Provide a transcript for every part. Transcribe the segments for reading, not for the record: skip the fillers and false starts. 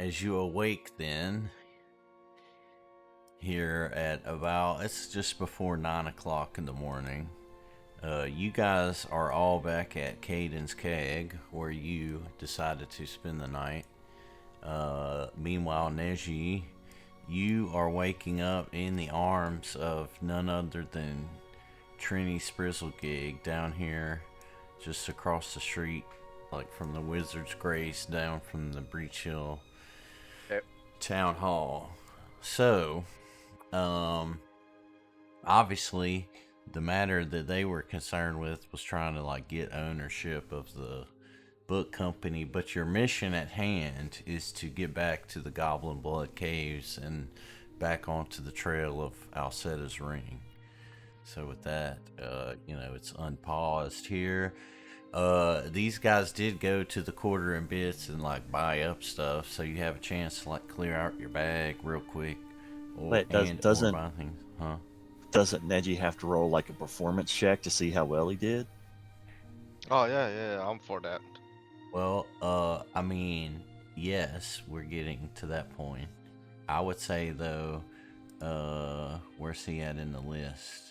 as you awake then, here at about, it's just before 9 o'clock in the morning, you guys are all back at Caden's Keg, where you decided to spend the night. Meanwhile, Neji, you are waking up in the arms of none other than Trini Sprizzlegig down here, just across the street, like from the Wizard's Grace, down from the Breach Hill Town Hall. So, obviously, the matter that they were concerned with was trying to like get ownership of the book company, but your mission at hand is to get back to the Goblinsblood Caves and back onto the trail of Alcetta's ring. So with that, it's unpaused here. These guys did go to the Quarter and Bits and like buy up stuff, so you have a chance to like clear out your bag real quick. Wait, doesn't Neji have to roll like a performance check to see how well he did? Oh yeah, I'm for that. Well, I mean, yes, we're getting to that point. I would say though, where's he at in the list?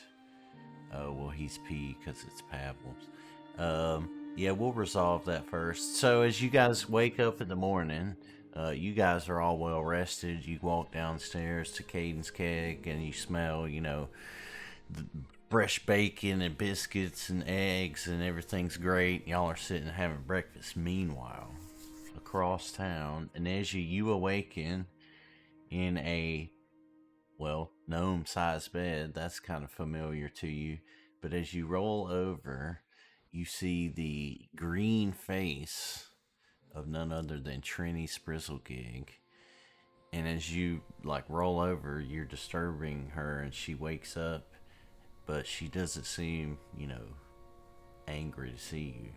Well, he's P because it's Pablos. Yeah, we'll resolve that first. So as you guys wake up in the morning, you guys are all well rested. You walk downstairs to Caden's Keg and you smell, the fresh bacon and biscuits and eggs and everything's great. Y'all are sitting having breakfast. Meanwhile, across town, and as you awaken in a, gnome-sized bed, that's kind of familiar to you. But as you roll over, you see the green face of none other than Trini Sprizzlegig. And as you roll over, you're disturbing her, and she wakes up. But she doesn't seem, angry to see you.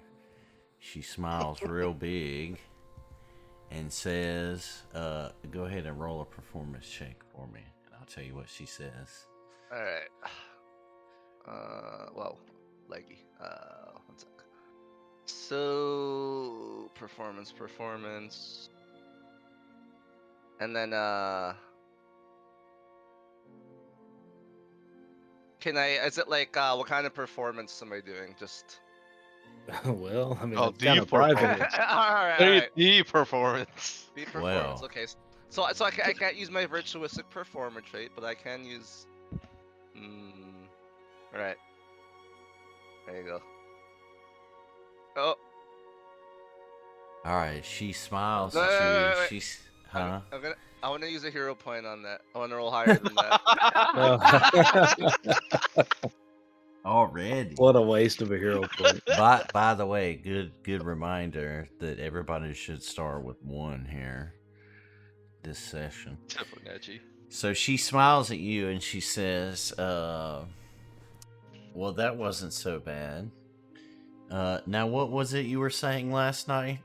She smiles real big and says, go ahead and roll a performance check for me. And I'll tell you what she says. Alright. Leggy. One sec. So, performance. And then, is it what kind of performance am I doing? Just. Well, I mean, Oh, it's kind of private. Alright. The performance. The performance, Well. okay. So I can't use my virtuosic performer trait, but I can use. Alright. There you go. Oh. Alright, she smiles Wait, at you. wait. She's. Huh? I want to use a hero point on that. I want to roll higher than that. Already. What a waste of a hero point. By the way, good reminder that everybody should start with 1 here. This session. Neji. So she smiles at you and she says, well, that wasn't so bad. Now what was it you were saying last night?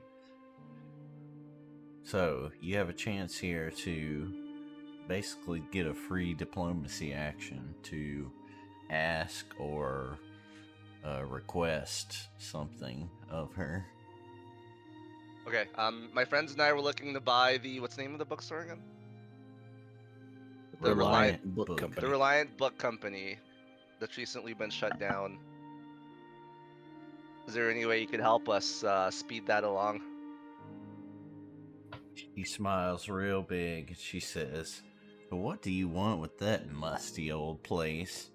So you have a chance here to basically get a free diplomacy action to ask or request something of her. Okay, my friends and I were looking to buy what's the name of the bookstore again? The Reliant Book Company. The Reliant Book Company that's recently been shut down. Is there any way you could help us speed that along? She smiles real big and she says, what do you want with that musty old place?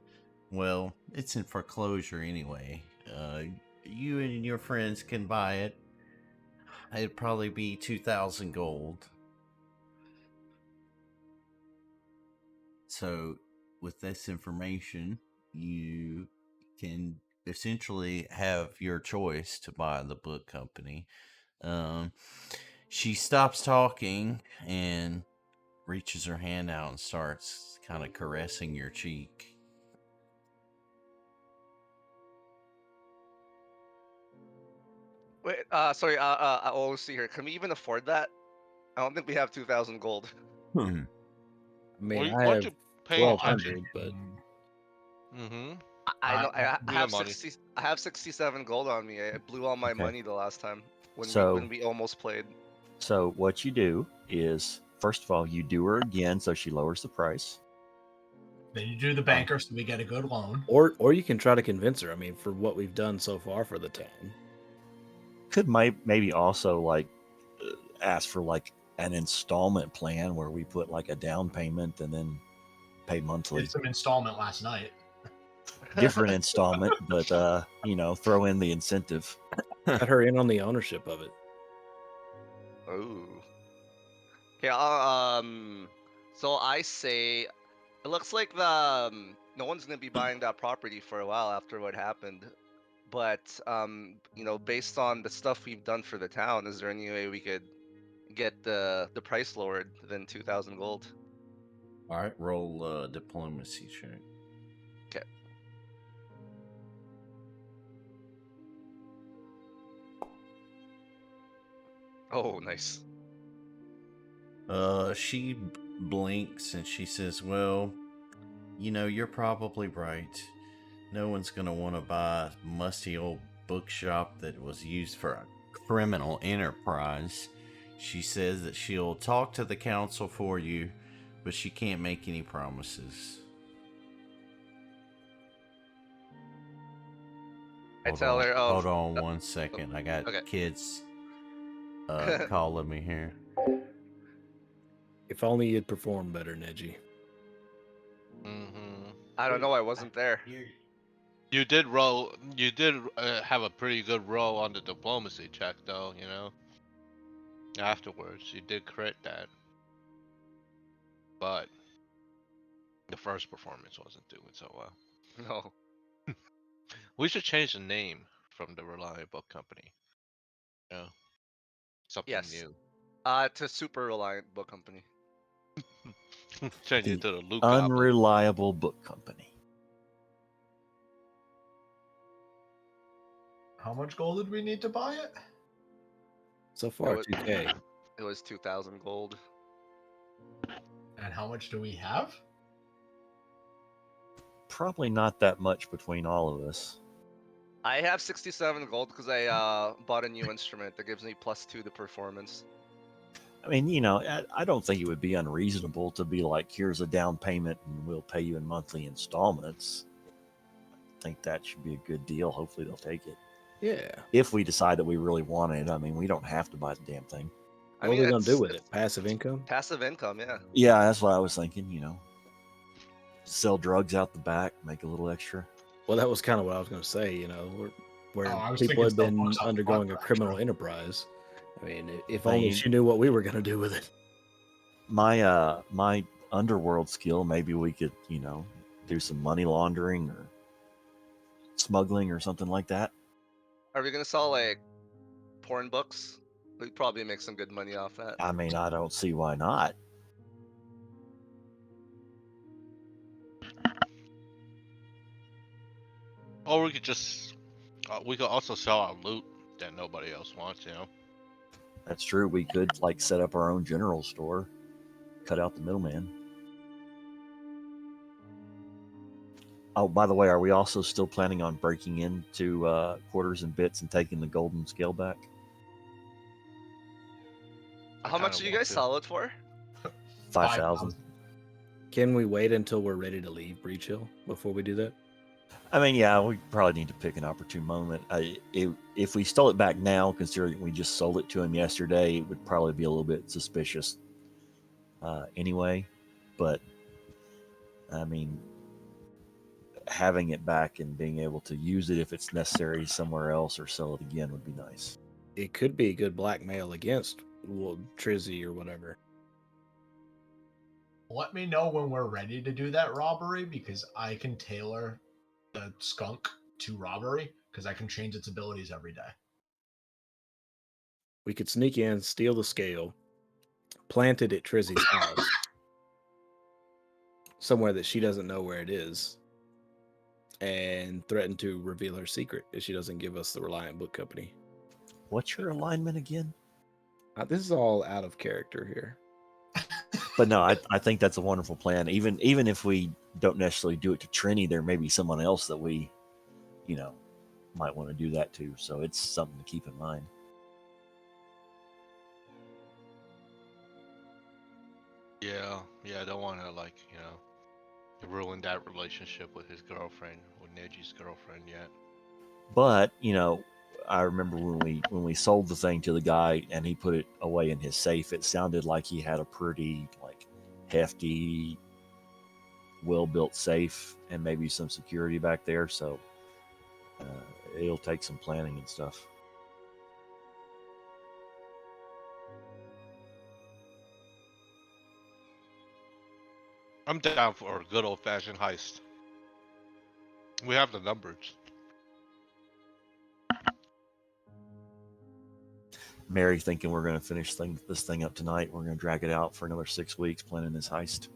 Well, it's in foreclosure anyway. You and your friends can buy it. It'd probably be 2,000 gold. So, with this information, you can essentially have your choice to buy the book company. She stops talking and reaches her hand out and starts kind of caressing your cheek. Wait, sorry, I always see here. Can we even afford that? I don't think we have 2,000 gold. I mean, Why I don't have you pay 1,200, but I know. I have money. 60. I have 67 gold on me. I blew all my money the last time when So- we almost played. So what you do is, first of all, you do her again so she lowers the price. Then you do the banker so we get a good loan. Or you can try to convince her. I mean, for what we've done so far for the town. Could maybe also like ask for like an installment plan where we put like a down payment and then pay monthly. Did some installment last night. Different installment, but throw in the incentive. Got her in on the ownership of it. Oh. Okay. So I say, it looks like no one's gonna be buying that property for a while after what happened. But based on the stuff we've done for the town, is there any way we could get the price lowered than 2,000 gold? All right, roll diplomacy check. Okay. Oh, nice. She blinks and she says, "Well, you're probably right. No one's gonna want to buy a musty old bookshop that was used for a criminal enterprise." She says that she'll talk to the council for you, but she can't make any promises. I tell her, oh, Hold on 1 second. I got okay. kids calling me here. If only you'd performed better, Neji. Mm-hmm. I don't know, I wasn't there. You did roll. You did have a pretty good roll on the diplomacy check, though. Afterwards, you did crit that, but the first performance wasn't doing so well. No. We should change the name from the Reliant Book Company. Yeah, something Yes. new. To Super Reliant Book Company. Change The it to the Luke Goblin. Unreliable Book Company. How much gold did we need to buy it? So far, was- 2K. It was 2,000 gold. And how much do we have? Probably not that much between all of us. I have 67 gold because I bought a new instrument that gives me +2 to performance. I mean, I don't think it would be unreasonable to be like, here's a down payment and we'll pay you in monthly installments. I think that should be a good deal. Hopefully they'll take it. Yeah. If we decide that we really want it, I mean, we don't have to buy the damn thing. I What mean, are we going to do with it's it? Passive income? Passive income, yeah. Yeah, that's what I was thinking, Sell drugs out the back, make a little extra. Well, that was kind of what I was going to say, where I was people thinking have sell been books up undergoing a front for criminal extra. enterprise. I mean, if I only mean- she knew what we were going to do with it. My underworld skill, maybe we could, do some money laundering or smuggling or something like that. Are we gonna sell like porn books? We'd probably make some good money off that. I mean, I don't see why not. Or we could just, we could also sell our loot that nobody else wants. That's true. We could like set up our own general store, cut out the middleman. Oh, by the way, are we also still planning on breaking into Quarters and Bits and taking the golden scale back? How much kinda do you want guys to. sell it for? 5,000. Can we wait until we're ready to leave Breach Hill before we do that? I mean, yeah, we probably need to pick an opportune moment. If we stole it back now, considering we just sold it to him yesterday, it would probably be a little bit suspicious anyway. But, I mean, having it back and being able to use it if it's necessary somewhere else or sell it again would be nice. It could be good blackmail against Trizzy or whatever. Let me know when we're ready to do that robbery because I can tailor the skunk to robbery because I can change its abilities every day. We could sneak in, steal the scale, plant it at Trizzy's house, somewhere that she doesn't know where it is, and threaten to reveal her secret if she doesn't give us the Reliant Book Company. What's your alignment again? This is all out of character here. But no, I think that's a wonderful plan. Even if we don't necessarily do it to Trini, there may be someone else that we, might want to do that to. So it's something to keep in mind. Yeah, I don't want to ruin that relationship with his girlfriend, with Neji's girlfriend yet. But I remember when we sold the thing to the guy and he put it away in his safe. It sounded like he had a pretty hefty, well-built safe and maybe some security back there. So it'll take some planning and stuff. I'm down for a good old-fashioned heist. We have the numbers. Mary thinking we're going to finish this thing up tonight. We're going to drag it out for another 6 weeks planning this heist.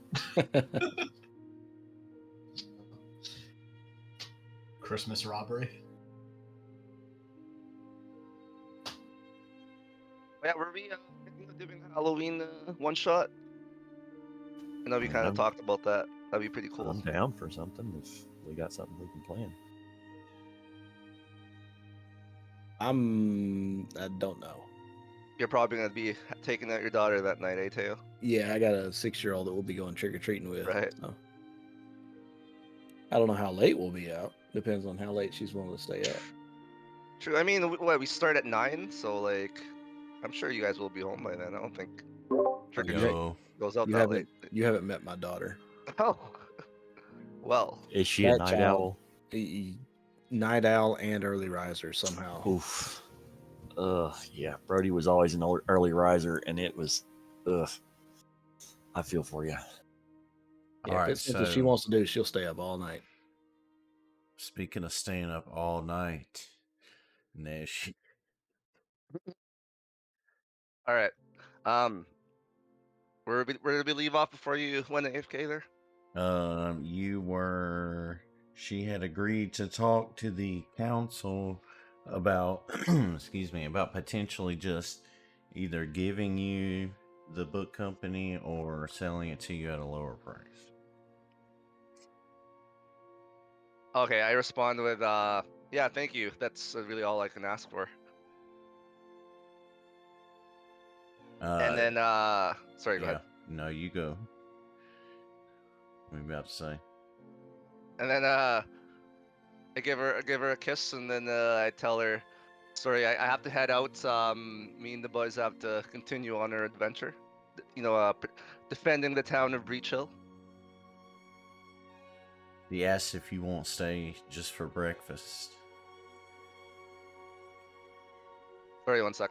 Christmas robbery. Yeah, were we thinking of doing a Halloween one shot? I know we kind of talked about that. That'd be pretty cool. I'm down for something if we got something we can plan. I don't know. You're probably gonna be taking out your daughter that night, eh, Teo? Yeah, I got a 6-year-old that we'll be going trick or treating with. Right. So. I don't know how late we'll be out. Depends on how late she's willing to stay up. True. I mean, we start at 9, so I'm sure you guys will be home by then. I don't think trick or treat Yo, goes out You that haven't late. you haven't met my daughter. Oh, well. Is she a That night child- owl? Night owl and early riser somehow. Oof. Yeah. Brody was always an early riser, and it was, I feel for you. Yeah, All right, if it's something she so- wants to do, she'll stay up all night. speaking of staying up all night, Nesh, All right. Where did we leave off before you went AFK there? she had agreed to talk to the council about, excuse me, about potentially just either giving you the book company or selling it to you at a lower price. Okay, I respond with, yeah, thank you. That's really all I can ask for. And then, sorry, go yeah, ahead. no, you go. What are you about to say? And then, I give her a kiss, and then I tell her, sorry, I have to head out. Me and the boys have to continue on our adventure. Defending the town of Breach Hill. He asks if you won't stay just for breakfast. Sorry, one sec.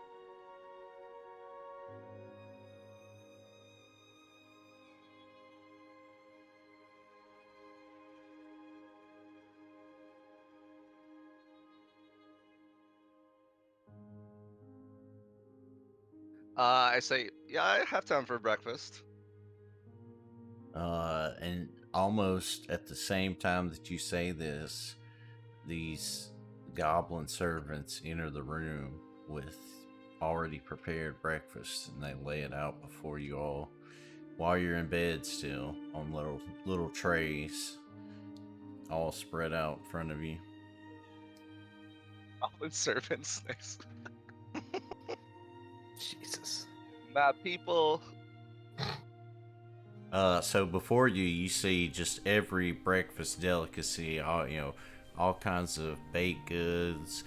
I say, yeah, I have time for breakfast. And almost at the same time that you say this, these goblin servants enter the room with already prepared breakfast, and they lay it out before you all while you're in bed still on little trays, all spread out in front of you. Goblin servants, nice. Jesus. My people. So before you see just every breakfast delicacy, all kinds of baked goods,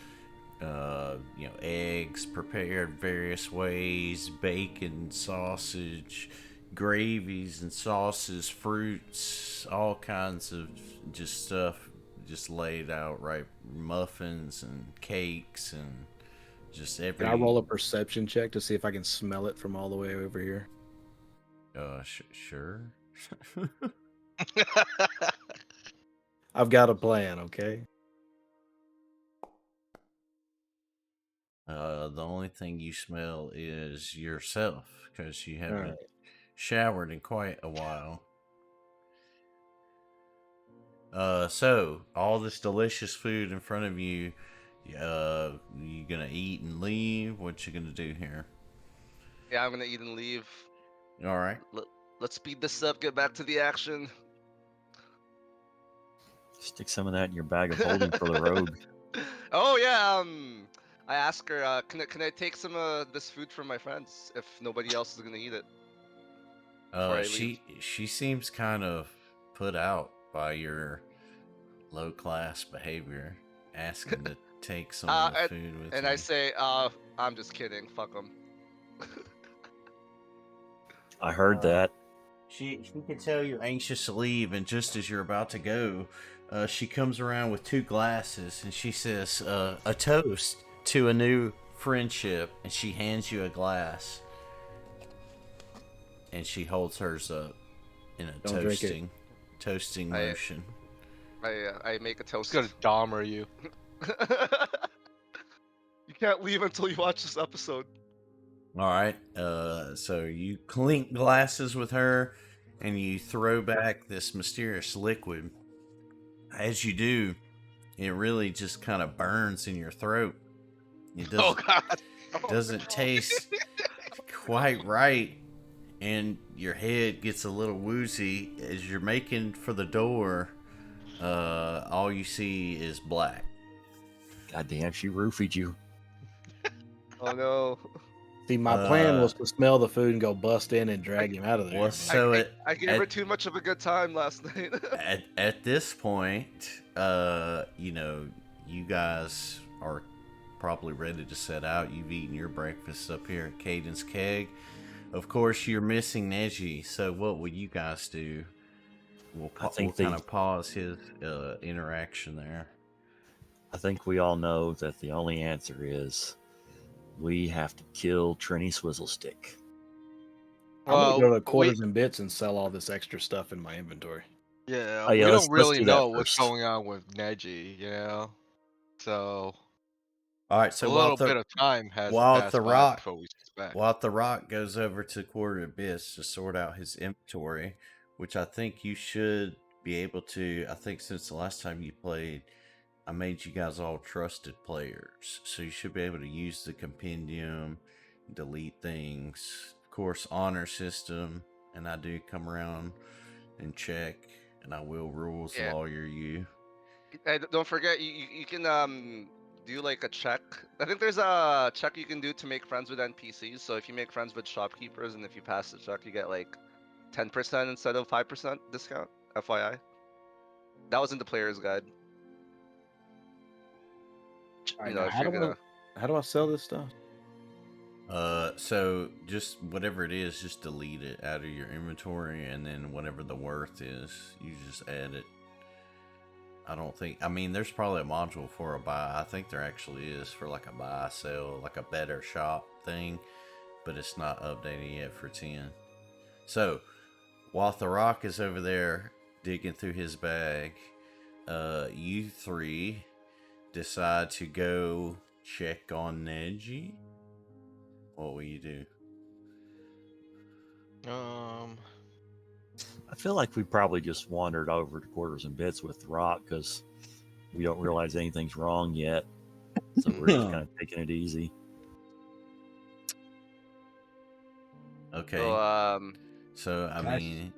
eggs prepared various ways, bacon, sausage, gravies and sauces, fruits, all kinds of just stuff just laid out, right? Muffins and cakes and just every. Can I roll a perception check to see if I can smell it from all the way over here? Sure. I've got a plan, okay? The only thing you smell is yourself because you haven't Alright. showered in quite a while. So all this delicious food in front of you, you gonna eat and leave? What you gonna do here? Yeah, I'm gonna eat and leave. All right. Let's speed this up. Get back to the action. Stick some of that in your bag of holding for the road. Oh yeah. I ask her, can I take some of this food from my friends if nobody else is gonna eat it? before I leave? She seems kind of put out by your low class behavior, asking to take some of the food with And you. I say, I'm just kidding. Fuck them. I heard that. She can tell you're anxious to leave, and just as you're about to go, she comes around with 2 glasses and she says, "A toast to a new friendship," and she hands you a glass, and she holds hers up in a Don't drink it. toasting motion. I make a toast. It's gonna Dahmer you. You can't leave until you watch this episode. All right, so you clink glasses with her, and you throw back this mysterious liquid. As you do, it really just kind of burns in your throat. It Oh doesn't, god. Oh, doesn't no. taste quite right, and your head gets a little woozy. As you're making for the door, all you see is black. God damn, she roofied you. Oh no. See, my plan was to smell the food and go bust in and drag him out of there. Well, but- so I gave her too much of a good time last night. at this point, you know, you guys are probably ready to set out. You've eaten your breakfast up here at Cadence Keg. Of course, you're missing Neji. So what would you guys do? We'll kind of pause his interaction there. I think we all know that the only answer is we have to kill Trini Swizzlestick. I'm gonna go to we- quarters and bits and sell all this extra stuff in my inventory. Yeah, Oh, yeah, we let's- don't let's really do that know what's first. going on with Neji, you know? So All right. a So little bit of time has while passed Therok- by before we suspect. Therok goes over to Quarter Abyss to sort out his inventory, which I think you should be able to. I think since the last time you played, I made you guys all trusted players, so you should be able to use the compendium, delete things. Of course, honor system, and I do come around and check, and I will rules Yeah. lawyer you. And don't forget, you can do like a check. I think there's a check you can do to make friends with NPCs. So if you make friends with shopkeepers and if you pass the check, you get like 10% instead of 5% discount. FYI. That was in the player's guide. Alright, You know, now if how you're do gonna. How do I sell this stuff? So just whatever it is, just delete it out of your inventory, and then whatever the worth is, you just add it. I mean, there's probably a module for a buy. I think there actually is for like a buy, sell, like a better shop thing, but it's not updated yet for 10. So while Therok is over there digging through his bag, you 3 decide to go check on Neji. What will you do? I feel like we probably just wandered over to Quarters and Bits with Rock because we don't realize anything's wrong yet. So we're just kind of taking it easy. Okay. So, So, I mean,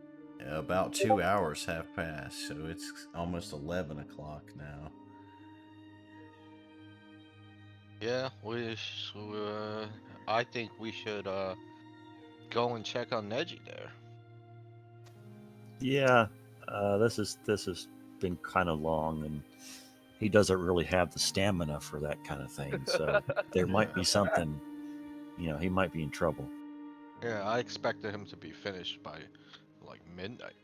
about 2 hours have passed, so it's almost 11 o'clock now. Yeah, I think we should go and check on Neji there. Yeah, this has been kind of long, and he doesn't really have the stamina for that kind of thing. So there might be something, he might be in trouble. Yeah, I expected him to be finished by like midnight.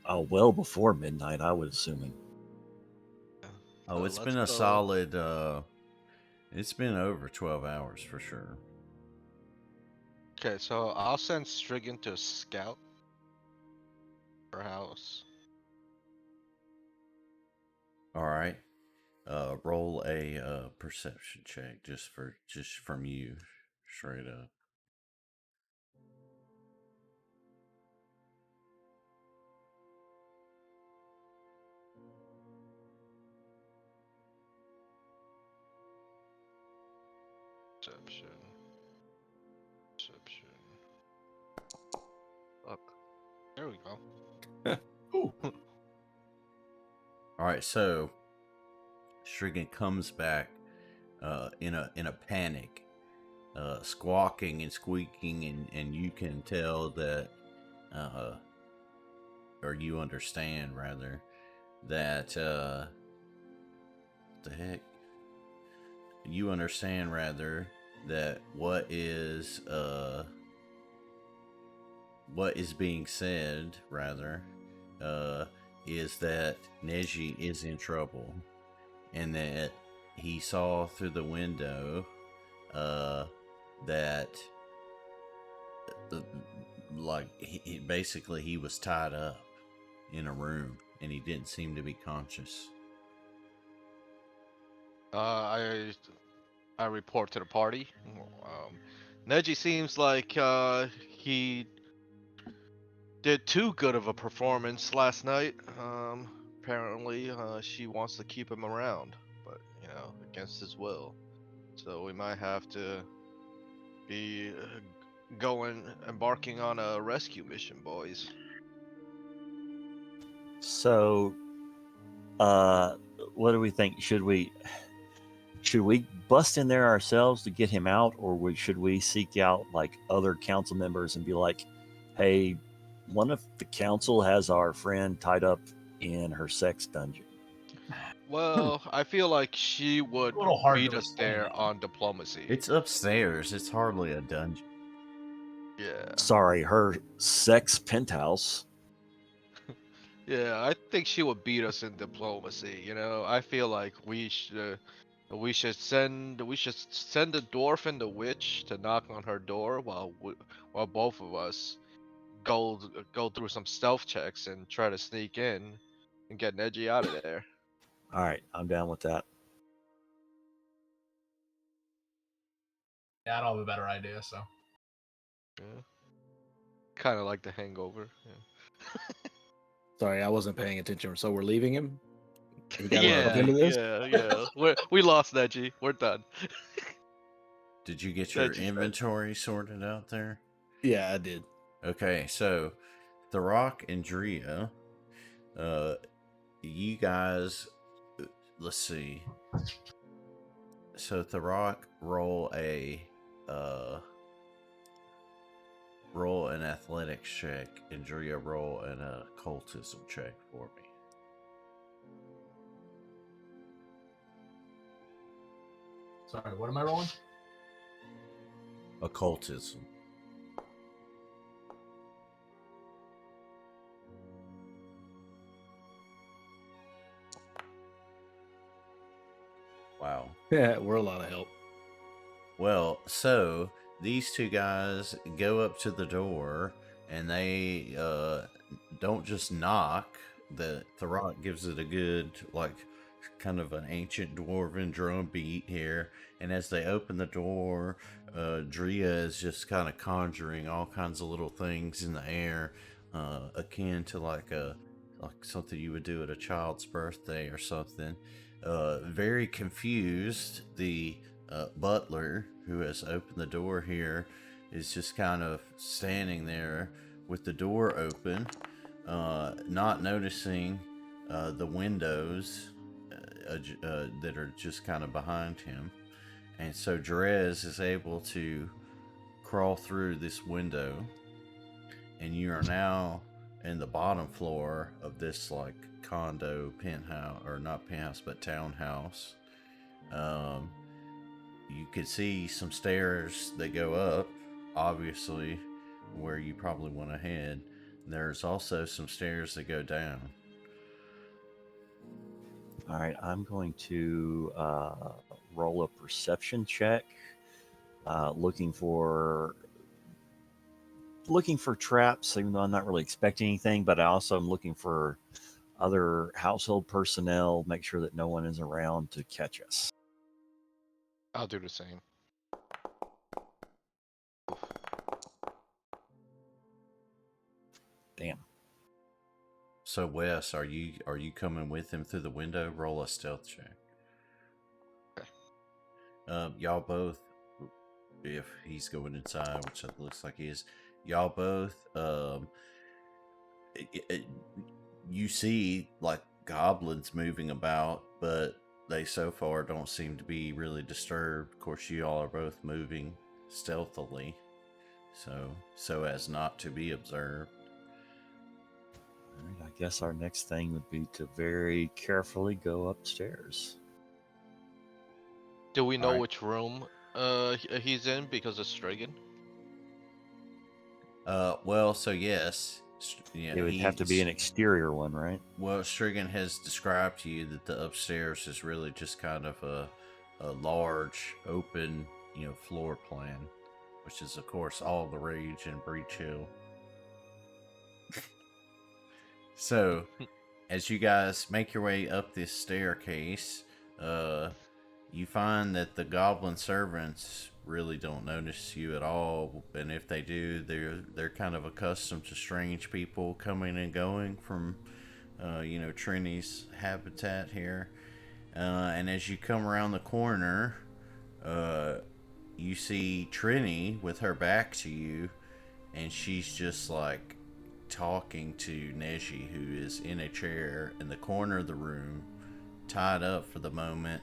Oh, well before midnight, I would assume. Oh, So it's been let's a go. solid, it's been over 12 hours for sure. Okay, so I'll send Spriggin to scout her house. All right. Roll a perception check just from you, straight up. Perception. fuck. There we go. All right, so Spriggin comes back in a panic, squawking and squeaking, and you can tell that or you understand rather, that the heck, you understand rather that what is being said rather is that Neji is in trouble, and that he saw through the window that like basically he was tied up in a room and he didn't seem to be conscious. I report to the party. Neji seems like he did too good of a performance last night. Apparently, she wants to keep him around, but against his will. So we might have to be embarking on a rescue mission, boys. So, what do we think? Should we bust in there ourselves to get him out, or should we seek out like other council members and be like, "Hey, one of the council has our friend tied up in her sex dungeon." Well, I feel like she would A little hard beat to us explain there that. on diplomacy. It's upstairs. It's hardly a dungeon. Yeah. Sorry, her sex penthouse. Yeah, I think she would beat us in diplomacy. I feel like we should send the dwarf and the witch to knock on her door while both of us go through some stealth checks and try to sneak in and get Neji out of there. All right, I'm down with that. Yeah, I don't have a better idea, so. Yeah. Kind of like the Hangover. Yeah. Sorry, I wasn't paying attention. So we're leaving him? We gotta Yeah, jump into this? Yeah. We lost Neji. We're done. Did you get your Neji's dead. inventory sorted out there? Yeah, I did. Okay, so Therok and Driya, you guys, let's see. So Therok, roll an athletics check, and Driya, roll an occultism check for me. Sorry, what am I rolling? Occultism. Wow. Yeah, we're a lot of help. Well, so these two guys go up to the door, and they don't just knock. The Therok gives it a good, like, kind of an ancient dwarven drum beat here. And as they open the door, Driya is just kind of conjuring all kinds of little things in the air, akin to like something you would do at a child's birthday or something. Very confused, the butler who has opened the door here is just kind of standing there with the door open, not noticing the windows that are just kind of behind him. And so Drez is able to crawl through this window, and you are now in the bottom floor of this like condo penthouse, or not penthouse but townhouse. You could see some stairs that go up, obviously where you probably want to head. There's also some stairs that go down. All right, I'm going to roll a perception check, looking for traps, even though I'm not really expecting anything. But I also am looking for other household personnel, make sure that no one is around to catch us. I'll do the same. Damn. So Wes, are you coming with him through the window? Roll a stealth check. Okay. Y'all both, if he's going inside, which it looks like he is, y'all both, you see like goblins moving about, but they so far don't seem to be really disturbed. Of course, you all are both moving stealthily, so as not to be observed. All right, I guess our next thing would be to very carefully go upstairs. Do we know Alright. which room he's in because of Spriggin? Well, so yes. Yeah, It would have to be an exterior one, right? Well, Strigan has described to you that the upstairs is really just kind of a large, open, floor plan, which is, of course, all the rage in Breach Hill. So, as you guys make your way up this staircase, you find that the goblin servants really don't notice you at all, and if they do, they're kind of accustomed to strange people coming and going from Trini's habitat here. And as you come around the corner, you see Trini with her back to you, and she's just like talking to Neji, who is in a chair in the corner of the room, tied up for the moment,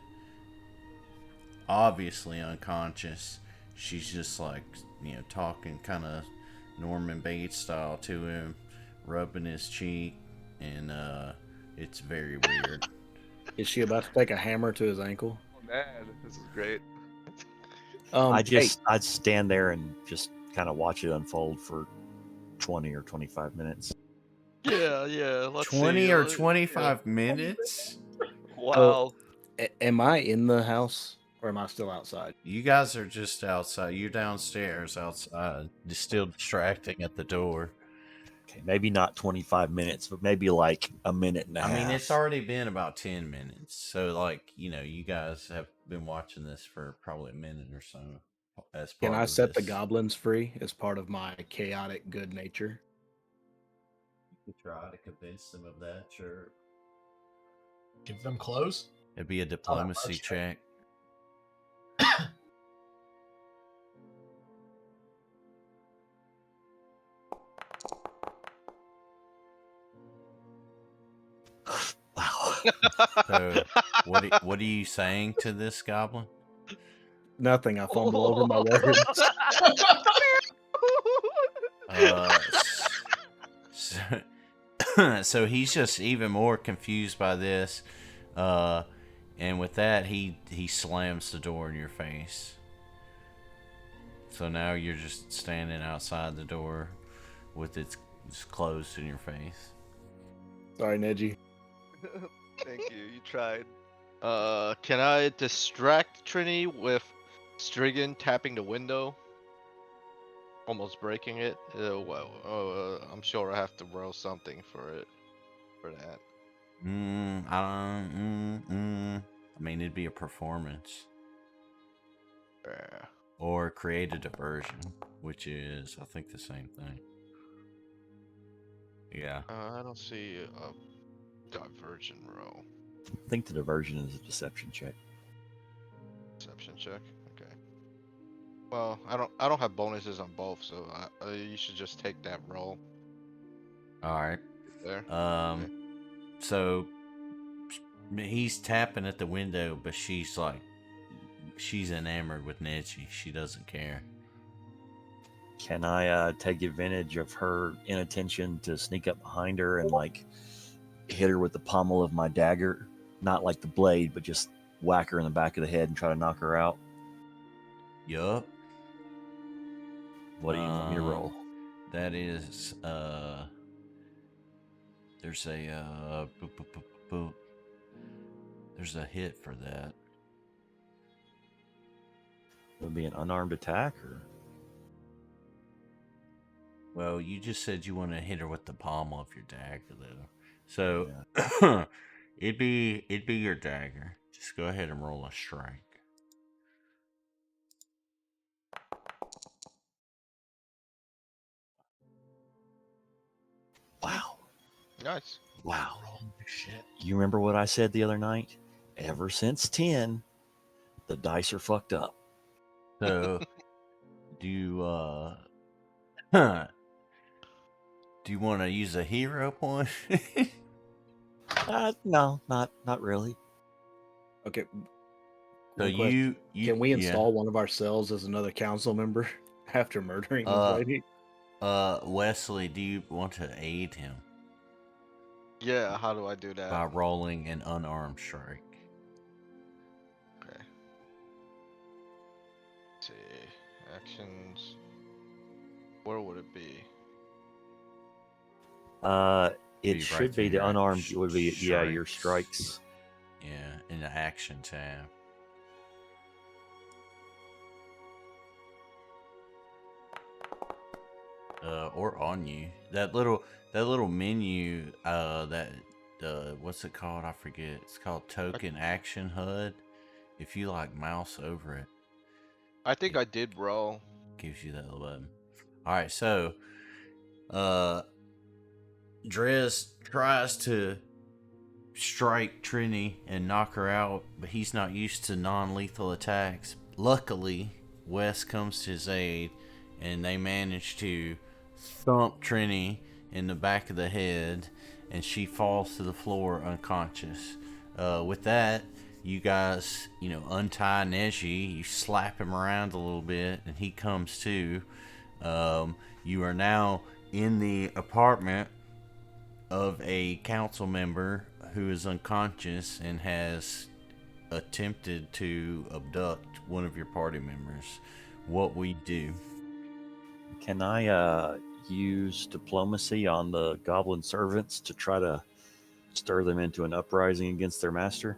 obviously unconscious. She's just like, talking kind of Norman Bates style to him, rubbing his cheek, and it's very weird. Is she about to take a hammer to his ankle? Oh man, this is great. I'd stand there and just kind of watch it unfold for 20 or 25 minutes. Yeah. Let's 20 see, or 25 minutes? Wow. Am I in the house or am I still outside? You guys are just outside. You're downstairs outside, just still distracting at the door. Okay, maybe not 25 minutes, but maybe like a minute and a half. I mean, it's already been about 10 minutes. So, you guys have been watching this for probably a minute or so. As part Can I of set the this. goblins free as part of my chaotic good nature? You could try to convince them of that, sure. Give them clothes. It'd be a diplomacy much. check. Wow. So, what are you saying to this goblin? Nothing. I fumble over my words. So he's just even more confused by this, and with that, he slams the door in your face. So now you're just standing outside the door with it's closed in your face. Sorry, Neji. Thank you. You tried. Can I distract Trini with Striggin tapping the window? Almost breaking it? I'm sure I have to roll something for that. I mean, it'd be a performance. Yeah. Or create a diversion, which is, I think, the same thing. Yeah. I don't see a diversion roll. I think the diversion is a deception check. Deception check. Okay. Well, I don't have bonuses on both, so you should just take that roll. All right. There. So he's tapping at the window, but she's enamored with Neji. She doesn't care. Can I take advantage of her inattention to sneak up behind her and hit her with the pommel of my dagger? Not like the blade, but just whack her in the back of the head and try to knock her out. Yup. What do you want me to roll? That is, there's a, there's a hit for that. Would it be an unarmed attack or? Well, you just said you want to hit her with the pommel of your dagger, though. So Yeah. it'd be your dagger. Just go ahead and roll a strike. Wow. Nice. Wow. Oh, shit. You remember what I said the other night? Ever since 10, the dice are fucked up. So do you want to use a hero point? No, not really. Okay. So one question. you Can we yeah. install one of ourselves as another council member after murdering this lady? Wesley, do you want to aid him? Yeah, how do I do that? by rolling an unarmed strike. Okay. Let's see. Actions. Where would it be? It Be should right be the there. unarmed. Would be your Strikes. strikes. Yeah, in the action tab. Or on you. That little menu. What's it called? I forget. It's called Token Action HUD. If you like mouse over it, I think I did roll. gives you that little button. All right, so Drez tries to strike Trini and knock her out, but he's not used to non-lethal attacks. Luckily, Wes comes to his aid, and they manage to thump Trini in the back of the head, and she falls to the floor unconscious. With that, you guys, untie Neji, you slap him around a little bit, and he comes to. You are now in the apartment of a council member who is unconscious and has attempted to abduct one of your party members. What we do? Can I use diplomacy on the goblin servants to try to stir them into an uprising against their master?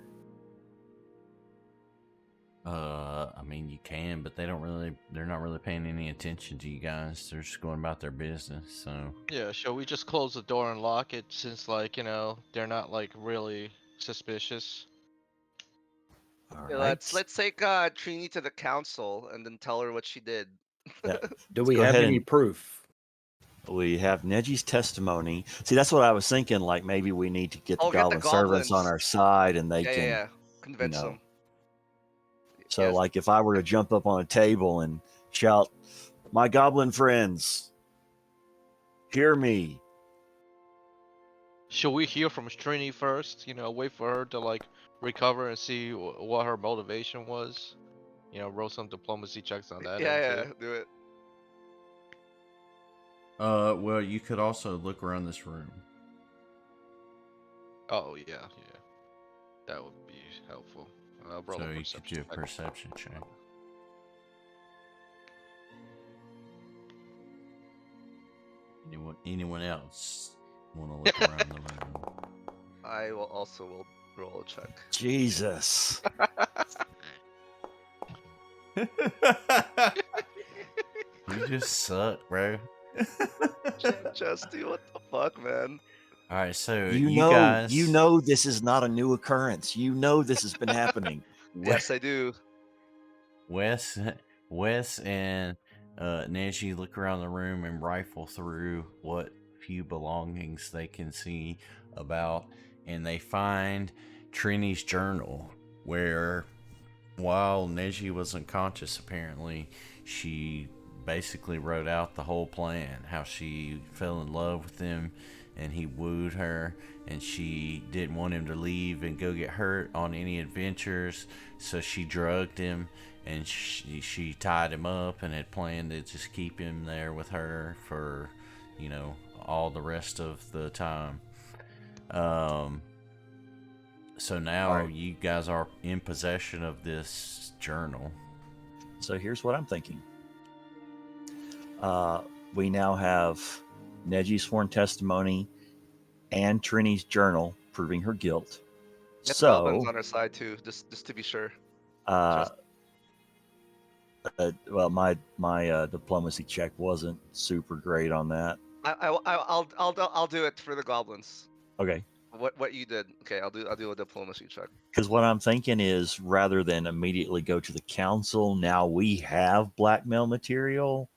I mean, you can, but they're not really paying any attention to you guys. They're just going about their business. So Yeah, shall we just close the door and lock it since, like, they're not, like, really suspicious? All Yeah, right. let's take Trini to the council and then tell her what she did. Yeah. Do Let's we go have ahead any and- proof? We have Neji's testimony. See, that's what I was thinking. Like maybe we need to get the Oh, get the goblin servants on goblins. our side, and they Yeah, can. yeah. Convince know. them. So, Yes. like, if I were to jump up on a table and shout, "My goblin friends, hear me!" Should we hear from Trini first? Wait for her to, like, recover and see what her motivation was? Roll some diplomacy checks on that Yeah, end, yeah. too. Do it. well, you could also look around this room. Oh, yeah. That would be helpful. Roll So a you could perception do a check. perception check. Anyone else want to look around the room? I will also roll a check. Jesus. You just suck, bro. Justy, what the fuck, man? All right, so You guys, know this is not a new occurrence. You know this has been happening. Yes, I do. Wes and Neji look around the room and rifle through what few belongings they can see about, and they find Trini's journal, where while Neji was unconscious, apparently, she basically wrote out the whole plan, how she fell in love with him and he wooed her, and she didn't want him to leave and go get hurt on any adventures, so she drugged him, and she tied him up and had planned to just keep him there with her for all the rest of the time. So now Alright. you guys are in possession of this journal. So here's what I'm thinking. We now have Neji's sworn testimony and Trini's journal proving her guilt. Get the goblins So, on our side too, just to be sure. well, my diplomacy check wasn't super great on that. I'll do it for the goblins. Okay. What you did? Okay, I'll do a diplomacy check. Because what I'm thinking is, rather than immediately go to the council, now we have blackmail material.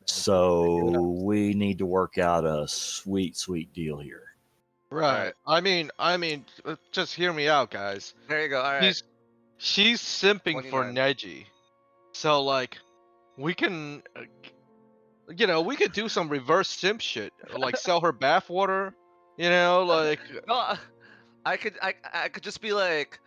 So we need to work out a sweet deal here. Right. Alright. I mean, just hear me out, guys. There you go. All right. She's simping for 29. Neji, so, like, we can, we could do some reverse simp shit, like sell her bathwater, like. No, I could just be like,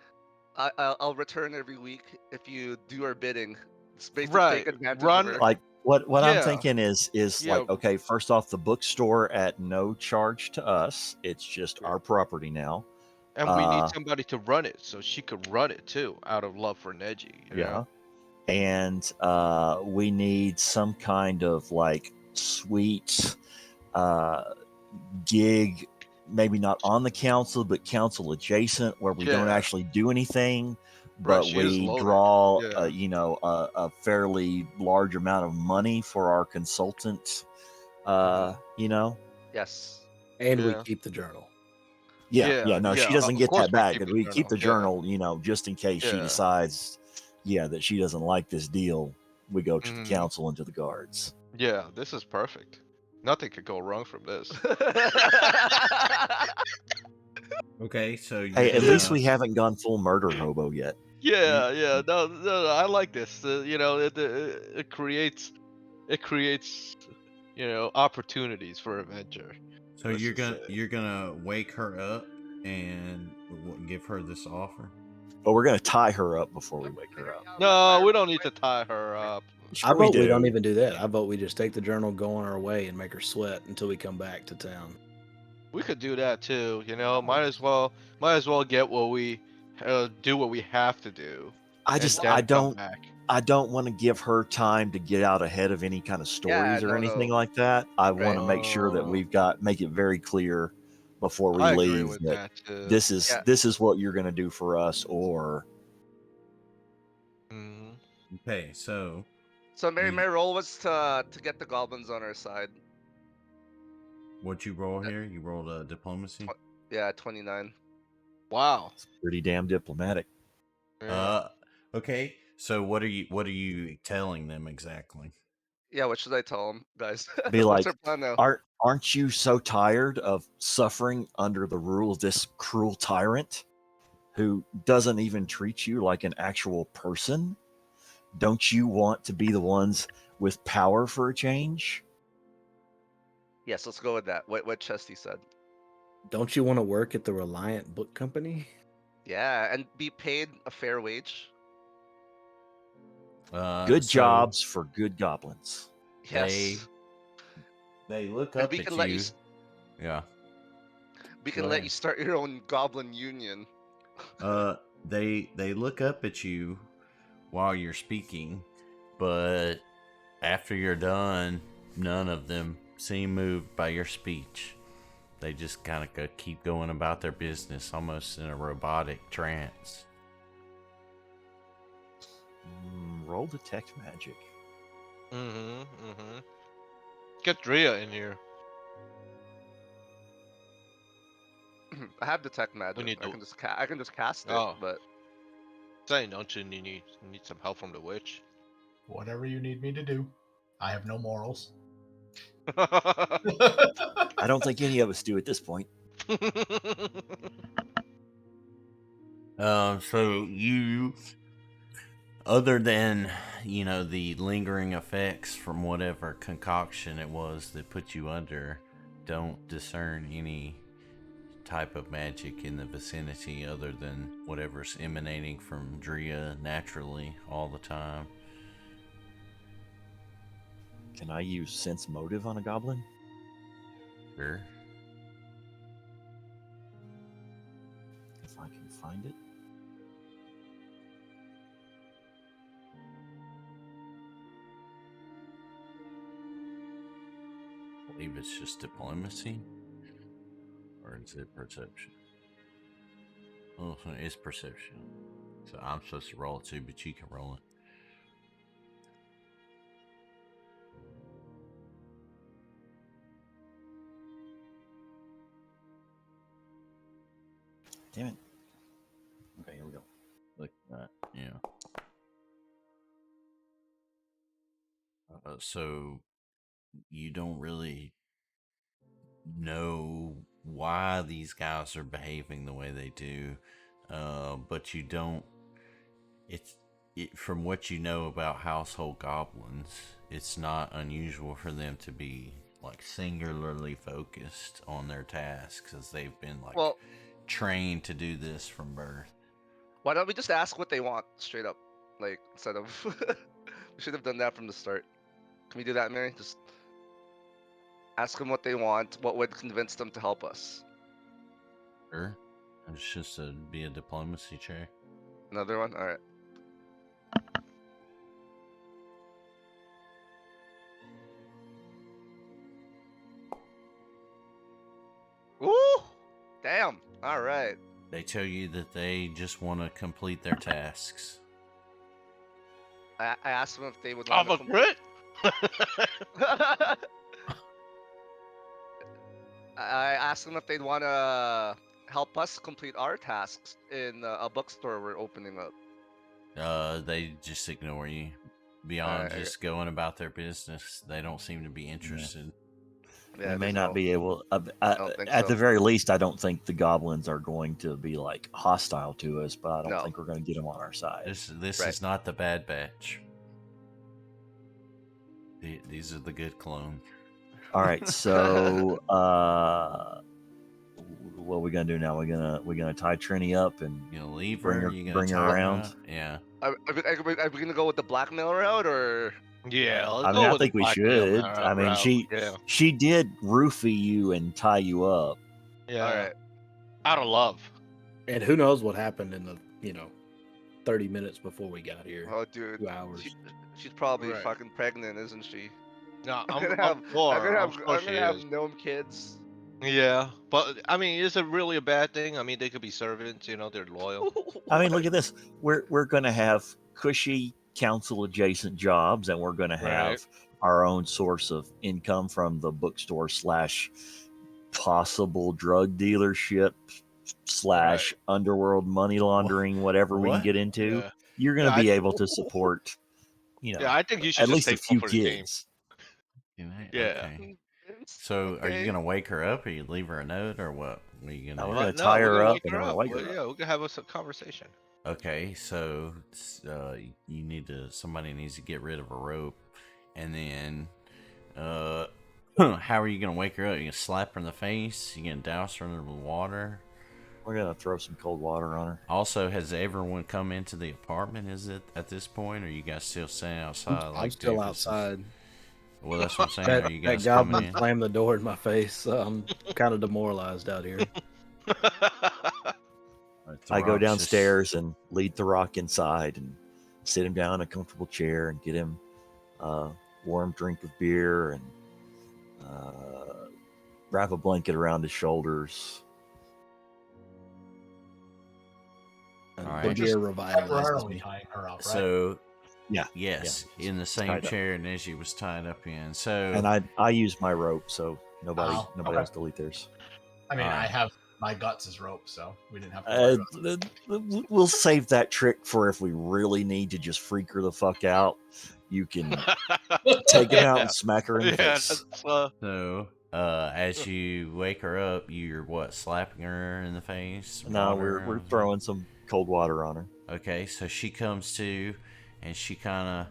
I'll return every week if you do our bidding. It's basically Right. take advantage Run- of her. Like What I'm Yeah. thinking is Yeah. like, okay, first off, the bookstore at no charge to us. It's just our property now. And we need Uh, somebody to run it, so she could run it too, out of love for Neji. You yeah. know? And we need some kind of like sweet gig, maybe not on the council, but council adjacent, where we don't Yeah. actually do anything, Right, but she is we loaded. draw, Yeah. a fairly large amount of money for our consultant. You know, Yes. And we Yeah. keep the journal. yeah. No, she doesn't Of get course that back, keep and the we keep the journal. journal, just in case she Yeah. decides, that she doesn't like this deal. We go to the Mhm. council and to the guards. Yeah, this is perfect. Nothing could go wrong from this. Okay, so you're Hey, at least gonna- we haven't gone full murder hobo yet. Yeah. No, I like this. It creates, opportunities for adventure. So Let's you're just gonna say. you're gonna wake her up and give her this offer. But we're gonna tie her up before we wake her up. No, we don't need to tie her up. I vote we don't even do that. I vote we just take the journal, go on our way, and make her sweat until we come back to town. We could do that too. Might as well get what we do what we have to do. I and just then I come don't back. want to give her time to get out ahead of any kind of stories or no, anything no. like that. I Right. want to make sure that Oh. make it very clear before we I agree leave with that that too. this is Yeah. this is what you're gonna do for us, or Mhm. Okay, so So my You- role was to get the goblins on our side. what you roll here? You rolled a diplomacy. Yeah, 29. Wow. it's pretty damn diplomatic. Yeah. Okay. So what are you telling them exactly? Yeah, what should I tell them, guys? Be What's like, our plan now? aren't you so tired of suffering under the rule of this cruel tyrant who doesn't even treat you like an actual person? Don't you want to be the ones with power for a change? Yes, let's go with that. What Chesty said. Don't you want to work at the Reliant Book Company? Yeah, and be paid a fair wage. Good So jobs for good goblins. Yes. They look And up we at can let you. you. Yeah. We can Go let ahead. you start your own goblin union. They look up at you while you're speaking, but after you're done, none of them seem moved by your speech. They just kind of keep going about their business, almost in a robotic trance. Roll detect magic. Get Driya in here. I have detect magic. need I to- can just cast it, Oh. but Saying, don't you need some help from the witch? Whatever you need me to do. I have no morals. I don't think any of us do at this point. So you, other than, the lingering effects from whatever concoction it was that put you under, don't discern any type of magic in the vicinity other than whatever's emanating from Driya naturally all the time. Can I use sense motive on a goblin? Sure. If I can find it. I believe it's just diplomacy. Or is it perception? Oh, so it's perception. So I'm supposed to roll it too, but you can roll it. Damn it. Okay, here we go. Like that, yeah. So you don't really know why these guys are behaving the way they do, but you don't. From what you know about household goblins, it's not unusual for them to be like singularly focused on their tasks, as they've been trained to do this from birth. why don't we just ask what they want straight up? Like, instead of. We should have done that from the start. Can we do that, Mary? Just ask them what they want. What would convince them to help us? Sure. It's just be a diplomacy check. Another one. All right. Woo! Damn. All right. They tell you that they just want to complete their tasks. I asked them if they would I'm want a to. crit. I asked them if they'd want to help us complete our tasks in a bookstore we're opening up. They just ignore you. Beyond Alright. just going about their business, they don't seem to be interested. Yeah, we may there's not no- be able. don't think At so. the very least, I don't think the goblins are going to be like hostile to us. But I don't No. think we're going to get them on our side. This Right. is not the Bad Batch. These are the good clones. All right, so what are we gonna do now? We're gonna tie Trini up and You gonna leave Bring her? her- You gonna bring her tie around? up? Yeah. Are we gonna go with the blackmail route or? Yeah, let's I mean, go I with the think we blackmail should. I mean, route. Yeah, she did roofie you and tie you up. yeah. All right. Out of love. And who knows what happened in the 30 minutes before we got here. Oh, dude. 2 hours. She's probably Right. fucking pregnant, isn't she? No, I'm I'm gonna have, sure. I'm gonna I'm have, sure I'm she gonna have is. gnome kids. Yeah, but I mean, is it really a bad thing? I mean, they could be servants. They're loyal. I mean, look at this. We're gonna have cushy council adjacent jobs, and we're gonna have Right. our own source of income from the bookstore / possible drug dealership / underworld money laundering, whatever we can What? get into. Yeah. You're gonna Yeah, be able to support, Yeah, I think you should at just least a take one few for the team. kids. Yeah. Okay. So, are you gonna wake her up, or you leave her a note, or what? Are you No, gonna? we're gonna tie we're her gonna up wake and her then we'll up. wake Well, her up. yeah, we can have a conversation. Okay, so you need to. Somebody needs to get rid of a rope, and then how are you gonna wake her up? You gonna slap her in the face? You gonna douse her with water? We're gonna throw some cold water on her. Also, has everyone come into the apartment? Is it at this point, or are you guys still standing outside? I'm still outside. Well, that's what I'm saying. That, Are you that guys coming goblin in? slammed the door in my face. So I'm kind of demoralized out here. I go Therok's just- downstairs and lead Therok inside and sit him down in a comfortable chair and get him a warm drink of beer and wrap a blanket around his shoulders. And All right. the beer revitalizes Temporarily me. tying her up, right? So, Yeah, yes, in the same tied up. chair Neji was tied up in. So, And I use my rope, so nobody Oh, nobody okay. else delete theirs. I mean, I Alright. have my guts as rope, so we didn't have to worry about We'll save that trick for if we really need to just freak her the fuck out. You can take him out and smack her in the Yeah, face. that's, so as you wake her up, you're what, slapping her in the face? No, water? we're throwing some cold water on her. Okay, so she comes to, and she kind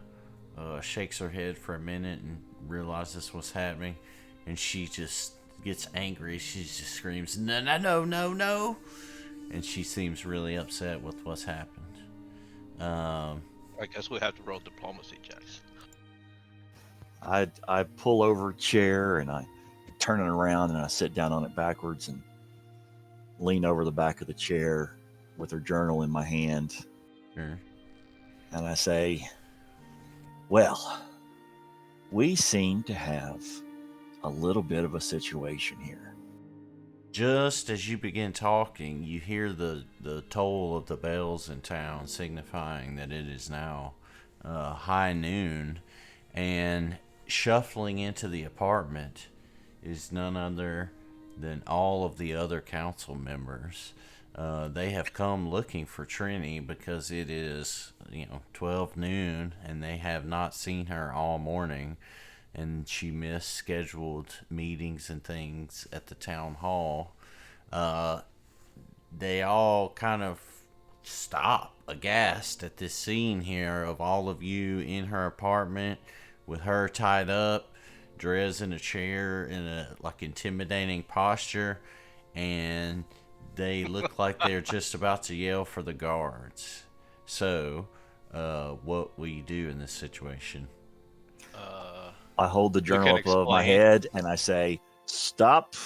of shakes her head for a minute and realizes what's happening, and she just gets angry. She just screams, "No, no, no, no, no!" And she seems really upset with what's happened. I guess we have to roll diplomacy checks. I pull over a chair and I turn it around and I sit down on it backwards and lean over the back of the chair with her journal in my hand. Sure. And I say, well, we seem to have a little bit of a situation here. Just as you begin talking, you hear the toll of the bells in town, signifying that it is now high noon, and shuffling into the apartment is none other than all of the other council members. They have come looking for Trini because it is 12 noon, and they have not seen her all morning. And she missed scheduled meetings and things at the town hall. They all kind of stop aghast at this scene here of all of you in her apartment with her tied up, Drez in a chair in a intimidating posture, and they look like they're just about to yell for the guards. So, what will you do in this situation? I hold the journal can above my explain. head and I say, "Stop."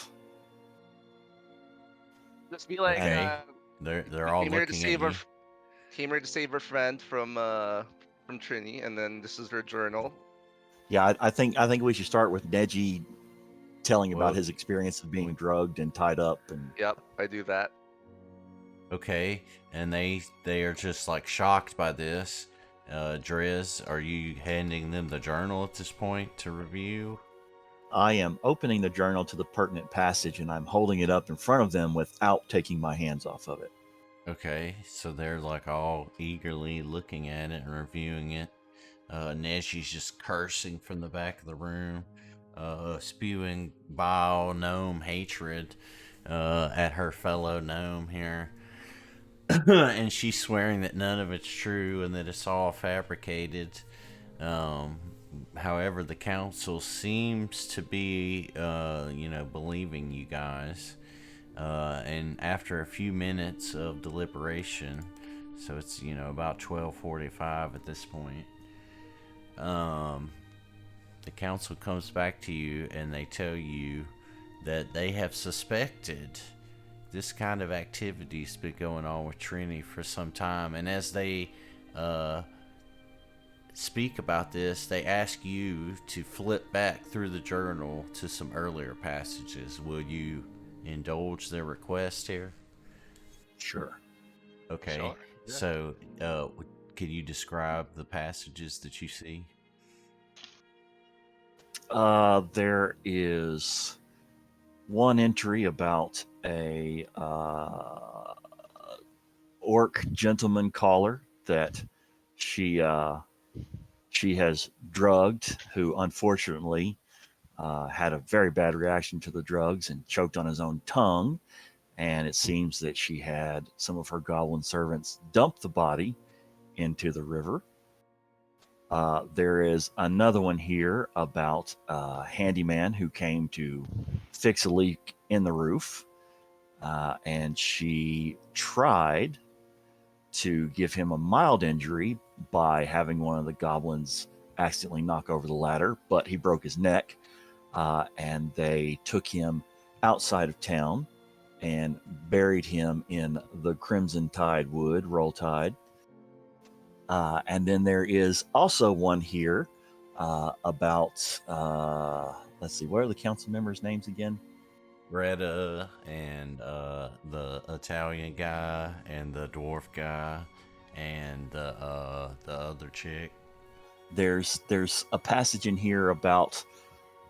Just be like, Okay. They're all came here to looking save at our you. came here to save her friend from Trini, and then this is her journal. Yeah, I think we should start with Neji telling about Well, his experience of being drugged and tied up. And Yep, I do that. Okay, and they are just like shocked by this. Drez, are you handing them the journal at this point to review? I am opening the journal to the pertinent passage and I'm holding it up in front of them without taking my hands off of it. Okay, so they're like all eagerly looking at it and reviewing it. Neji's just cursing from the back of the room, spewing bile gnome hatred at her fellow gnome here. And she's swearing that none of it's true and that it's all fabricated. However, the council seems to be, believing you guys. And after a few minutes of deliberation, so it's about 12:45 at this point, the council comes back to you and they tell you that they have suspected this kind of activity's been going on with Trini for some time, and as they speak about this, they ask you to flip back through the journal to some earlier passages. Will you indulge their request here? Sure. Okay. Sure, yeah. So, can you describe the passages that you see? There is one entry about a orc gentleman caller that she has drugged, who unfortunately had a very bad reaction to the drugs and choked on his own tongue. And it seems that she had some of her goblin servants dump the body into the river. There is another one here about a handyman who came to fix a leak in the roof. And she tried to give him a mild injury by having one of the goblins accidentally knock over the ladder, but he broke his neck. And they took him outside of town and buried him in the Crimson Tide wood, Roll Tide. And then there is also one here about, let's see, what are the council members' names again? Greta and the Italian guy and the dwarf guy and the other chick. There's a passage in here about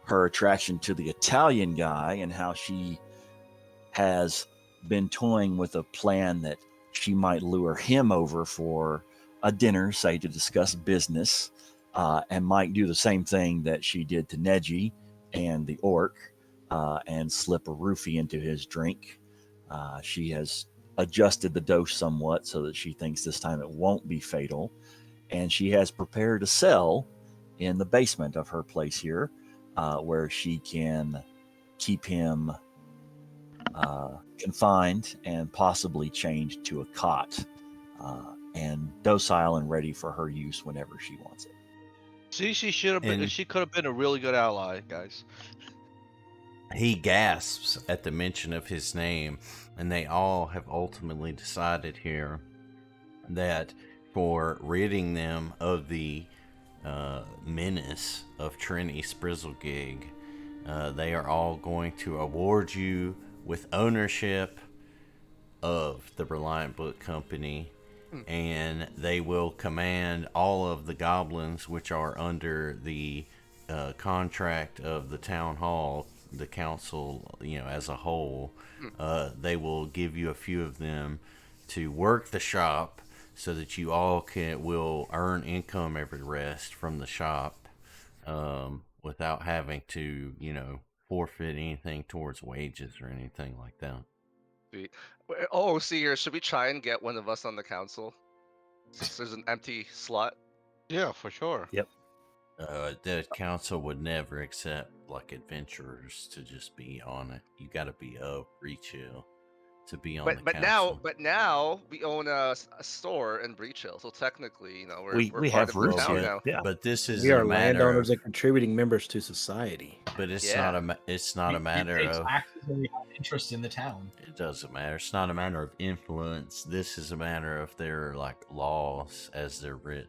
her attraction to the Italian guy and how she has been toying with a plan that she might lure him over for a dinner, say to discuss business, and might do the same thing that she did to Neji and the orc, and slip a roofie into his drink. She has adjusted the dose somewhat so that she thinks this time it won't be fatal, and she has prepared a cell in the basement of her place here, where she can keep him confined and possibly changed to a cot, and docile and ready for her use whenever she wants it. See, she should have been. And- She could have been a really good ally, guys. He gasps at the mention of his name, and they all have ultimately decided here that for ridding them of the menace of Trini Sprizzlegig, they are all going to award you with ownership of the Reliant Book Company, and they will command all of the goblins which are under the contract of the town hall, the council, as a whole. They will give you a few of them to work the shop so that you all will earn income every rest from the shop, without having to, forfeit anything towards wages or anything like that. Sweet. Oh, see here, should we try and get one of us on the council? Since there's an empty slot. Yeah, for sure. Yep. The council would never accept like adventurers to just be on it. You got to be up, rechill. to be on the But council. now we own a store in Breach Hill, so technically, you know, we're We part have of the roots town here. now. Yeah. But this is We a are matter landowners of, and contributing members to society. but it's Yeah. it's not a We matter pay of. taxes and we have interest in the town. It doesn't matter. It's not a matter of influence. This is a matter of their like laws as they're written.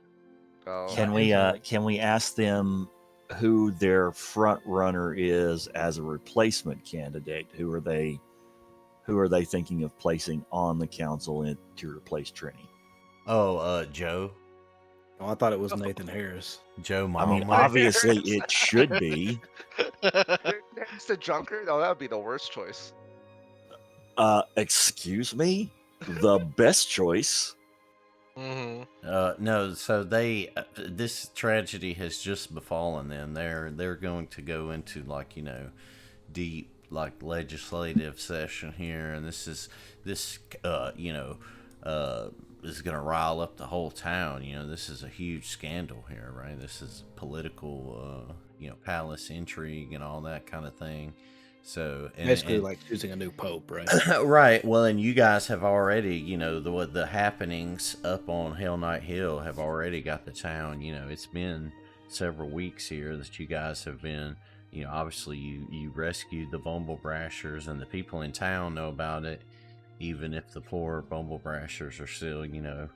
Oh, Can we ask them who their front runner is as a replacement candidate? Who are they thinking of placing on the council to replace Trini? Oh, Joe. Oh, I thought it was Nathan Harris. Joe I mean, Mama. obviously it should be. It's the drunkard. Oh, that would be the worst choice. Excuse me? The best choice. Mm-hmm. No, so they this tragedy has just befallen them. They're going to go into like, you know, deep like legislative session here, and this is going to rile up the whole town. You know, this is a huge scandal here, right? This is political, palace intrigue and all that kind of thing. So Basically, like choosing a new pope, right? right. Well, and you guys have already, you know, the happenings up on Hellknight Hill have already got the town. You know, it's been several weeks here that you guys have been. You know, obviously you rescued the Bumble Brashers, and the people in town know about it, even if the poor Bumble Brashers are still, you know,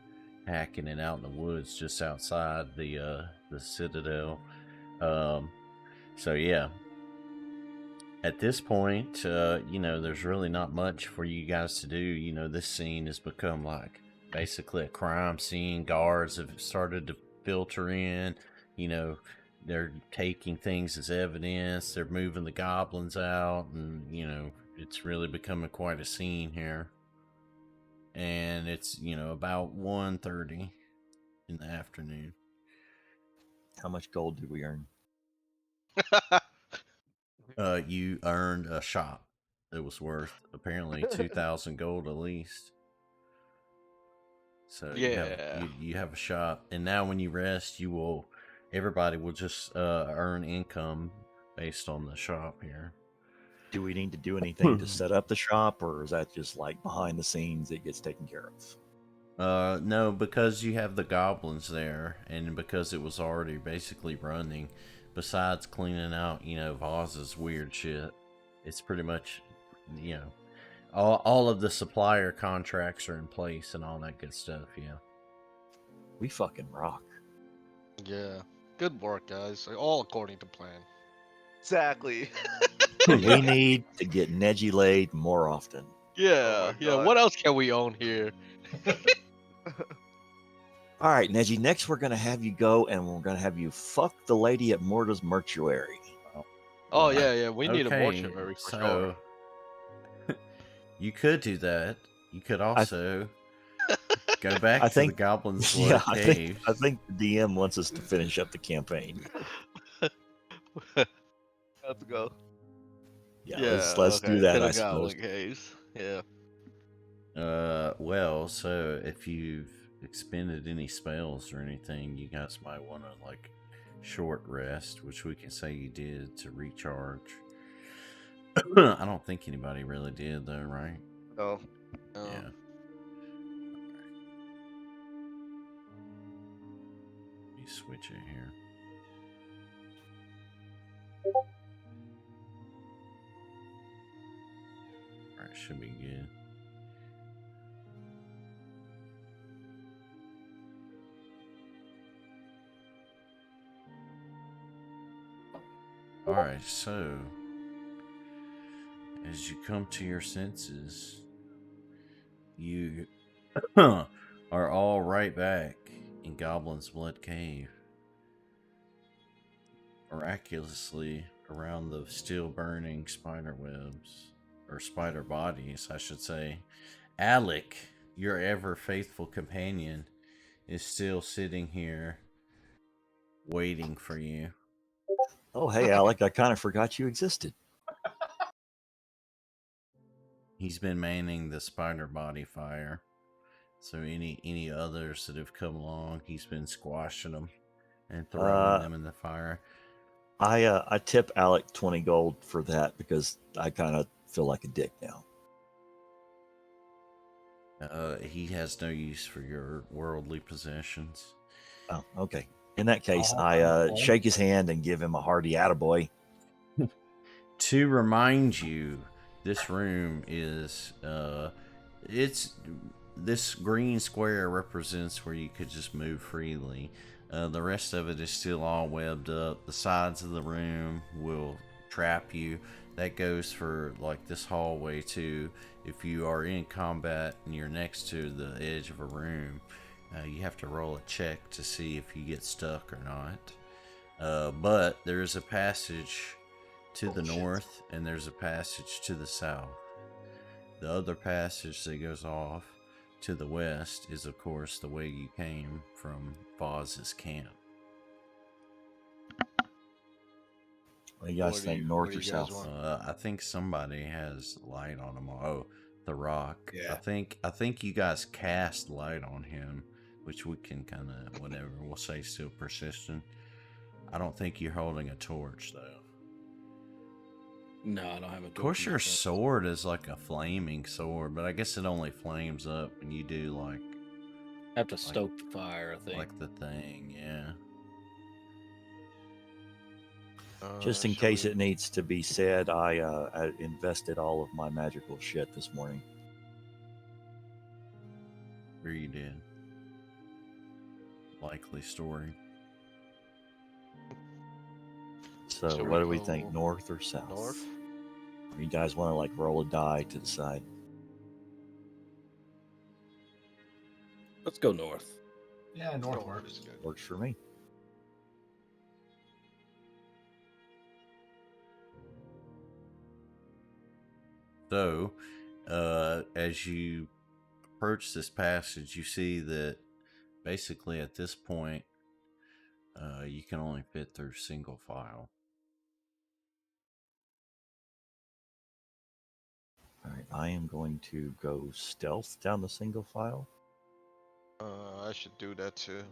hacking it out in the woods just outside the citadel. So yeah. At this point, there's really not much for you guys to do. You know, this scene has become like basically a crime scene. Guards have started to filter in. You know, they're taking things as evidence. They're moving the goblins out, and you know, it's really becoming quite a scene here. And it's, you know, about 1:30 in the afternoon. How much gold did we earn? You earned a shop that was worth apparently 2,000 gold at least. So Yeah. you have a shop, and now when you rest, everybody will just earn income based on the shop here. Do we need to do anything to set up the shop, or is that just like behind the scenes it gets taken care of? No, because you have the goblins there, and because it was already basically running. Besides cleaning out, you know, Vaz's weird shit, it's pretty much, you know, all of the supplier contracts are in place and all that good stuff. Yeah. We fucking rock. Yeah. Good work, guys. All according to plan. Exactly. We need to get Neji laid more often. Yeah. my Yeah. God. What else can we own here? All right, Neji, next we're going to have you go and we're going to have you fuck the lady at Morta's mortuary. Oh yeah. We need a Okay, mortuary for sure. You could do that. You could also go back I to think- the Goblinsblood Caves. I think the DM wants us to finish up the campaign. Let's go. Yeah, let's do that, To the I suppose. Goblin Caves. Yeah. Well, so if you've expended any spells or anything, you guys might want to like short rest, which we can say you did to recharge. I don't think anybody really did though, right? No. Yeah. Let me switch it here. Alright, should be good. Alright, so as you come to your senses, you are all right back in Goblinsblood Cave. Miraculously, around the still burning spider webs, or spider bodies, I should say, Alec, your ever faithful companion, is still sitting here waiting for you. Oh, hey, Alec, I kind of forgot you existed. He's been manning the spider body fire. So any others that have come along, he's been squashing them and throwing them in the fire. I tip Alec 20 gold for that because I kind of feel like a dick now. He has no use for your worldly possessions. Oh, okay. In that case, I'll I shake his hand and give him a hearty attaboy. To remind you, this room is it's this green square represents where you could just move freely. The rest of it is still all webbed up. The sides of the room will trap you. That goes for like this hallway too. If you are in combat and you're next to the edge of a room, you have to roll a check to see if you get stuck or not. But there is a passage to the north and there's a passage to the south. The other passage that goes off to the west is of course the way you came from Voz's camp. What do you guys think, north or south? I think somebody has light on him. Oh, Therok. Yeah. I think you guys cast light on him, which we can kind of whatever we'll say still persistent. I don't think you're holding a torch though. No, I don't have a. Of course, your sword is like a flaming sword, but I guess it only flames up when you do like I have to stoke the fire, I think. like the thing, yeah. Just in case it needs to be said, I invested all of my magical shit this morning. Where you did. Likely story. So Shall we what do we go think, north or south? north? Or you guys want to like roll a die to decide? Let's go north. Yeah, north North works. is good. Works for me. So, as you approach this passage, you see that basically at this point, you can only fit through single file. All right, I am going to go stealth down the single file. I should do that too.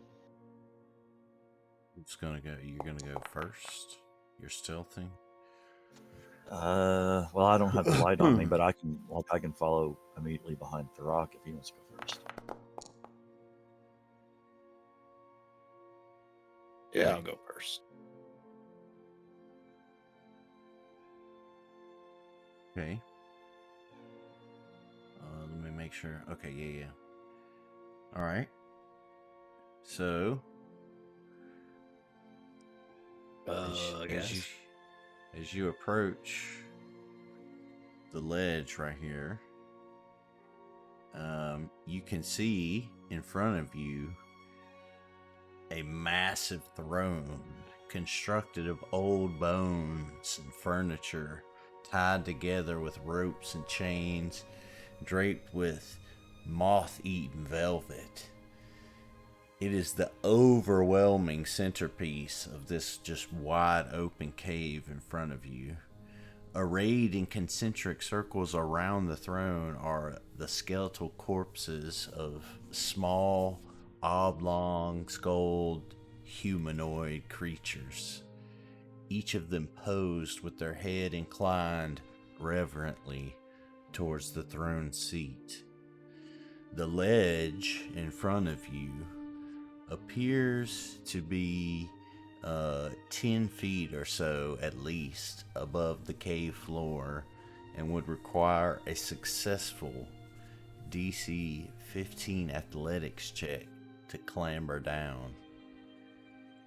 It's gonna go. You're gonna go first. You're stealthing. Well, I don't have the light on me, but I can follow immediately behind Therok if he wants to go first. Yeah, I'll go first. Okay. Let me make sure. Okay, yeah. All right. So, I guess. as you approach the ledge right here, you can see in front of you a massive throne constructed of old bones and furniture tied together with ropes and chains, draped with moth-eaten velvet. It is the overwhelming centerpiece of this just wide open cave in front of you. Arrayed in concentric circles around the throne are the skeletal corpses of small, oblong, skulled, humanoid creatures, each of them posed with their head inclined reverently towards the throne seat. The ledge in front of you appears to be 10 feet or so at least above the cave floor and would require a successful DC 15 athletics check to clamber down.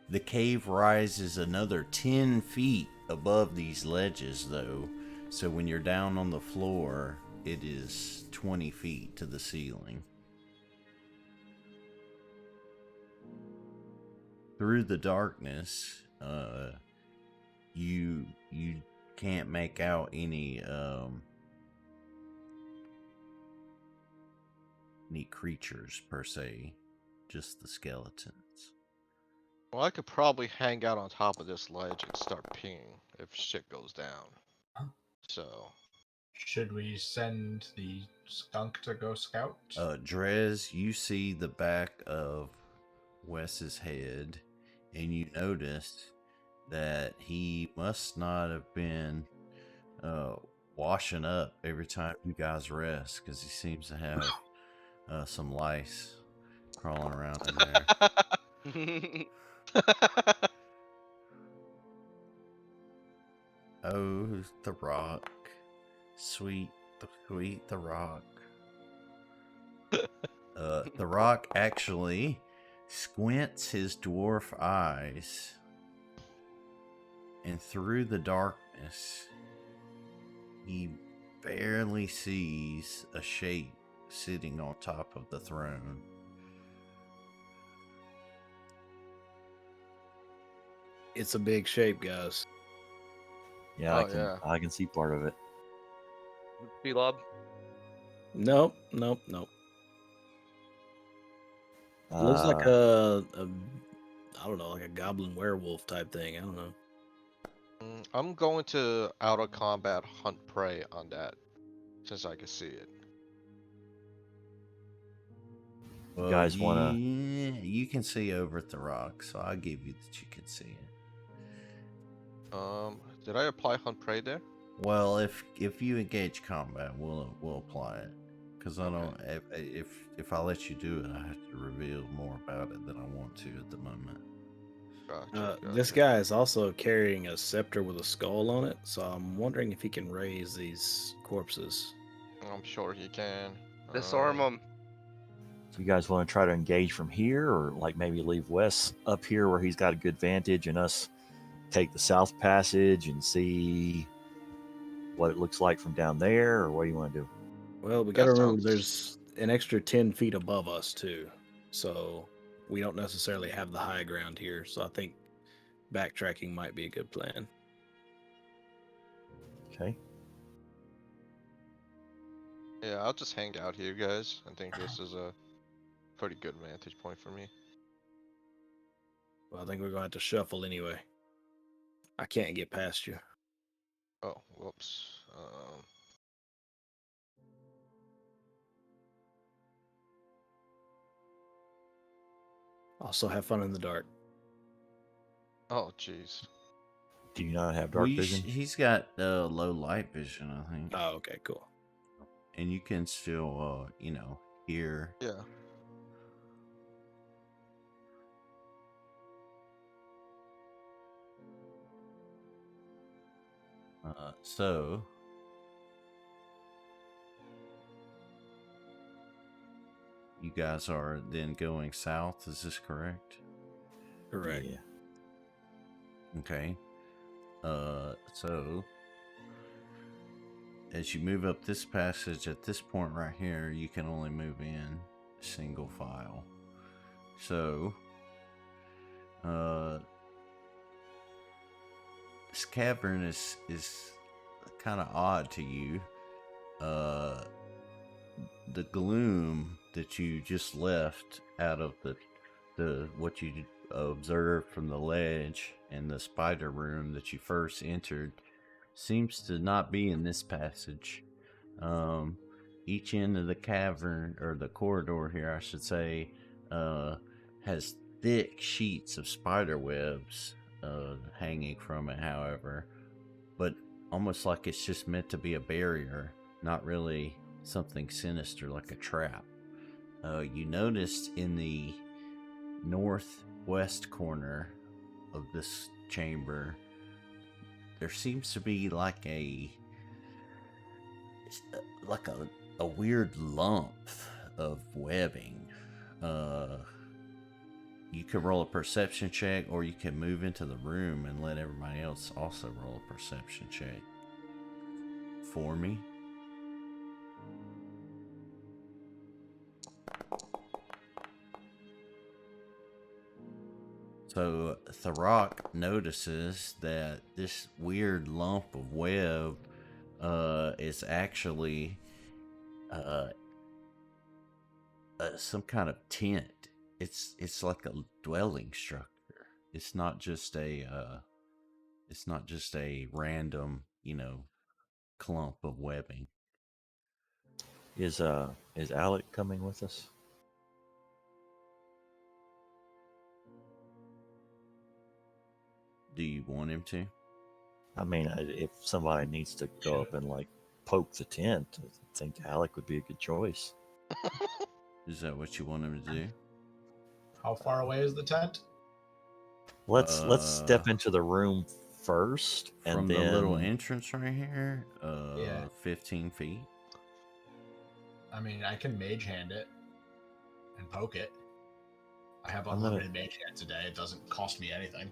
The cave rises another 10 feet above these ledges though, so when you're down on the floor, it is 20 feet to the ceiling. Through the darkness, you can't make out any creatures per se, just the skeletons. Well, I could probably hang out on top of this ledge and start pinging if shit goes down. So, Should we send the skunk to go scout? Drez, you see the back of Wes's head, and you notice that he must not have been washing up every time you guys rest, because he seems to have some lice crawling around in there. Oh, the rock. Sweet the rock. The rock actually squints his dwarf eyes, and through the darkness, he barely sees a shape sitting on top of the throne. It's a big shape, guys. Yeah, Oh, I can see part of it. B-Lob. Nope. Looks like a I don't know, like a goblin werewolf type thing. I don't know. I'm going to out of combat hunt prey on that, since I can see it. You guys wanna- You can see over at the rock, so I'll give you that you can see it. Did I apply hunt prey there? Well, if you engage combat, we'll apply it. Because I don't. If I let you do it, I have to reveal more about it than I want to at the moment. Gotcha, This gotcha. guy is also carrying a scepter with a skull on it, so I'm wondering if he can raise these corpses. I'm sure he can. Disarm him. So you guys want to try to engage from here, or like maybe leave Wes up here where he's got a good vantage, and us take the south passage and see what it looks like from down there, or what do you want to do? Well, we got to That remember sounds- there's an extra 10 feet above us, too. So we don't necessarily have the high ground here. So I think backtracking might be a good plan. Okay. Yeah, I'll just hang out here, guys. I think this is a pretty good vantage point for me. Well, I think we're going to have to shuffle anyway. I can't get past you. Oh, whoops. Also, have fun in the dark. Oh, jeez. Do you not have dark vision? He's got low light vision, I think, Oh, okay, cool. and you can still, hear. Yeah. So you guys are then going south. Is this correct? Correct. Yeah. Okay. So as you move up this passage at this point right here, you can only move in single file. So, this cavern is kind of odd to you. The gloom that you just left out of the what you observed from the ledge and the spider room that you first entered seems to not be in this passage. Each end of the cavern, or the corridor here, I should say, has thick sheets of spider webs hanging from it, however, but almost like it's just meant to be a barrier, not really something sinister like a trap. You noticed in the northwest corner of this chamber, there seems to be like a weird lump of webbing. You can roll a perception check, or you can move into the room and let everybody else also roll a perception check for me. So Therok notices that this weird lump of web is actually some kind of tent. It's like a dwelling structure. It's not just a random, clump of webbing. Is Alec coming with us? Do you want him to? I mean, if somebody needs to go up and like poke the tent, I think Alec would be a good choice. Is that what you want him to do? How far away is the tent? Let's step into the room first, and From then the little entrance right here, Yeah. 15 feet. I mean, I can mage hand it and poke it. I have I'm gonna- unlimited mage hand today. It doesn't cost me anything.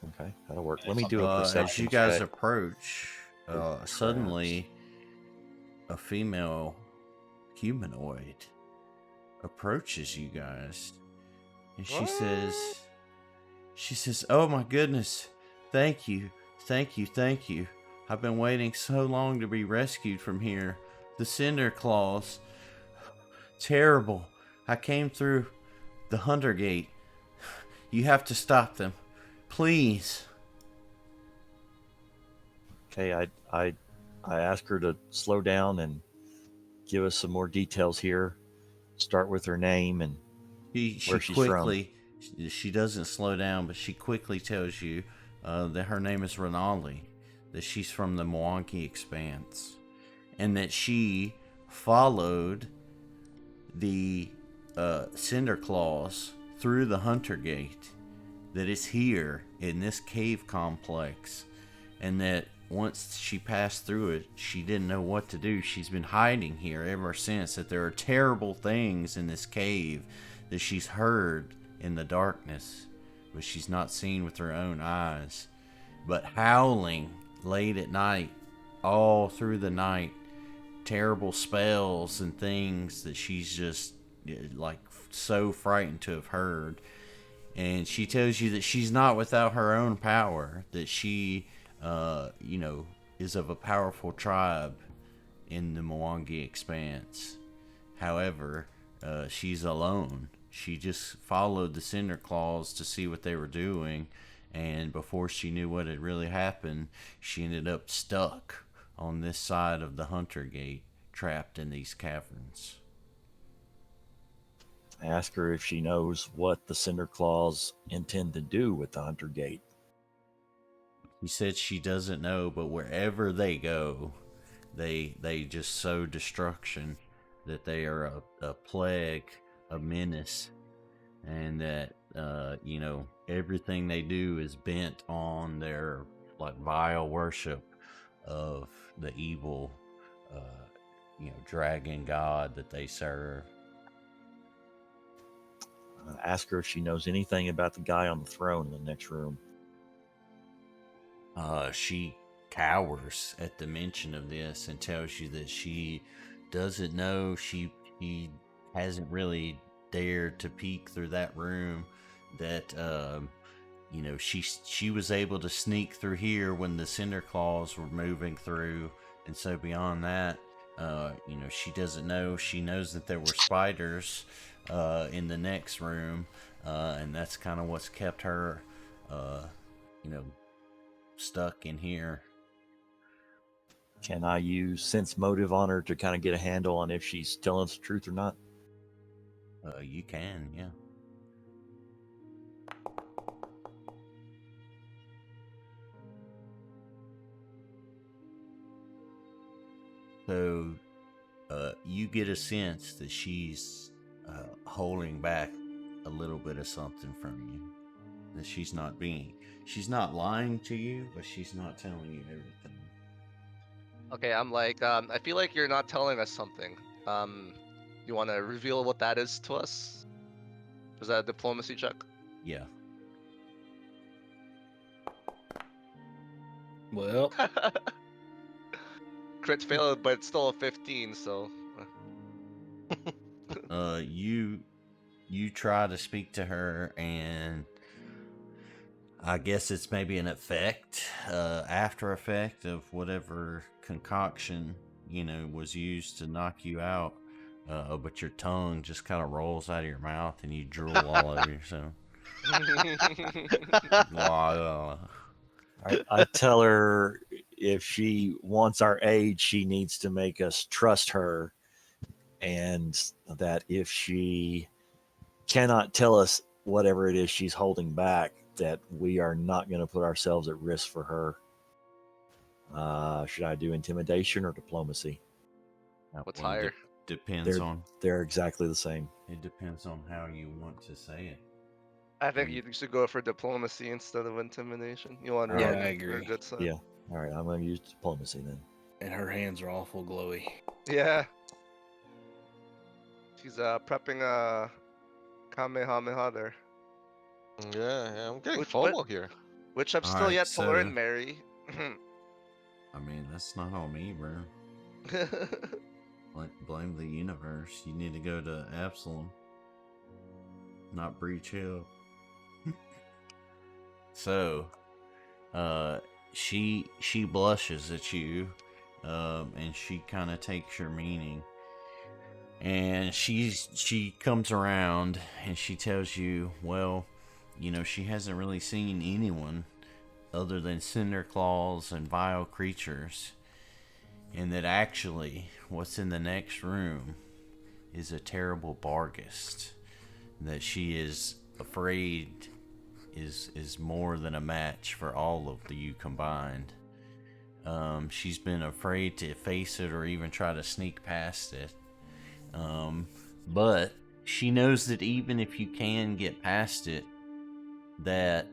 Okay, that'll work. Yeah, Let me do a As perception you guys check. approach, suddenly a female humanoid approaches you guys, and she says, "Oh my goodness, thank you, thank you, thank you. I've been waiting so long to be rescued from here. The Cinder Claws, terrible. I came through the Hunter Gate. You have to stop them, please." Okay, I ask her to slow down and give us some more details here. Start with her name and She where she's quickly, she doesn't slow down, but she quickly tells you that her name is Renali, that she's from the Mwangi Expanse, and that she followed the Cinder Claws through the Hunter Gate, that is here in this cave complex, and that once she passed through it, she didn't know what to do. She's been hiding here ever since, that there are terrible things in this cave that she's heard in the darkness, but she's not seen with her own eyes. But howling late at night, all through the night, terrible spells and things that she's just like so frightened to have heard. And she tells you that she's not without her own power, that she is of a powerful tribe in the Mwangi Expanse. However, she's alone. She just followed the Cinder Claws to see what they were doing, and before she knew what had really happened, she ended up stuck on this side of the Hunter Gate, trapped in these caverns. I ask her if she knows what the Cinder Claws intend to do with the Hunter Gate. She said she doesn't know, but wherever they go, they just sow destruction, that they are a plague, a menace, and that everything they do is bent on their like vile worship of the evil dragon god that they serve. I ask her if she knows anything about the guy on the throne in the next room. She cowers at the mention of this and tells you that she doesn't know. She hasn't really dared to peek through that room. That she was able to sneak through here when the Cinder Claws were moving through, and so beyond that, she doesn't know. She knows that there were spiders in the next room, and that's kind of what's kept her stuck in here. Can I use sense motive on her to kind of get a handle on if she's telling us the truth or not? You can, yeah. So, you get a sense that she's holding back a little bit of something from you. That she's not lying to you, but she's not telling you everything. Okay, I'm like, I feel like you're not telling us something. You want to reveal what that is to us? Is that a diplomacy check? Yeah. Well, Crit failed, but it's still a 15, so. You try to speak to her, and I guess it's maybe an effect, after effect of whatever concoction, was used to knock you out. But your tongue just kind of rolls out of your mouth and you drool all over yourself. I tell her if she wants our aid, she needs to make us trust her, and that if she cannot tell us whatever it is she's holding back, that we are not going to put ourselves at risk for her. Should I do intimidation or diplomacy? What's higher? Depends on They're exactly the same. it depends on how you want to say it. I think you should go for diplomacy instead of intimidation. You want her Yeah, on I her agree. good side. Yeah. All right, I'm going to use diplomacy then. And her hands are awful glowy. Yeah. She's prepping a Kamehameha there. Yeah, I'm getting Which- FOMO here. Which I'm still Alright, yet to so- learn, Mary. I mean, that's not on me, bro. Like, blame the universe. You need to go to Absalom, not Breach Hill. So, she blushes at you, and she kind of takes your meaning, and she comes around and she tells you, well, you know, she hasn't really seen anyone other than cinder claws and vile creatures, and that actually what's in the next room is a terrible Barghest that she is afraid is more than a match for all of you combined. She's been afraid to face it or even try to sneak past it, but she knows that even if you can get past it, that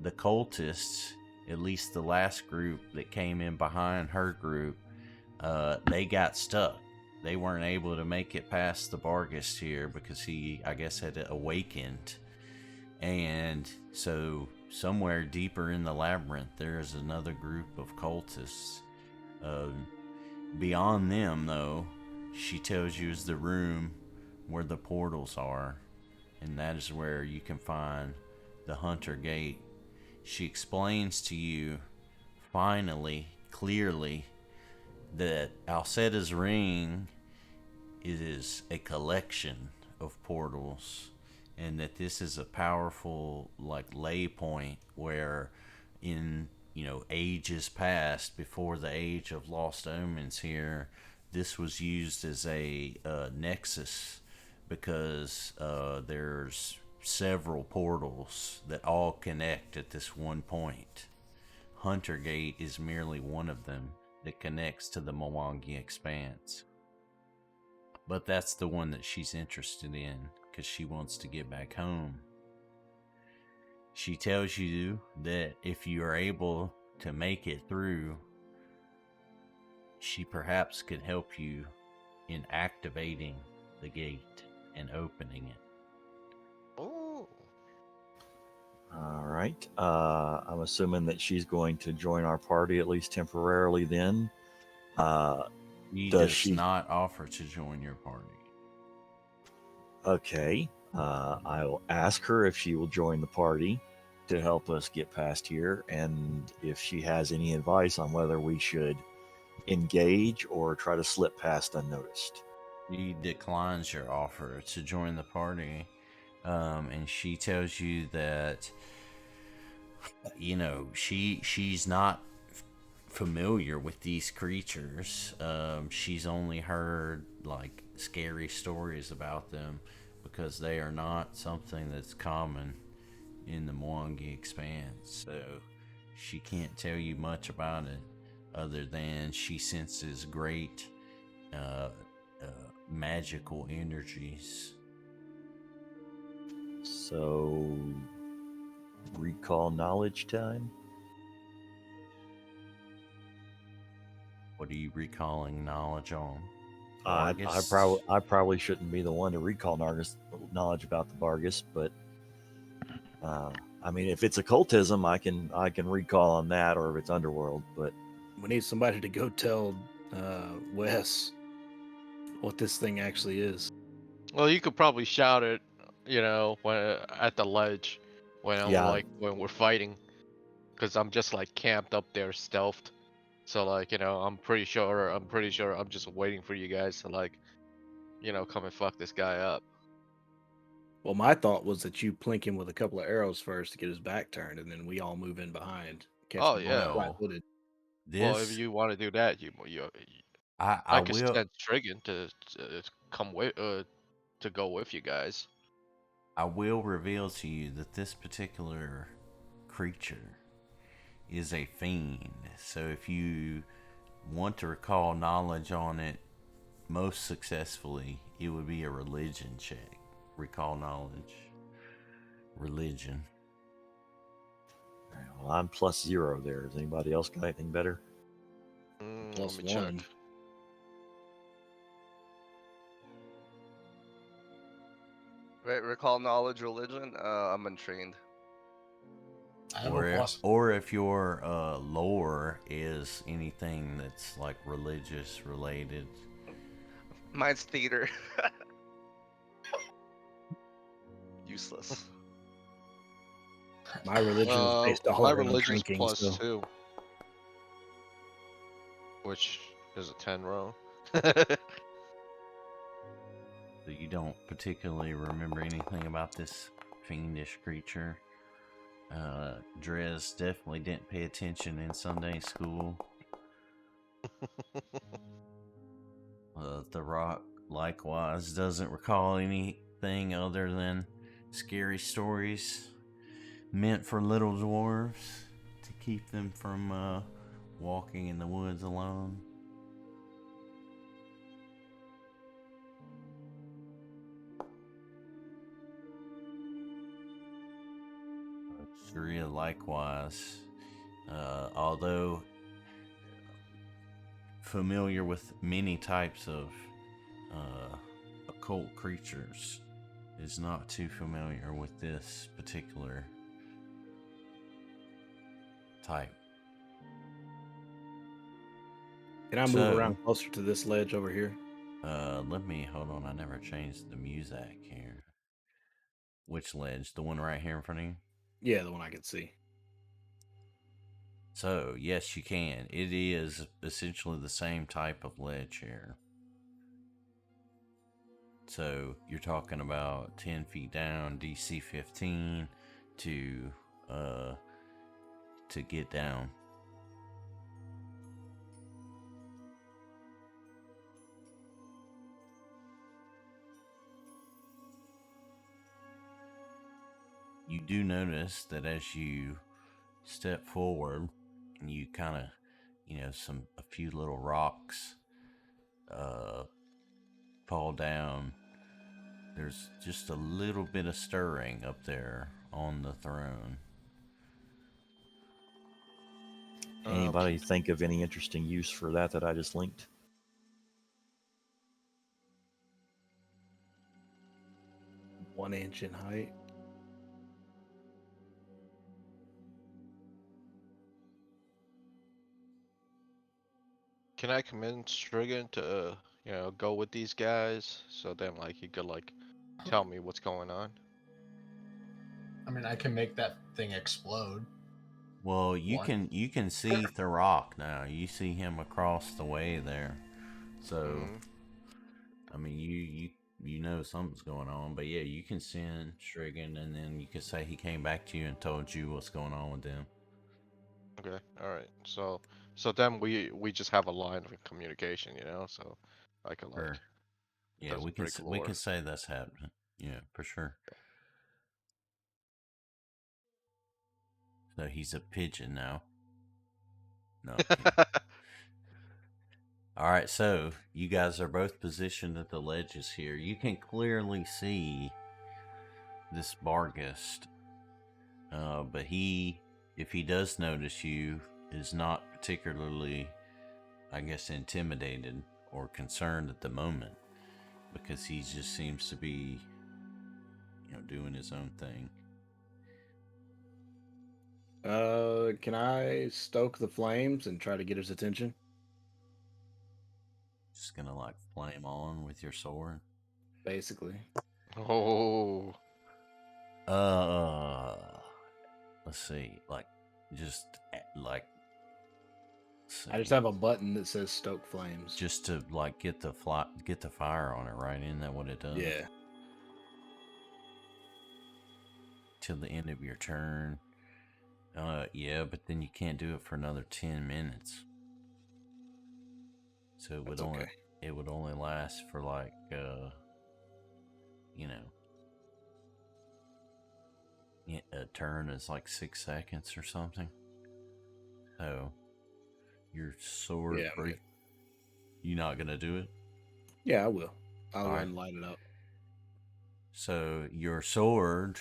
the cultists, at least the last group that came in behind her group, they got stuck. They weren't able to make it past the Barghest here because he, I guess, had awakened. And so somewhere deeper in the labyrinth, there is another group of cultists. Beyond them, though, she tells you is the room where the portals are. And that is where you can find the Hunter Gate. She explains to you, finally, clearly, that Alcetta's ring is a collection of portals, and that this is a powerful, like, lay point where in, you know, ages past, before the age of Lost Omens here, this was used as a nexus, because there's several portals that all connect at this one point. Hunter Gate is merely one of them that connects to the Mwangi Expanse. But that's the one that she's interested in, because she wants to get back home. She tells you that if you are able to make it through, she perhaps could help you in activating the gate and opening it. Oh. All right. I'm assuming that she's going to join our party, at least temporarily then. He Does does she- not offer to join your party. Okay. I will ask her if she will join the party to help us get past here, and if she has any advice on whether we should engage or try to slip past unnoticed. He declines your offer to join the party, and she tells you that, you know, she's not familiar with these creatures. She's only heard like scary stories about them, because they are not something that's common in the Mwangi Expanse. So she can't tell you much about it, other than she senses great magical energies. So, recall knowledge time. What are you recalling knowledge on? I Barghest? probably shouldn't be the one to recall knowledge about the Barghest, but I mean, if it's occultism, I can recall on that, or if it's underworld. But We need somebody to go tell Wes what this thing actually is. Well, you could probably shout it, you know, when at the ledge when Yeah. when we're fighting, because I'm just like camped up there, stealthed. So like, you know, I'm pretty sure I'm just waiting for you guys to like, you know, come and fuck this guy up. Well, my thought was that you plink him with a couple of arrows first to get his back turned, and then we all move in behind. Catch Oh, him yeah. flat-footed. Well, if This you want to do that, I I could will send Spriggin to come with to go with you guys. I will reveal to you that this particular creature is a fiend. So if you want to recall knowledge on it most successfully, it would be a religion check. Recall knowledge. Religion. All right, well, I'm +0 there. Does anybody else got anything better? Plus Let me one. check. Right, recall knowledge, religion. I'm untrained. I have a plus. Or if your lore is anything that's like religious related. Mine's theater. Useless. My religion is based all My around religion's drinking. So +2, which is a 10 row. So you don't particularly remember anything about this fiendish creature. Drez definitely didn't pay attention in Sunday school. Therok likewise doesn't recall anything other than scary stories meant for little dwarves to keep them from walking in the woods alone. Driya likewise, although familiar with many types of occult creatures, is not too familiar with this particular type. can I move So- around closer to this ledge over here? Let me hold on. I never changed the music here. Which ledge? The one right here in front of you? Yeah, the one I can see. So, yes, you can. It is essentially the same type of ledge here. So, you're talking about 10 feet down, DC 15 to get down. You do notice that as you step forward, you kind of, a few little rocks fall down. There's just a little bit of stirring up there on the throne. Anybody think of any interesting use for that I just linked? One inch in height. Can I convince Spriggin to, go with these guys? So then, like, he could, like, tell me what's going on. I mean, I can make that thing explode. Well, you What? can see Therok now. You see him across the way there. So, Mhm. I mean, you know something's going on. But yeah, you can send Spriggin, and then you can say he came back to you and told you what's going on with them. Okay, all right. So then we just have a line of communication, so I can like. Sure. Yeah, That's we can pretty we lore. can say that's happening. Yeah, for sure. So he's a pigeon now. No. I'm kidding. All right, so you guys are both positioned at the ledges here. You can clearly see this Barghest, but if he does notice you, is not particularly, I guess, intimidated or concerned at the moment, because he just seems to be, doing his own thing. Can I stoke the flames and try to get his attention? Just gonna like flame on with your sword. Basically. Oh, Let's see, just like. I just have a button that says stoke flames. Just to like get the fire on it, right? Isn't that what it does? Yeah. Till the end of your turn. Yeah, but then you can't do it for another 10 minutes. So it would That's okay. it would only last for like a turn is like 6 seconds or something. So your sword Yeah, break. You not gonna do it? Yeah, I will. I'll go All ahead right. and light it up. So your sword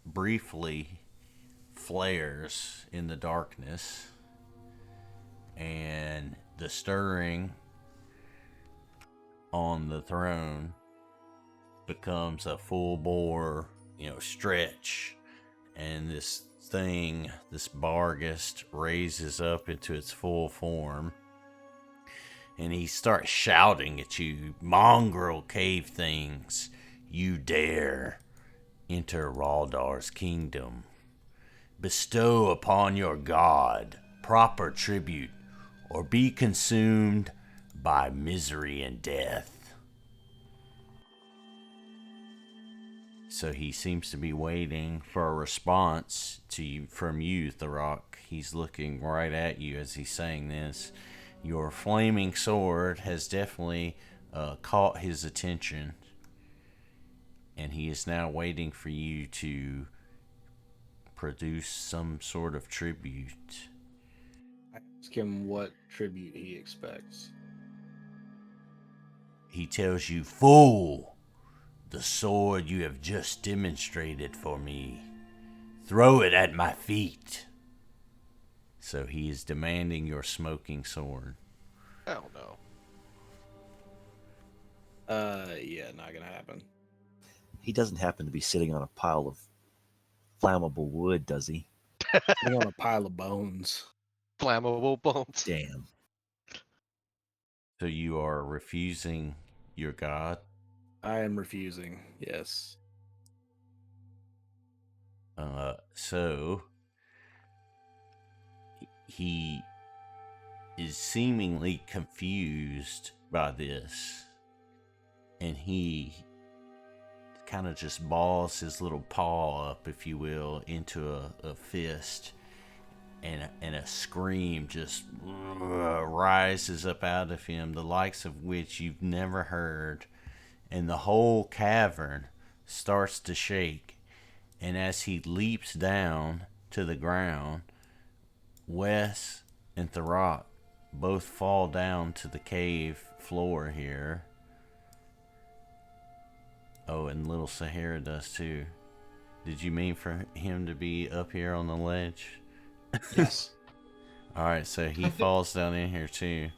briefly flares in the darkness, and the stirring on the throne becomes a full bore, stretch, and this thing, this Barghest, raises up into its full form, and he starts shouting at you, "Mongrel cave things, you dare enter Raldar's kingdom. Bestow upon your god proper tribute, or be consumed by misery and death." So he seems to be waiting for a response from you, Therok. He's looking right at you as he's saying this. Your flaming sword has definitely caught his attention, and he is now waiting for you to produce some sort of tribute. I ask him what tribute he expects. He tells you, "Fool, the sword you have just demonstrated for me, throw it at my feet." So he is demanding your smoking sword. Hell no. Yeah, not gonna happen. He doesn't happen to be sitting on a pile of flammable wood, does he? Sitting on a pile of bones. Flammable bones. Damn. So you are refusing your god? I am refusing. Yes. So he is seemingly confused by this, and he kind of just balls his little paw up, if you will, into a fist, and a scream just rises up out of him, the likes of which you've never heard, and the whole cavern starts to shake. And as he leaps down to the ground, Wes and Therok both fall down to the cave floor here. Oh, and little Sahira does too. Did you mean for him to be up here on the ledge? Yes. Alright, so he falls down in here too.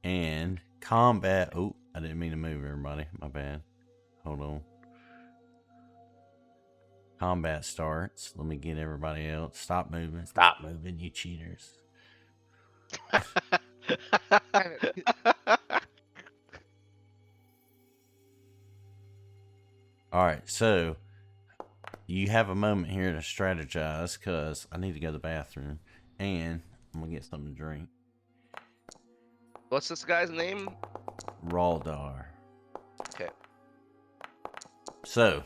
And combat. Oh, I didn't mean to move everybody. My bad. Hold on. Combat starts. Let me get everybody else. Stop moving. Stop moving, you cheaters. Alright, so you have a moment here to strategize, because I need to go to the bathroom. And I'm going to get something to drink. What's this guy's name? Raldar. Okay. So,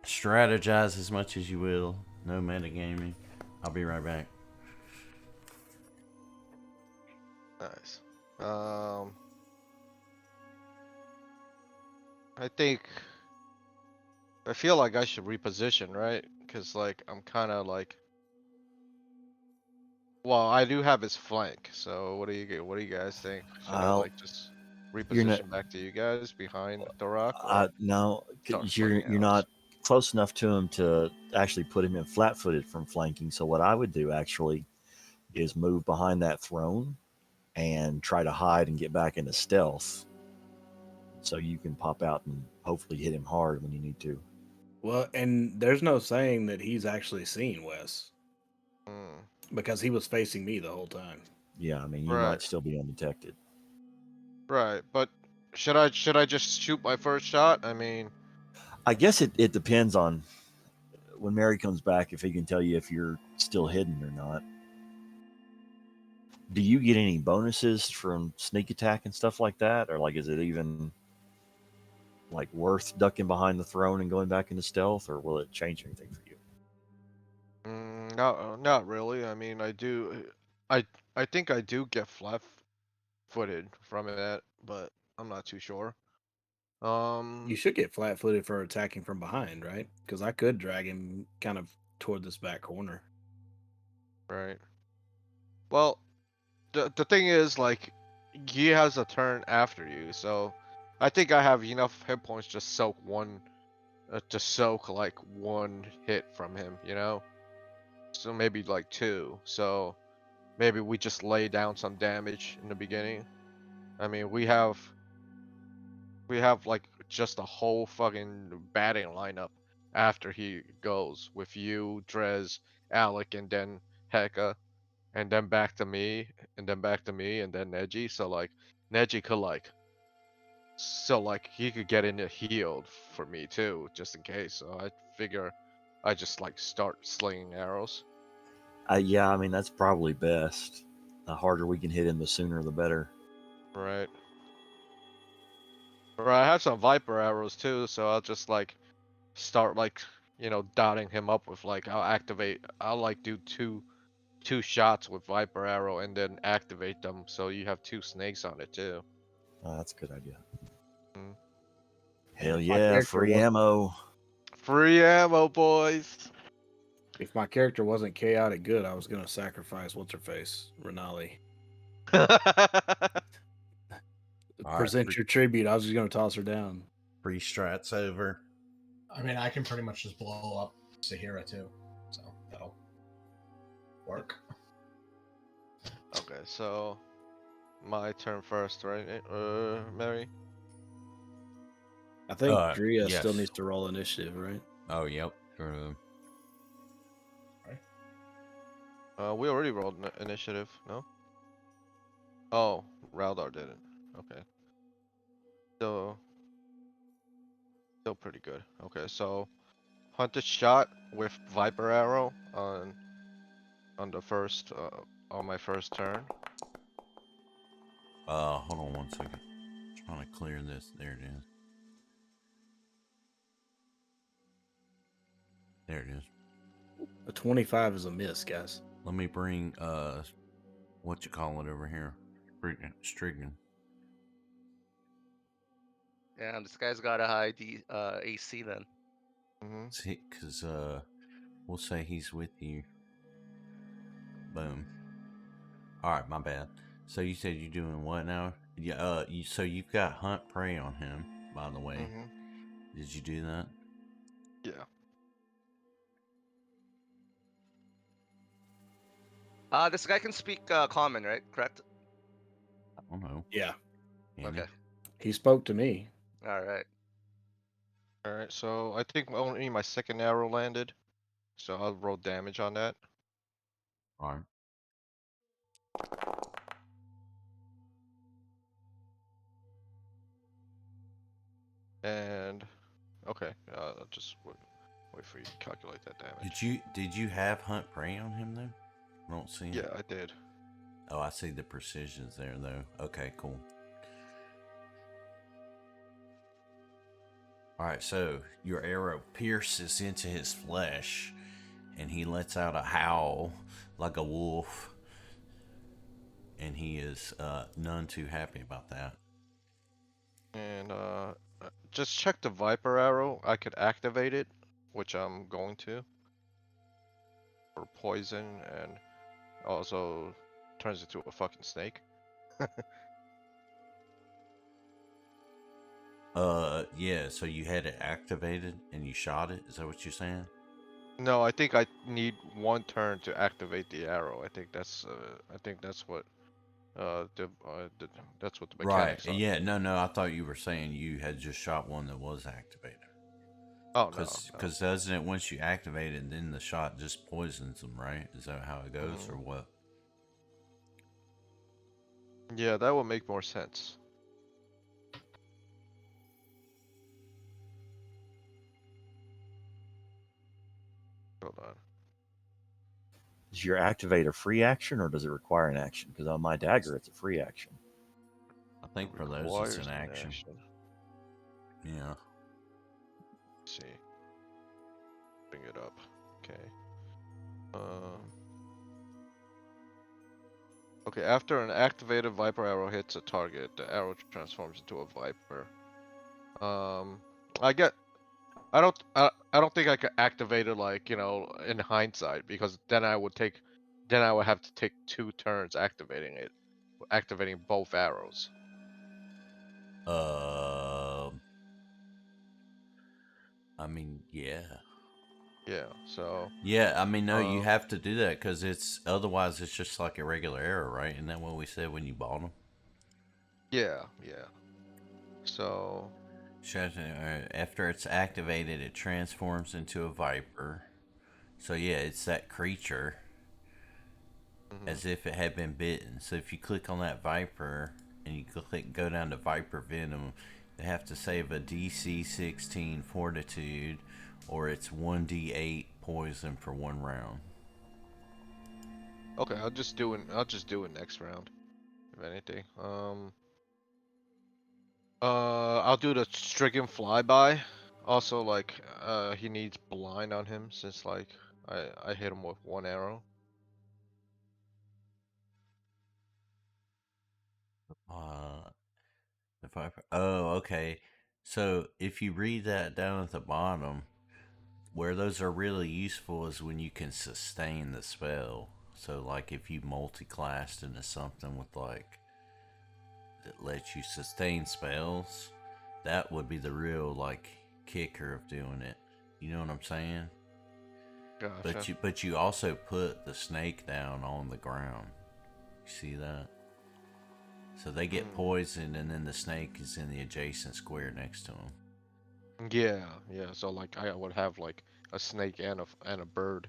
strategize as much as you will. No metagaming. I'll be right back. Nice. I feel like I should reposition, right? Because like I'm kind of like, well, I do have his flank. So what do you guys think? Should I I'll- like just You're not- reposition back to you guys behind the rock? No, Start 'cause you're flanking you're out? not close enough to him to actually put him in flat-footed from flanking. So what I would do actually is move behind that throne and try to hide and get back into stealth, so you can pop out and hopefully hit him hard when you need to. Well, and there's no saying that he's actually seen Wes Hmm. because he was facing me the whole time. Yeah, I mean you Right. might still be undetected. Right, but should I just shoot my first shot? I mean, I guess it depends on when Mary comes back if he can tell you if you're still hidden or not. Do you get any bonuses from sneak attack and stuff like that, or like is it even like worth ducking behind the throne and going back into stealth, or will it change anything for you? not really. I mean, I think I do get flat-footed from that, but I'm not too sure. You should get flat-footed for attacking from behind, right? Because I could drag him kind of toward this back corner. Right. Well, the thing is, like, he has a turn after you, so I think I have enough hit points to soak like one hit from him, you know? So maybe like two. So maybe we just lay down some damage in the beginning. I mean, we have like just a whole fucking batting lineup after he goes with you, Drez, Alec, and then Heka, and then back to me, and then back to me, and then Neji. So like Neji could he could get in healed for me too, just in case. So I figure I just like start slinging arrows. Yeah, I mean that's probably best. The harder we can hit him, the sooner the better. Right. Or I have some Viper arrows too, so I'll just like start like dotting him up with like I'll like do two shots with Viper arrow and then activate them, so you have two snakes on it too. That's a good idea. Mm. Hell My yeah, character free wasn't- ammo. Free ammo, boys. If my character wasn't chaotic good, I was gonna sacrifice what's her face, Renali. All right, Present your tribute. I was just gonna toss her down. Free strats over. I mean, I can pretty much just blow up Sahira too, so that'll work. Okay, so my turn first, right? Mary. I think Driya still yes. needs to roll initiative, right? Oh, yep. We already rolled initiative, no? Oh, Raldar didn't. Okay. Still pretty good. Okay, so hunted shot with Viper arrow on the first on my first turn. Hold on 1 second. Trying to clear this. There it is. There it is. A 25 is a miss, guys. Let me bring what you call it over here. Spriggin. Damn, this guy's got a high AC then. Mm-hmm. See, because we'll say he's with you. Boom. All right, my bad. So you said you're doing what now? Yeah. So you've got hunt prey on him. By the way, Mm-hmm. did you do that? Yeah. This guy can speak common, right? Correct? I don't know. Yeah, Can you? Okay. he spoke to me. All right. All right. So I think only my second arrow landed, so I'll roll damage on that. All right. And okay, I'll just wait for you to calculate that damage. Did you have hunt prey on him though? I don't see. Yeah, I did. Oh, I see the precisions there though. Okay, cool. All right, so your arrow pierces into his flesh, and he lets out a howl like a wolf, and he is none too happy about that. And just check the Viper arrow. I could activate it, which I'm going to. For poison, and also turns into a fucking snake. Yeah. So you had it activated and you shot it. Is that what you're saying? No, I think I need one turn to activate the arrow. I think that's what that's what the Right. mechanics are. Yeah. No. I thought you were saying you had just shot one that was activated. Oh no. Because doesn't it, once you activate it, then the shot just poisons them, right? Is that how it goes, or what? Yeah, that would make more sense. Hold on. Is your activate a free action or does it require an action? Because on my dagger, it's a free action. I think for those Requires it's an action. Yeah. Let's see. Bring it up. Okay. Okay, after an activated Viper arrow hits a target, the arrow transforms into a Viper. I don't think I could activate it like, in hindsight, because then I would take then I would have to take 2 turns activating both arrows. I mean, yeah. Yeah, so Yeah, I mean, no, you Um, have to do that because it's otherwise it's just like a regular arrow, right? Isn't that what we said when you bought them? yeah. So After it's activated, it transforms into a viper. So yeah, it's that creature mhm. as if it had been bitten. So if you click on that viper and you go down to viper venom, they have to save a DC 16 fortitude, or it's 1d8 poison for 1 round. Okay, I'll just do it next round, if anything. I'll do the Stricken flyby. Also, like, he needs blind on him since like I hit him with 1 arrow. The viper. Oh, okay. So if you read that down at the bottom, where those are really useful is when you can sustain the spell. So like if you multi-classed into something with like that lets you sustain spells, that would be the real like kicker of doing it. You know what I'm saying? Gotcha. But you also put the snake down on the ground. You see that? So they get poisoned, and then the snake is in the adjacent square next to them. Yeah. So like I would have like a snake and a bird,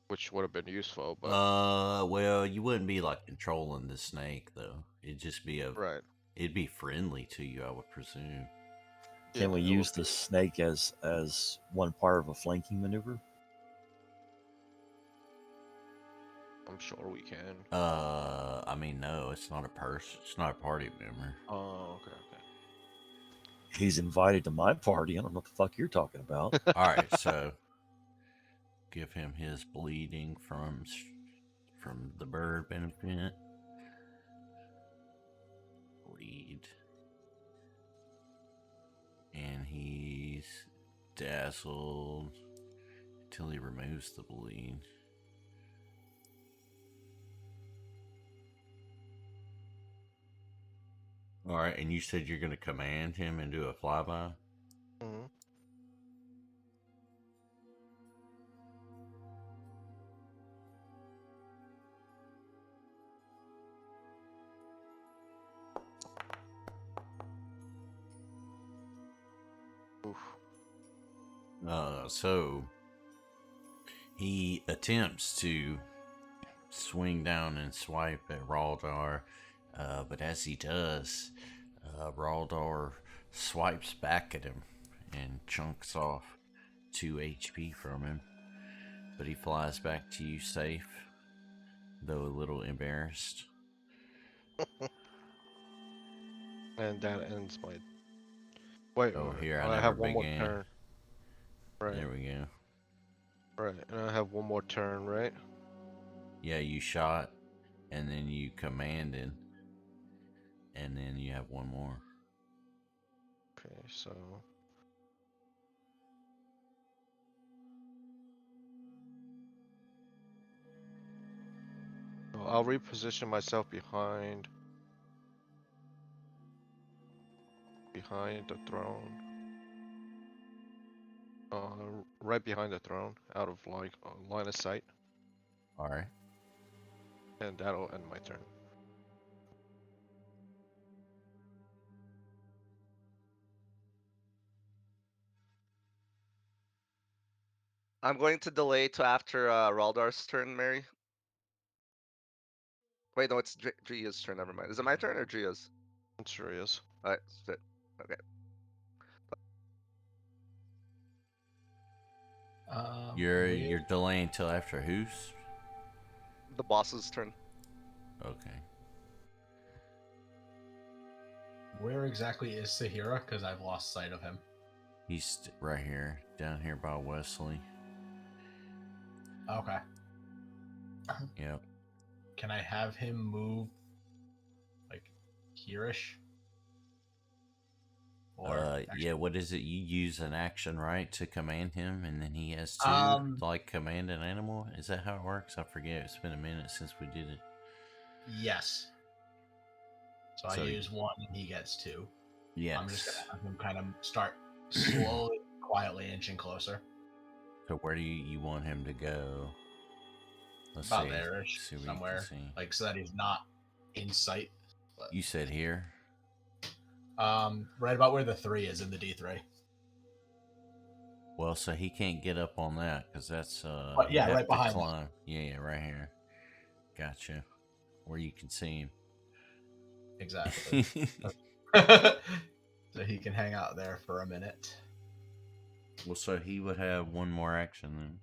which would have been useful, but Well, you wouldn't be like controlling the snake though. right. It'd be friendly to you, I would presume. Can we Yeah, it use would the snake as one part of a flanking maneuver? I'm sure we can. I mean, no, it's not a person. It's not a party member. Oh, okay. He's invited to my party. I don't know what the fuck you're talking about. All right, so give him his bleeding from the bird benefit. Bleed, and he's dazzled until he removes the bleed. All right, and you said you're going to command him and do a flyby? Mhm. Oof. So he attempts to swing down and swipe at Raldar, but as he does, Raldar swipes back at him and chunks off 2 HP from him. But he flies back to you safe, though a little embarrassed. And that ends my. Wait, Oh, wait, here, I I never have one more began. turn. Right, There we go. right, and I have one more turn, right? Yeah, you shot, and then you commanded, and then you have one more. Okay, so. I'll reposition myself behind the throne. Right behind the throne, out of like line of sight, All right. and that'll end my turn. I'm going to delay to after Raldar's turn, Mary. Wait, no, it's Driya's turn. Never mind. Is it my turn or Driya's? It sure is. Alright, fit. Okay. You're delaying till after whose? The boss's turn. Okay. Where exactly is Sahira? Because I've lost sight of him. He's right here, down here by Wesley. Okay. Yep. Can I have him move like here-ish? Yeah, what is it? You use an action, right, to command him, and then he has two, like, command an animal? Is that how it works? I forget. It's been a minute since we did it. Yes. So I use one and he gets two. Yes. I'm just gonna have him kind of start slowly, quietly inching closer. So where do you want him to go? Let's About see. there-ish, See what somewhere. you can see. Like, so that he's not in sight. But, You said here? right about where the 3 is in the D3. Well, so he can't get up on that because that's But you yeah, have right to behind me. climb. Yeah, right here. Gotcha. Where you can see him. Exactly. So he can hang out there for a minute. Well, so he would have one more action then.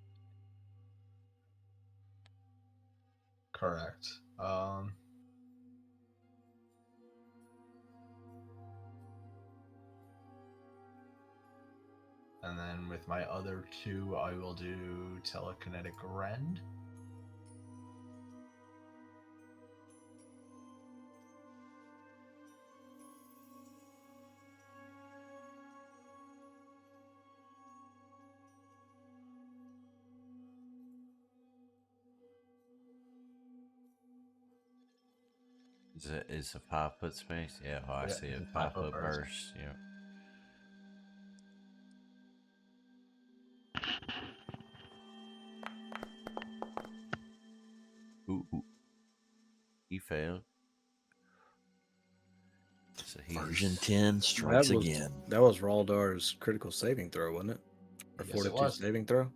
Correct. And then with my other 2, I will do telekinetic rend. Is a 5-foot space? Yeah, I see it. 5-foot burst. Yeah. Ooh. He failed. So Version 10 strikes again. That was Raldar's critical saving throw, wasn't it? Or Yes, it 42 was. saving throw?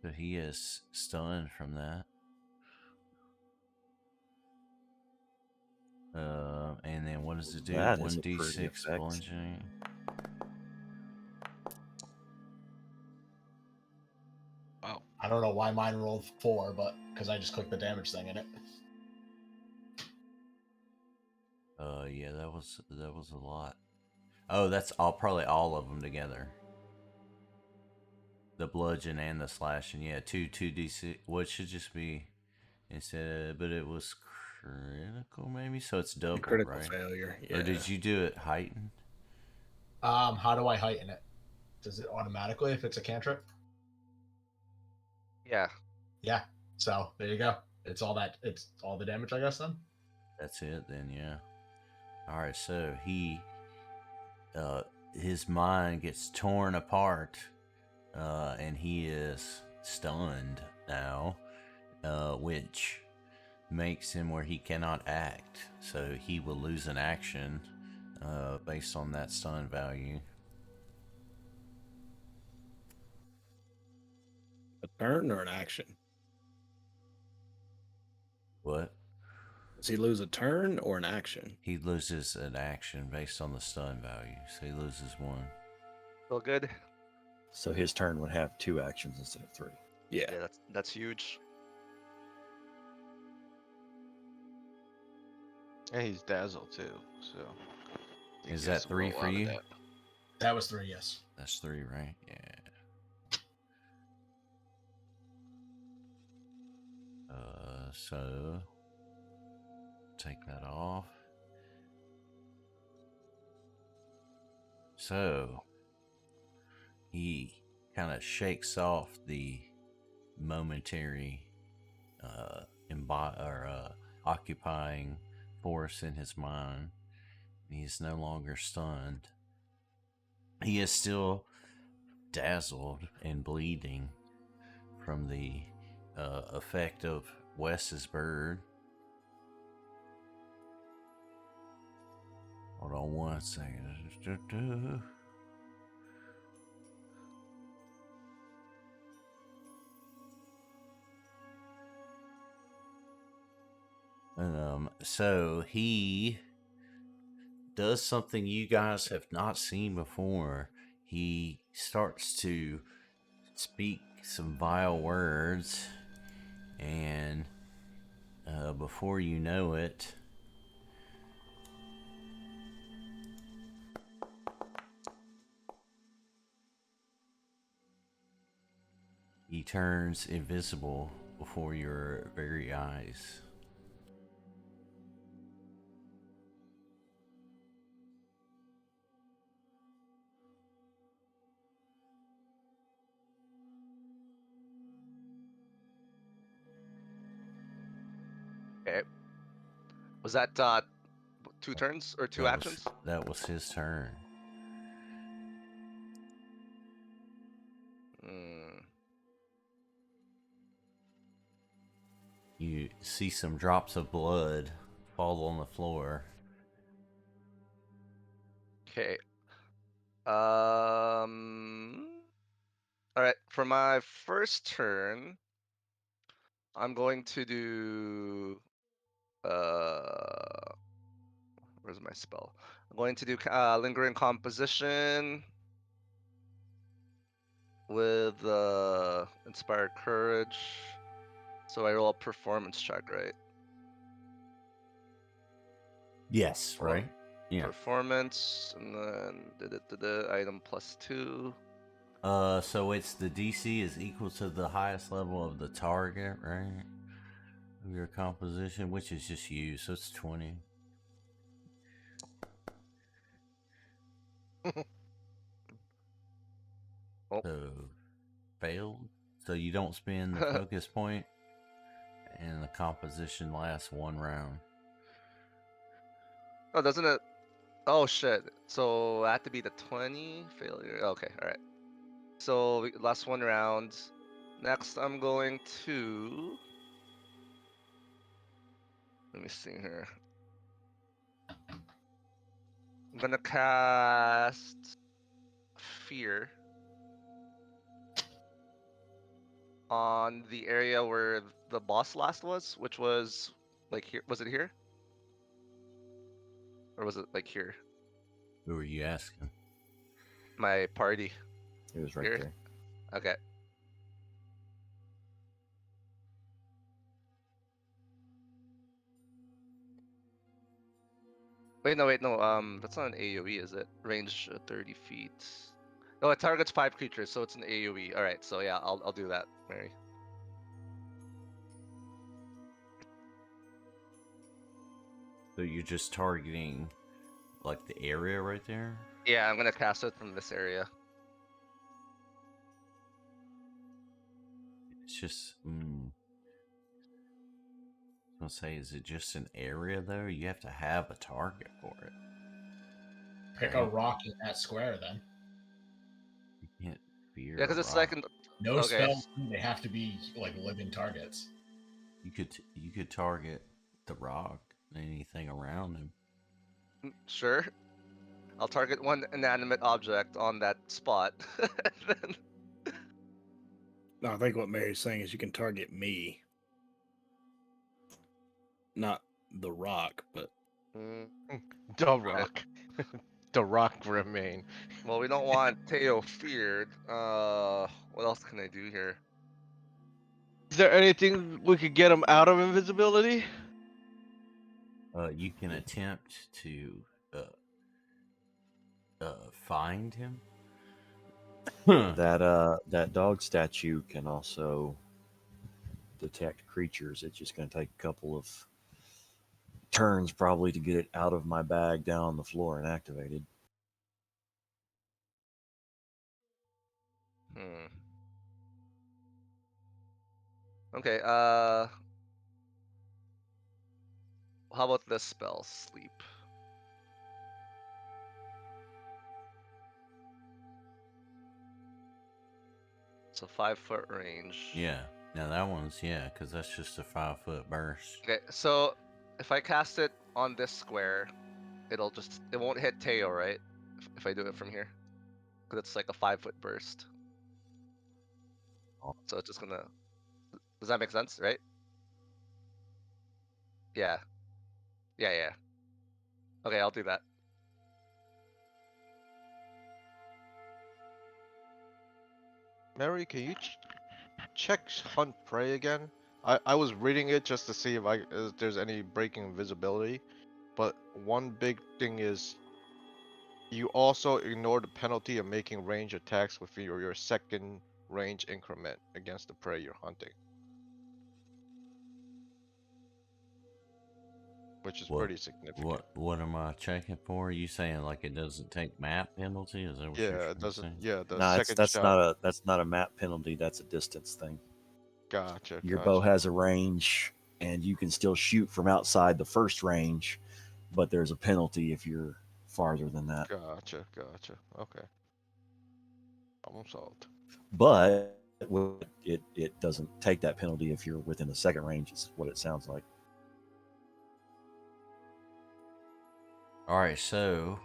So he is stunned from that. And then what does it do? That is a pretty 1d6 effect. bludgeoning. Wow. I don't know why mine rolled 4, but because I just clicked the damage thing in it. Yeah, that was a lot. Oh, that's probably all of them together. The bludgeon and the slashing. Yeah, 2d6. Well, it should just be instead, but it was critical maybe, so it's double, Critical right? failure. Yeah. Or did you do it heightened? How do I heighten it? Does it automatically if it's a cantrip? Yeah. Yeah. So there you go. It's all the damage, I guess, then. That's it then, yeah. All right, so his mind gets torn apart, and he is stunned now, which makes him where he cannot act. So he will lose an action based on that stun value. A turn or an action? What? Does he lose a turn or an action? He loses an action based on the stun value, so he loses one. Feel good? So his turn would have 2 actions instead of 3. Yeah. Yeah, that's huge. And he's dazzled too, so. I think Is he has that to 3 roll for out of you? that. That was 3, yes. That's 3, right? Yeah. So take that off. So he kind of shakes off the momentary occupying force in his mind. He's no longer stunned. He is still dazzled and bleeding from the effect of Wes's bird. Hold on one second. So he does something you guys have not seen before. He starts to speak some vile words, and before you know it, he turns invisible before your very eyes. Okay. Was that 2 turns or 2 actions? That was his turn. Hmm. You see some drops of blood fall on the floor. Okay. All right. For my first turn, I'm going to do. Where's my spell? I'm going to do lingering composition with inspired courage. So I roll a performance check, right? Yes, Or right? Yeah. Performance, and then item +2. So it's the DC is equal to the highest level of the target, right? Of your composition, which is just you, so it's 20. Oh. So failed. So you don't spend the focus point, and the composition lasts 1 round. Oh, doesn't it? Oh shit. So it had to be the 20 failure. Okay, all right. So last 1 round. Next, I'm going to. Let me see here. I'm gonna cast Fear on the area where the boss last was, which was like here. Was it here? Or was it like here? Who are you asking? My party. It was right Here? there. Okay. Wait, no. That's not an AoE, is it? Range 30 feet. No, it targets 5 creatures, so it's an AoE. All right, so yeah, I'll do that, Mary. So you're just targeting like the area right there? Yeah, I'm gonna cast it from this area. It's just I was gonna say, is it just an area though? You have to have a target for it. Pick a rock in that square then. You can't fear. Yeah, because a it's rock. like No Okay. spells, they have to be like living targets. You could target the rock and anything around him. Sure. I'll target one inanimate object on that spot. Then... No, I think what Mary's saying is you can target me, not the rock, but Mm, The Rock. The Rock Grimmane. well, we don't want Teo feared. What else can I do here? Is there anything we could get him out of invisibility? You can attempt to find him. That dog statue can also detect creatures. It's just going to take a couple of turns probably to get it out of my bag down on the floor and activated. Hmm. Okay, how about this spell, Sleep? It's a 5-foot range. Yeah. Now that one's because that's just a 5-foot burst. Okay, so if I cast it on this square, it won't hit Teo, right? If I do it from here, because it's like a 5-foot burst. So it's just gonna. Does that make sense, right? Yeah. Yeah. Okay, I'll do that. Mary, can you check Hunt Prey again? I was reading it just to see if there's any breaking invisibility, but one big thing is you also ignore the penalty of making range attacks with your second range increment against the prey you're hunting, which is pretty significant. What am I checking for? Are you saying like it doesn't take map penalty? Is that what you're Yeah, trying it to doesn't. say? Yeah, the No, second that's shot. not a map penalty. That's a distance thing. Gotcha. Your bow has a range and you can still shoot from outside the first range, but there's a penalty if you're farther than that. Gotcha. Okay. Problem solved. But it doesn't take that penalty if you're within the second range. Is what it sounds like. All right, so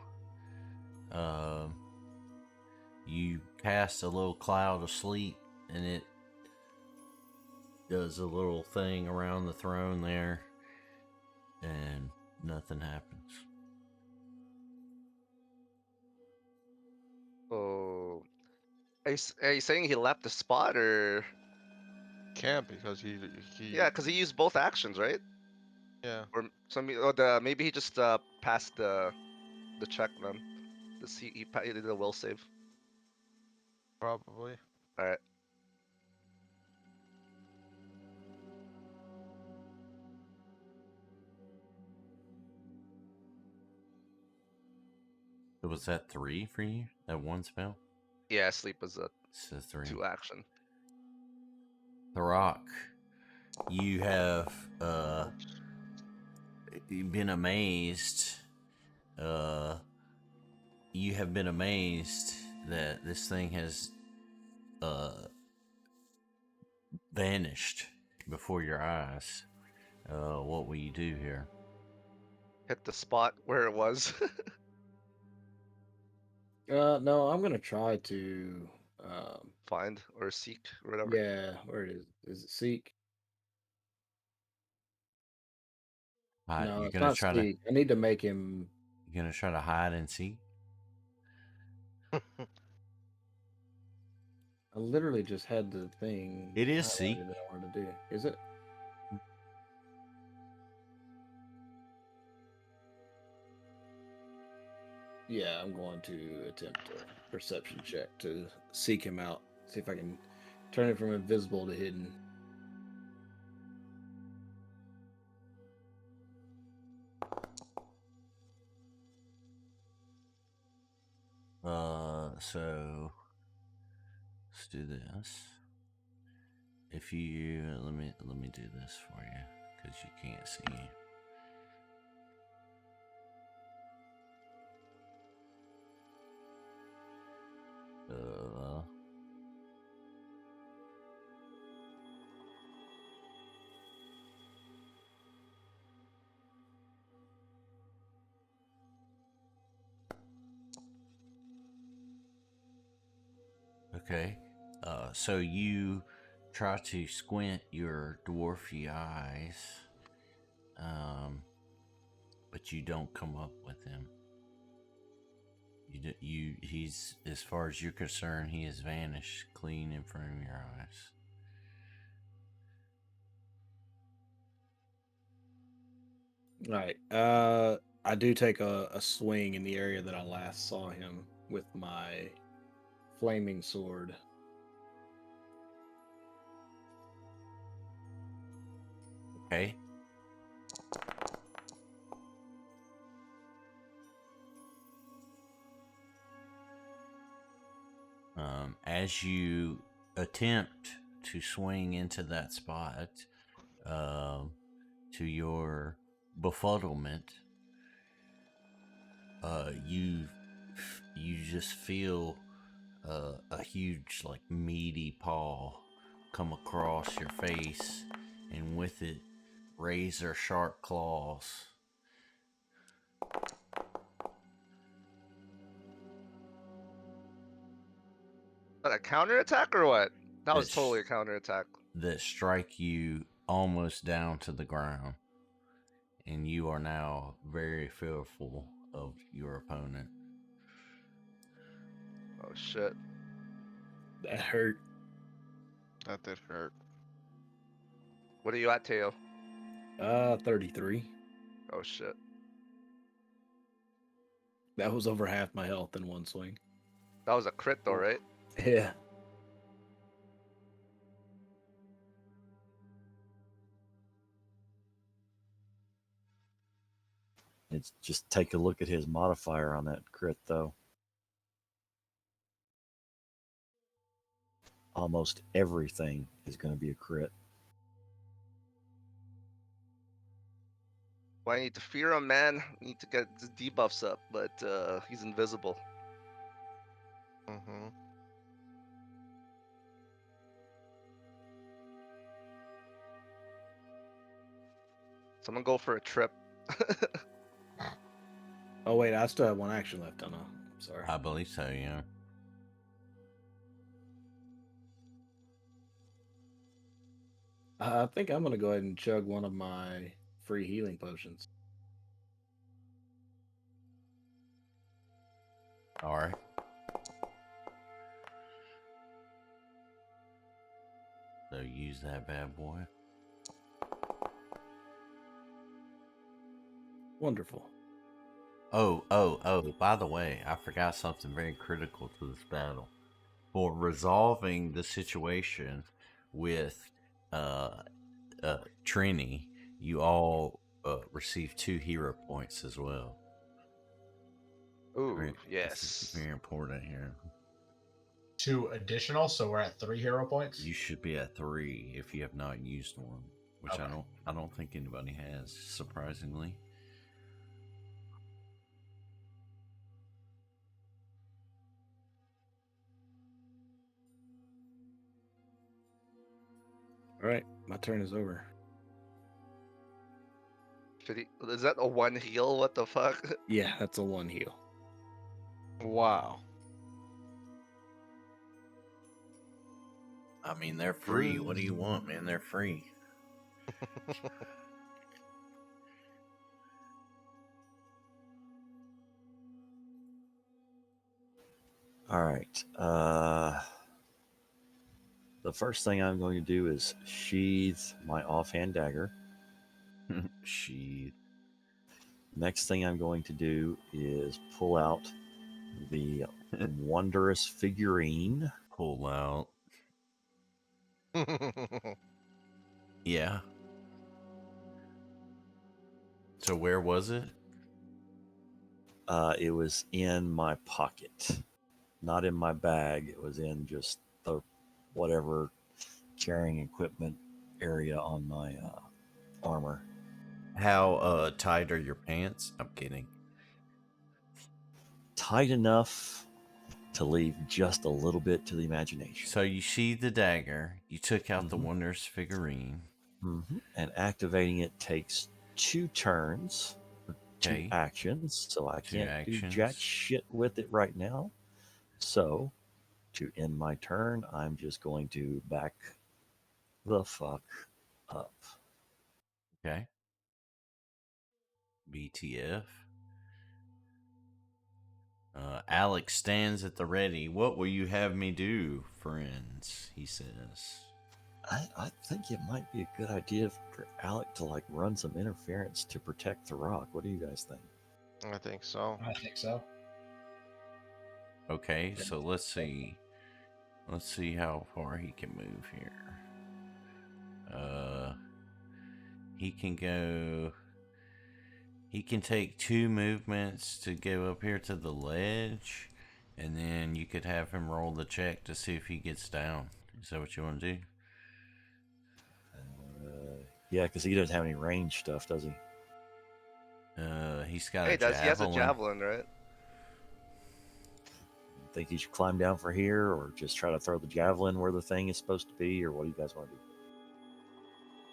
you cast a little cloud of sleep, and it does a little thing around the throne there, and nothing happens. Oh, are you saying he left the spot, or Can't because he yeah? Because he used both actions, right? yeah. Or maybe he just passed the check then. He did a will save. Probably. All right. So was that 3 for you? That one spell? Yeah, sleep was a It's a 3. 2 action. Therok, you have been amazed. You have been amazed that this thing has vanished before your eyes. What will you do here? Hit the spot where it was. No, I'm gonna try to. Find or seek or whatever. Yeah, where it is? Is it seek? No, You're it's gonna not try to seek. I need to make him. hide and seek. I literally just had the thing. It is seek. highlighted that I wanted to do. Is it? Yeah, I'm going to attempt a perception check to seek him out. See if I can turn it from invisible to hidden. So let's do this. If you let me do this for you because you can't see. Okay. So you try to squint your dwarfy eyes, but you don't come up with him. He's, as far as you're concerned, he has vanished clean in front of your eyes. All right. I do take a swing in the area that I last saw him with my flaming sword. Okay. As you attempt to swing into that spot, to your befuddlement, you just feel a huge, like, meaty paw come across your face, and with it, razor sharp claws. That a counterattack or what? That was That's- totally a counterattack. That strike you almost down to the ground, and you are now very fearful of your opponent. Oh shit. That hurt. That did hurt. What are you at, Teo? 33. Oh shit. That was over half my health in one swing. That was a crit though, right? Yeah. It's just take a look at his modifier on that crit, though. Almost everything is going to be a crit. Why I need to fear him, man? Need to get the debuffs up, but he's invisible. Mm-hmm. Someone go for a trip. Oh wait, I still have one action left, don't I? Sorry. I believe so, yeah. I think I'm gonna go ahead and chug one of my free healing potions. All right. So use that bad boy. Wonderful. Oh, by the way, I forgot something very critical to this battle. For resolving the situation with Trini, you all receive 2 hero points as well. Ooh, This is yes. very important here. 2 additional, so we're at 3 hero points. You should be at 3 if you have not used one, which Okay. I don't think anybody has, surprisingly. All right, my turn is over. Is that a 1 heal? What the fuck? Yeah, that's a 1 heal. Wow. I mean, they're free. What do you want, man? They're free. All right. The first thing I'm going to do is sheath my offhand dagger. She Next thing I'm going to do is pull out the wondrous figurine. pull out. Yeah. So where was it? It was in my pocket, not in my bag. It was in just the whatever carrying equipment area on my armor. How tight are your pants? I'm kidding. Tight enough to leave just a little bit to the imagination. So you sheathed the dagger. You took out the Mhm. wondrous figurine. And activating it takes 2 turns, or 2 Okay. actions. So I 2 can't do jack actions. shit with it right now. So to end my turn, I'm just going to back the fuck up. Okay. BTF. Alex stands at the ready. What will you have me do, friends? He says. I think it might be a good idea for Alec to like run some interference to protect Therok. What do you guys think? I think so. I think so. Okay, so let's see. Let's see how far he can move here. He can go. He can take 2 movements to go up here to the ledge, and then you could have him roll the check to see if he gets down. Is that what you want to do? Yeah, because he doesn't have any range stuff, does he? He's got Hey, a he has a javelin. javelin, right? Think he should climb down for here, or just try to throw the javelin where the thing is supposed to be, or what do you guys want to do?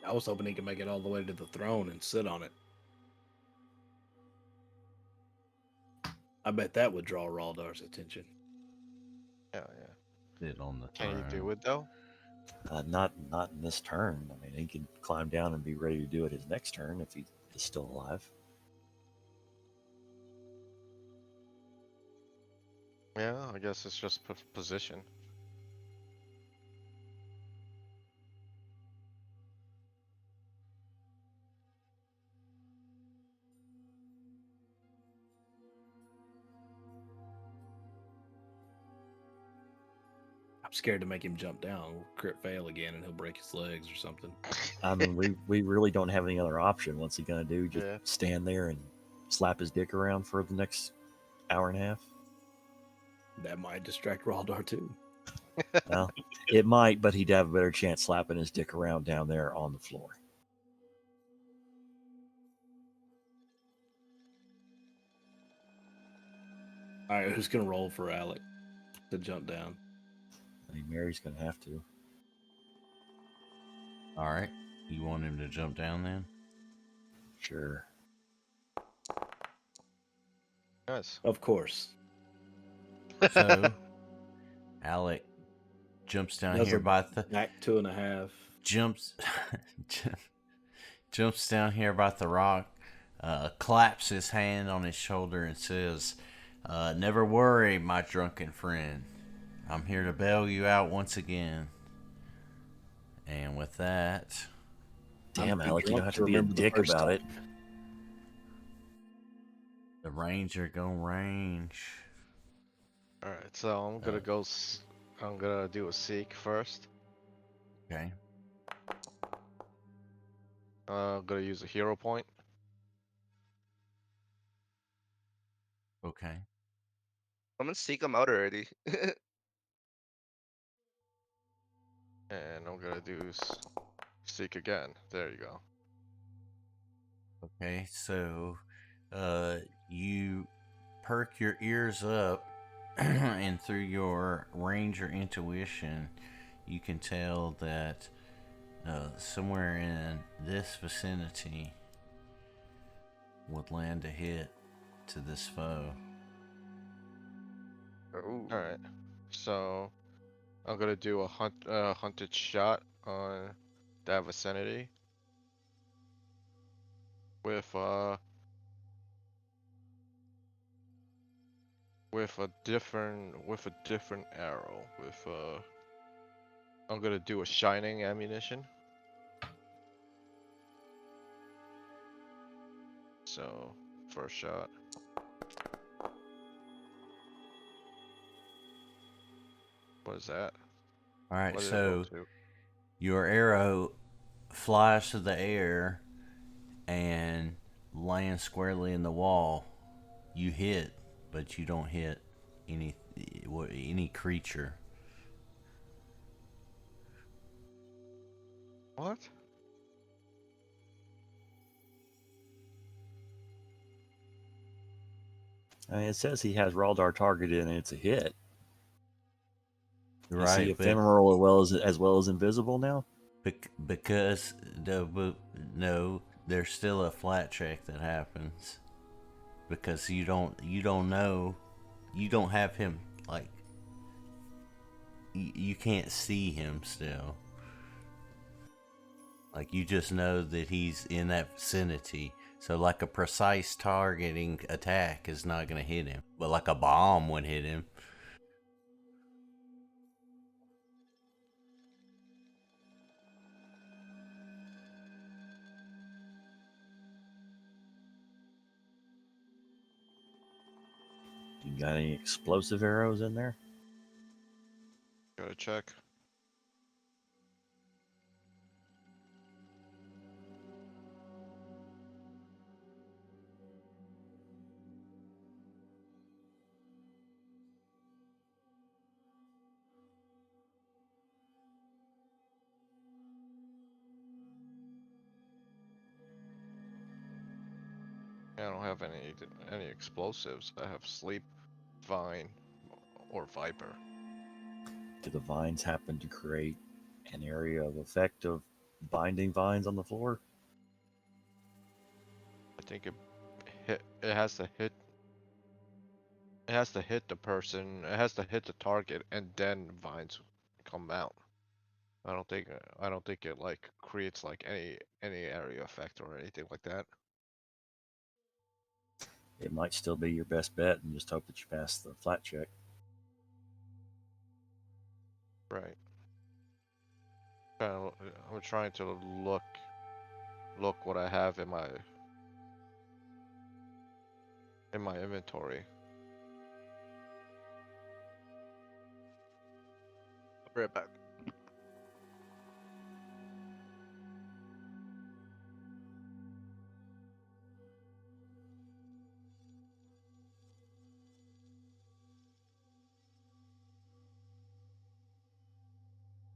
I was hoping he could make it all the way to the throne and sit on it. I bet that would draw Raldar's attention. Yeah. Sit on the Can you throne. do it though? Not in this turn. I mean, he can climb down and be ready to do it his next turn if he is still alive. Yeah, I guess it's just position. I'm scared to make him jump down. We'll crit fail again and he'll break his legs or something. I mean, we really don't have any other option. What's he gonna do? Just Yeah. stand there and slap his dick around for the next hour and a half? That might distract Raldar too. Well, it might, but he'd have a better chance slapping his dick around down there on the floor. All right, who's gonna roll for Alec to jump down? I mean, Mary's gonna have to. All right. You want him to jump down then? Sure. Nice. Of course. So, Alec jumps down Does here a by the back 2.5. jumps jumps down here by the rock, claps his hand on his shoulder and says, "Never worry, my drunken friend. I'm here to bail you out once again." And with that, Damn, I'm too Alec, you don't drunk have to to be a remember the dick first about it. time. the ranger gonna range. All right, so I'm gonna go. I'm gonna do a seek first. Okay. I'm gonna use a hero point. Okay. I'm gonna seek him out already. And I'm gonna do seek again. There you go. Okay. So, you perk your ears up, and through your ranger intuition, you can tell that somewhere in this vicinity would land a hit to this foe. Ooh. All right, so I'm gonna do a hunted shot on that vicinity with with a different arrow. I'm gonna do a shining ammunition. So first shot. What is that? All right. What did it roll So to? your arrow flies through the air and lands squarely in the wall. You hit, but you don't hit any creature. What? I mean, it says he has Raldar targeted and it's a hit. Is he Right, but ephemeral as well as invisible now? because no, there's still a flat check that happens because you don't know, you don't have him, like you can't see him still. Like you just know that he's in that vicinity. So like a precise targeting attack is not gonna hit him, but like a bomb would hit him. You got any explosive arrows in there? Gotta check. I don't have any explosives. I have sleep, vine, or viper. Do the vines happen to create an area of effect of binding vines on the floor? I think it has to hit. It has to hit the person. It has to hit the target, and then vines come out. I don't think it like creates like any area effect or anything like that. It might still be your best bet and just hope that you pass the flat check. Right. I'm trying to look what I have in my inventory. I'll be right back.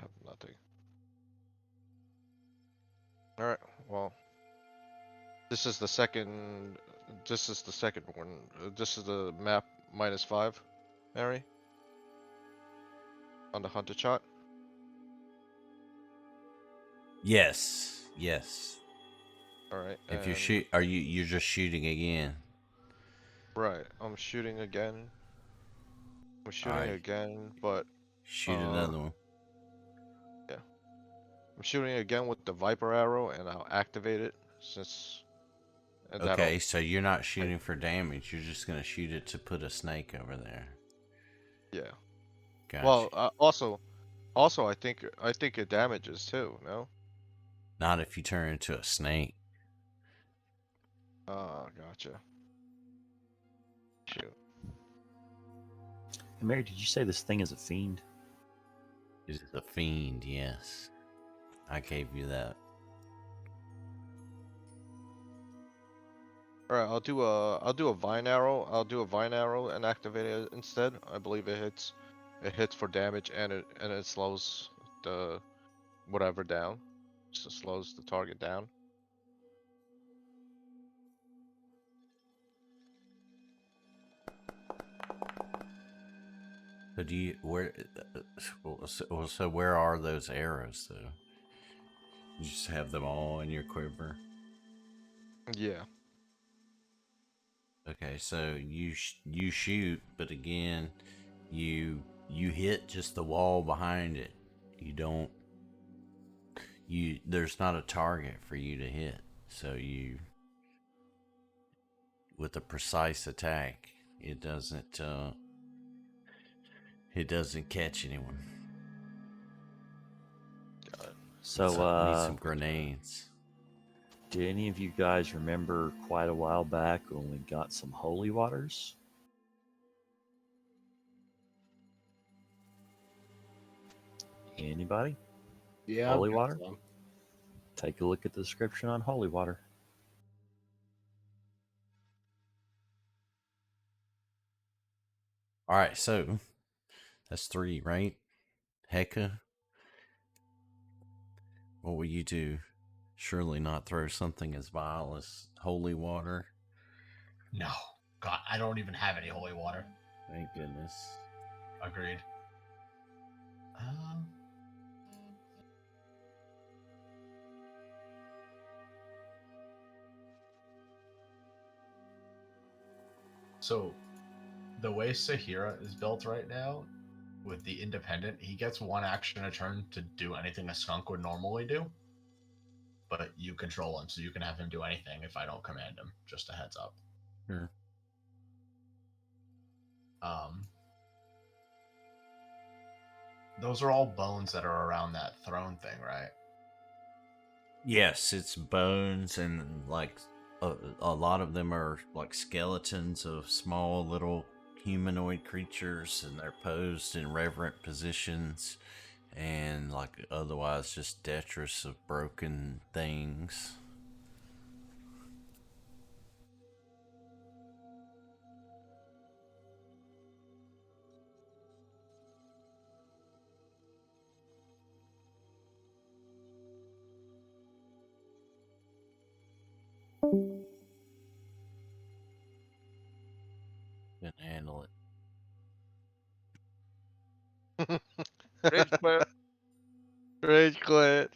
I have nothing. All right. Well, this is the second. This is the second one. This is the map -5, Mary. On the hunter shot. Yes. Yes. All right. If you and- shoot, you're just shooting again? Right. I'm shooting again. I'm shooting Alright. again, but Shoot another one. yeah. I'm shooting again with the Viper arrow, and I'll activate it since. And Okay, so you're not shooting for damage. You're just gonna shoot it to put a snake over there. Yeah. Gotcha. Well, also, I think it damages too. No. Not if you turn into a snake. Ah, gotcha. Shoot. And Mary, did you say this thing is a fiend? It is a fiend, yes. I gave you that. All right. I'll do a vine arrow. I'll do a vine arrow and activate it instead. I believe it hits. It hits for damage, and it slows the whatever down. So slows the target down. So do you so where are those arrows though? You just have them all in your quiver. Yeah. Okay, so you shoot, but again, you hit just the wall behind it. You don't. There's not a target for you to hit, so you with a precise attack, it doesn't catch anyone. So, Need some grenades. do any of you guys remember quite a while back when we got some holy waters? Anybody? Yeah. Holy I've got water? some. Take a look at the description on holy water. All right, so that's 3, right? Heka, what will you do? Surely not throw something as vile as holy water. No. God, I don't even have any holy water. Thank goodness. Agreed. So, the way Sahira is built right now, with the independent, he gets 1 action a turn to do anything a skunk would normally do. But you control him, so you can have him do anything if I don't command him. Just a heads up. Sure. Those are all bones that are around that throne thing, right? Yes, it's bones, and like a lot of them are like skeletons of small little humanoid creatures, and they're posed in reverent positions, and like otherwise just detritus of broken things. Can handle it. Rage quit. Rage quit.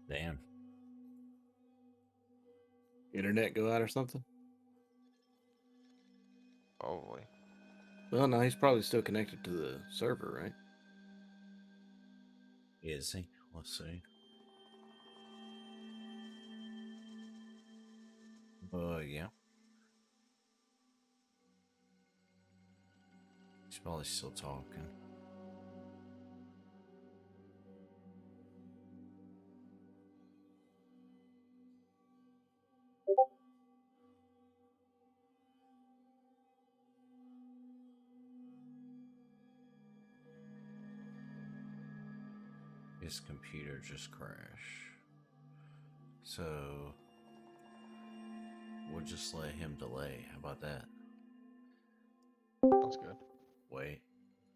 Damn. Internet go out or something? Probably. Well, no, he's probably still connected to the server, right? Is he? Let's see. Yeah. He's probably still talking. His computer just crashed. So we'll just let him delay. How about that? Sounds good. Wait.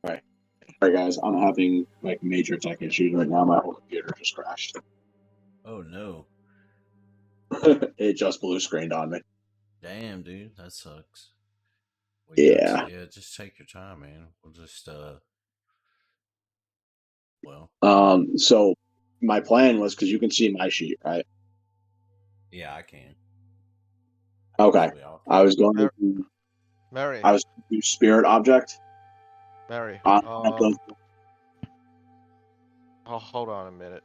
Alright, guys, I'm having like major tech issues right now. My whole computer just crashed. Oh no. It just blue screened on me. Damn, dude, that sucks. Well, Yeah. yeah, just take your time, man. We'll just well, So my plan was, because you can see my sheet, right? yeah, I can. Okay. We all I was going to do, Mary, I was going to do spirit object. Mary. Those- Hold on a minute.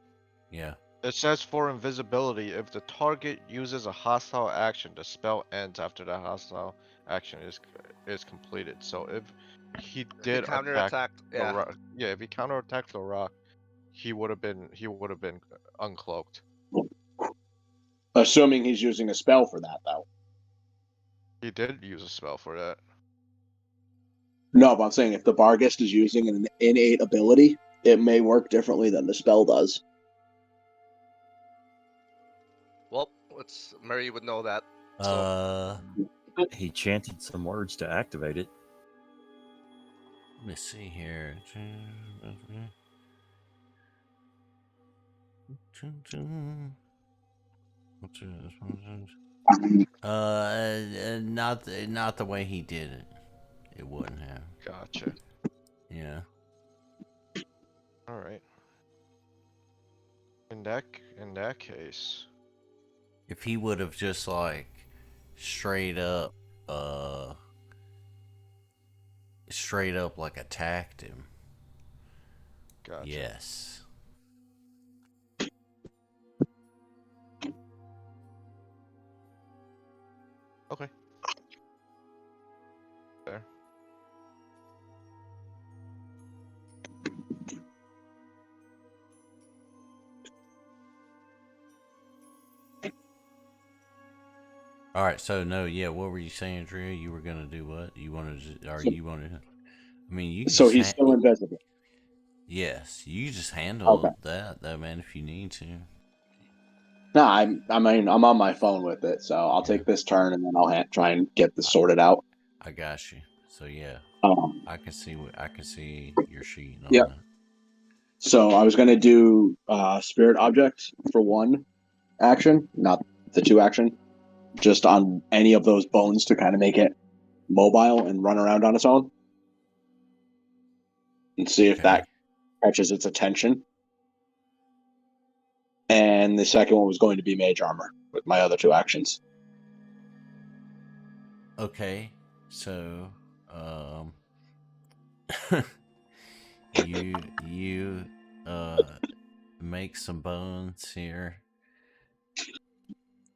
Yeah. It says for invisibility, if the target uses a hostile action, the spell ends after the hostile action is completed. So if he did attack counterattacked. the Yeah. rock, yeah, if he counterattacked the rock, he would have been uncloaked. assuming he's using a spell for that, though. He did use a spell for that. No, but I'm saying if the Barghest is using an innate ability, it may work differently than the spell does. Well, Mary would know that. So He chanted some words to activate it. Let me see here. Not the way he did it. It wouldn't have. Gotcha. Yeah. All right. In that case, If he would have just like straight up like attacked him. gotcha. Yes. Okay. Fair. All right. So no, yeah. What were you saying, Driya? You were gonna do what? You wanted to, or So- you wanted? I mean, you. So just he's still invisible. Yes, you just handle Okay. that, though, man. If you need to. No, I'm on my phone with it, so I'll take this turn and then I'll try and get this sorted out. I got you. So yeah, I can see your sheet. On Yep. that. So I was going to do spirit object for one action, not the two action, just on any of those bones to kind of make it mobile and run around on its own, and see if that catches its attention. And the second one was going to be mage armor with my other two actions. Okay, so you make some bones here.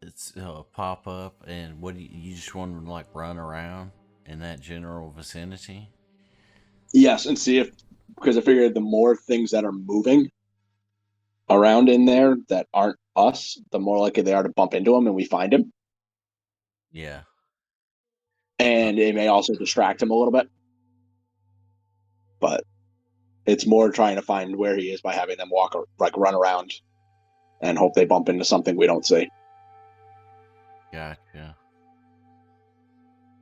It's pop up, and what do you just want to like run around in that general vicinity? Yes, and see if, because I figured the more things that are moving around in there that aren't us, the more likely they are to bump into him and we find him. Yeah. And it may also distract him a little bit. But it's more trying to find where he is by having them walk or like run around and hope they bump into something we don't see. Gotcha.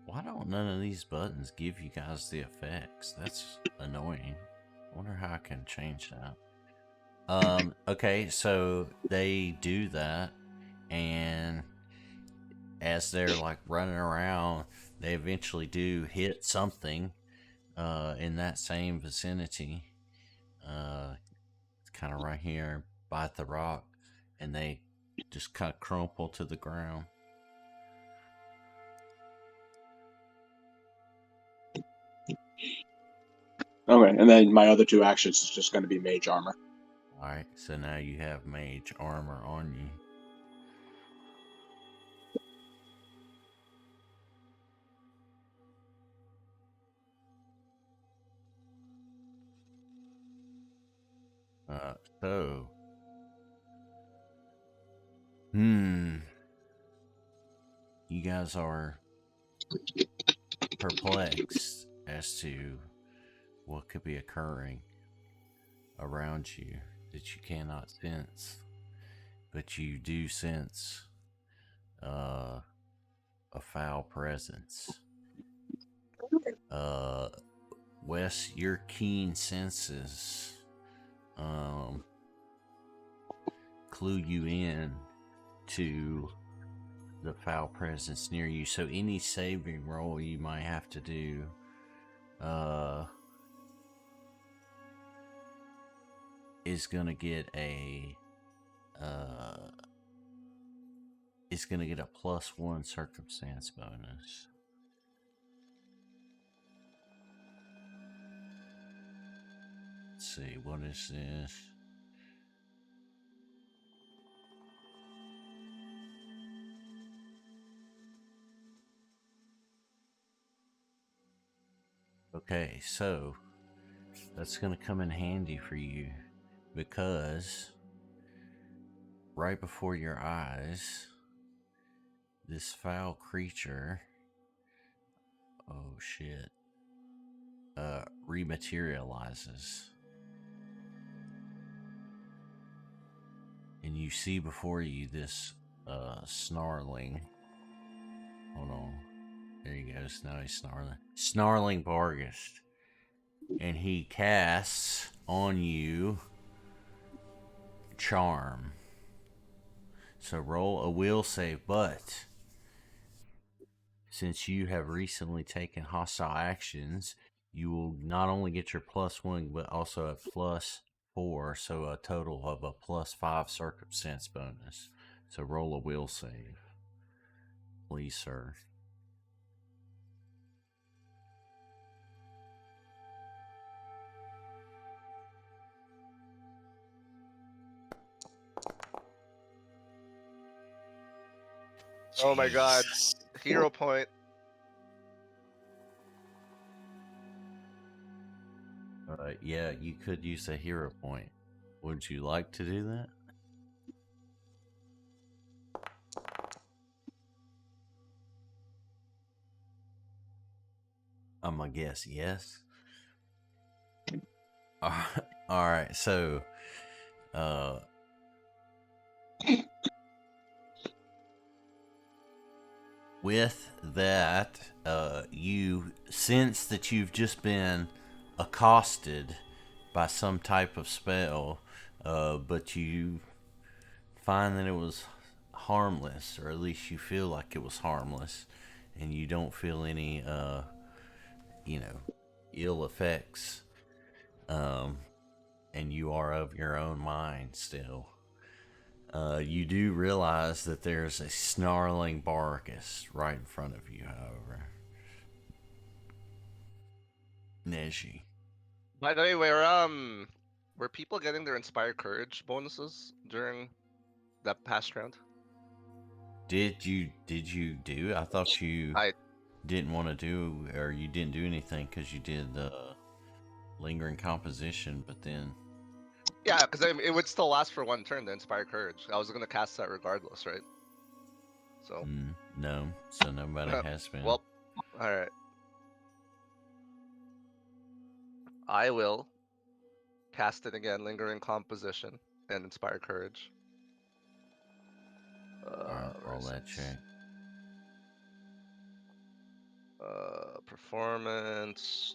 Why don't none of these buttons give you guys the effects? That's annoying. I wonder how I can change that. Okay, so they do that, and as they're like running around, they eventually do hit something in that same vicinity. It's kind of right here by the rock, and they just kind of crumple to the ground. Okay, and then my other two actions is just going to be mage armor. Alright, so now you have mage armor on you. So. You guys are perplexed as to what could be occurring around you that you cannot sense. but you do sense a foul presence. Wes, your keen senses clue you in to the foul presence near you. So any saving roll you might have to do is gonna get a +1 circumstance bonus. Let's see, what is this? Okay, so that's going to come in handy for you because right before your eyes, this foul creature, oh shit, rematerializes. And you see before you this snarling, hold on, there he goes, now he's snarling Barghest. And he casts on you Charm. So roll a will save, but since you have recently taken hostile actions, you will not only get your +1, but also a +4, so a total of a +5 circumstance bonus. So roll a will save, please, sir. Oh my god. Jesus. Hero point. Yeah, you could use a hero point. Would you like to do that? I'm gonna guess yes. All right, so with that, you sense that you've just been accosted by some type of spell, but you find that it was harmless, or at least you feel like it was harmless, and you don't feel any, ill effects, and you are of your own mind still. You do realize that there's a snarling Barghest right in front of you, however. Neji. By the way, were people getting their inspired courage bonuses during that past round? Did you do? I thought you I didn't want to do, or you didn't do anything because you did the lingering composition, but then yeah, because it would still last for one turn. The inspired courage. I was gonna cast that regardless, right? So no, so nobody has been. well, all right. I will cast it again. Lingering composition and inspired courage. Alright, roll that check. Performance.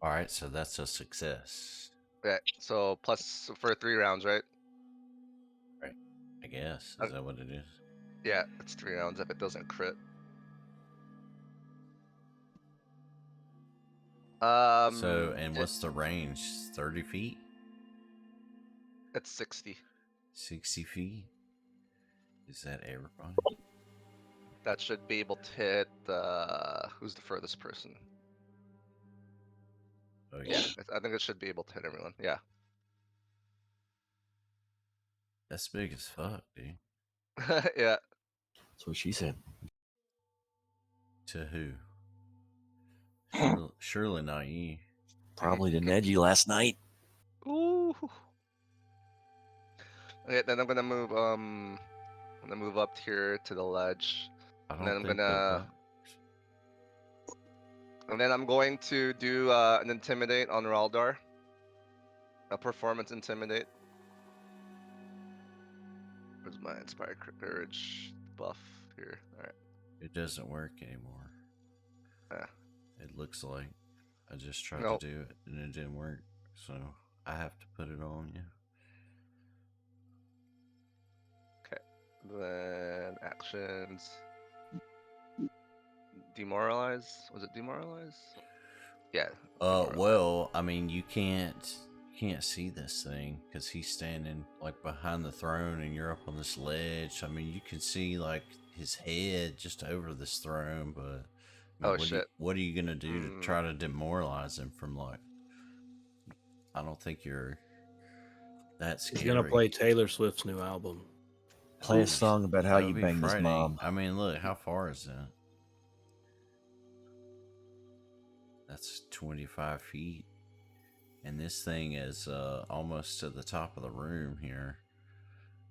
Alright, so that's a success. Yeah, so plus for 3 rounds, right? Right. I guess. Is that what it is? Yeah, it's 3 rounds if it doesn't crit. So, and what's the range? 30 feet? It's 60. 60 feet? Is that everybody? That should be able to hit who's the furthest person? Oh, Yeah, I think it should be able to hit everyone. Yeah. That's big as fuck, dude. Yeah. That's what she said. To who? Surely not you. Probably to Neji last night. Ooh. Okay, then I'm gonna move up here to the ledge. I And then don't I'm think that gonna works. and then I'm going to do an intimidate on Raldar. A performance intimidate. Where's my inspired courage buff here? Alright. It doesn't work anymore. Yeah. It looks like I just tried Nope. to do it and it didn't work, so I have to put it on you. Then actions. Demoralize? Was it demoralize? Yeah. demoralize. Well, I mean, you can't see this thing because he's standing like behind the throne and you're up on this ledge. I mean, you can see like his head just over this throne, but I mean, Oh shit. what are you gonna do to try to demoralize him from like? I don't think you're that He's scary. gonna play Taylor Swift's new album. Play a Ooh, song about how that you would be banged his frightening. mom. I mean, look, how far is that? That's 25 feet. And this thing is almost to the top of the room here.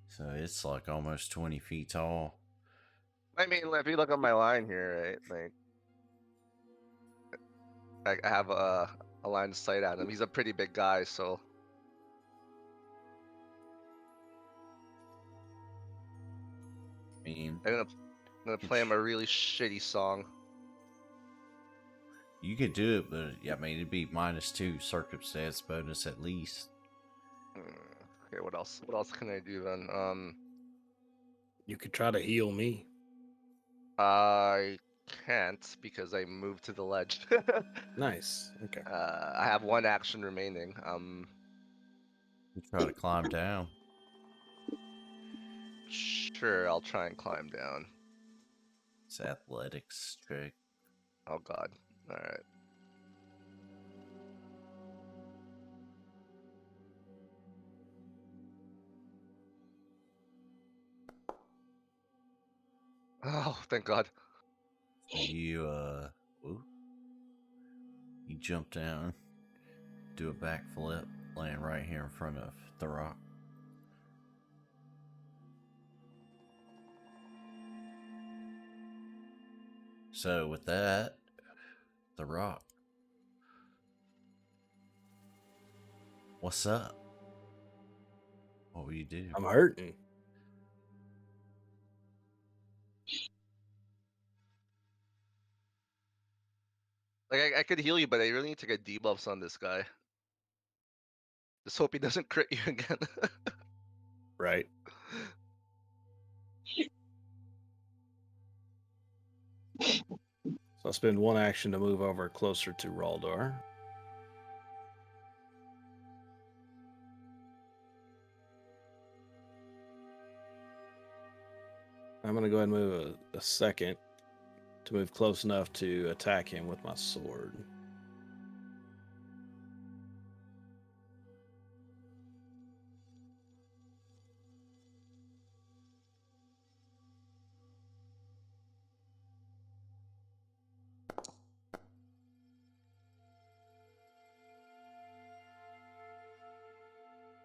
So it's like almost 20 feet tall. I mean, if you look at my line here, right? Like, I have a line of sight at him. He's a pretty big guy, so. I mean, I'm gonna play him a really shitty song. you could do it, but I mean, it'd be -2 circumstance bonus at least. Okay, what else? What else can I do then? You could try to heal me. I can't because I moved to the ledge. Nice. Okay. I have one action remaining. You try to climb down. Sure, I'll try and climb down. It's athletics trick. Oh god. Alright. Oh, thank god. So you you jump down, do a backflip, land right here in front of Therok. So with that, Therok, what's up? What will you do? I'm hurting. Like, I could heal you, but I really need to get debuffs on this guy. Just hope he doesn't crit you again. Right. So I'll spend one action to move over closer to Raldar. I'm going to go ahead and move a second to move close enough to attack him with my sword.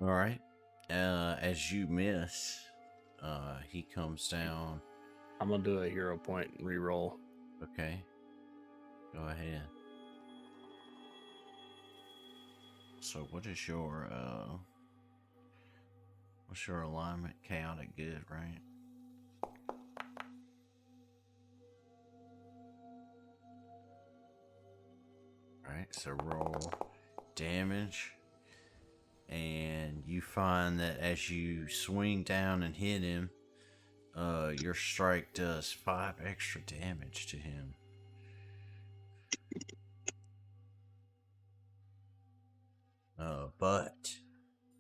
All right. As you miss, he comes down. I'm going to do a hero point and reroll. Okay. Go ahead. So what is your what's your alignment? Chaotic good, right? Alright, so roll damage. And you find that as you swing down and hit him, your strike does 5 extra damage to him. But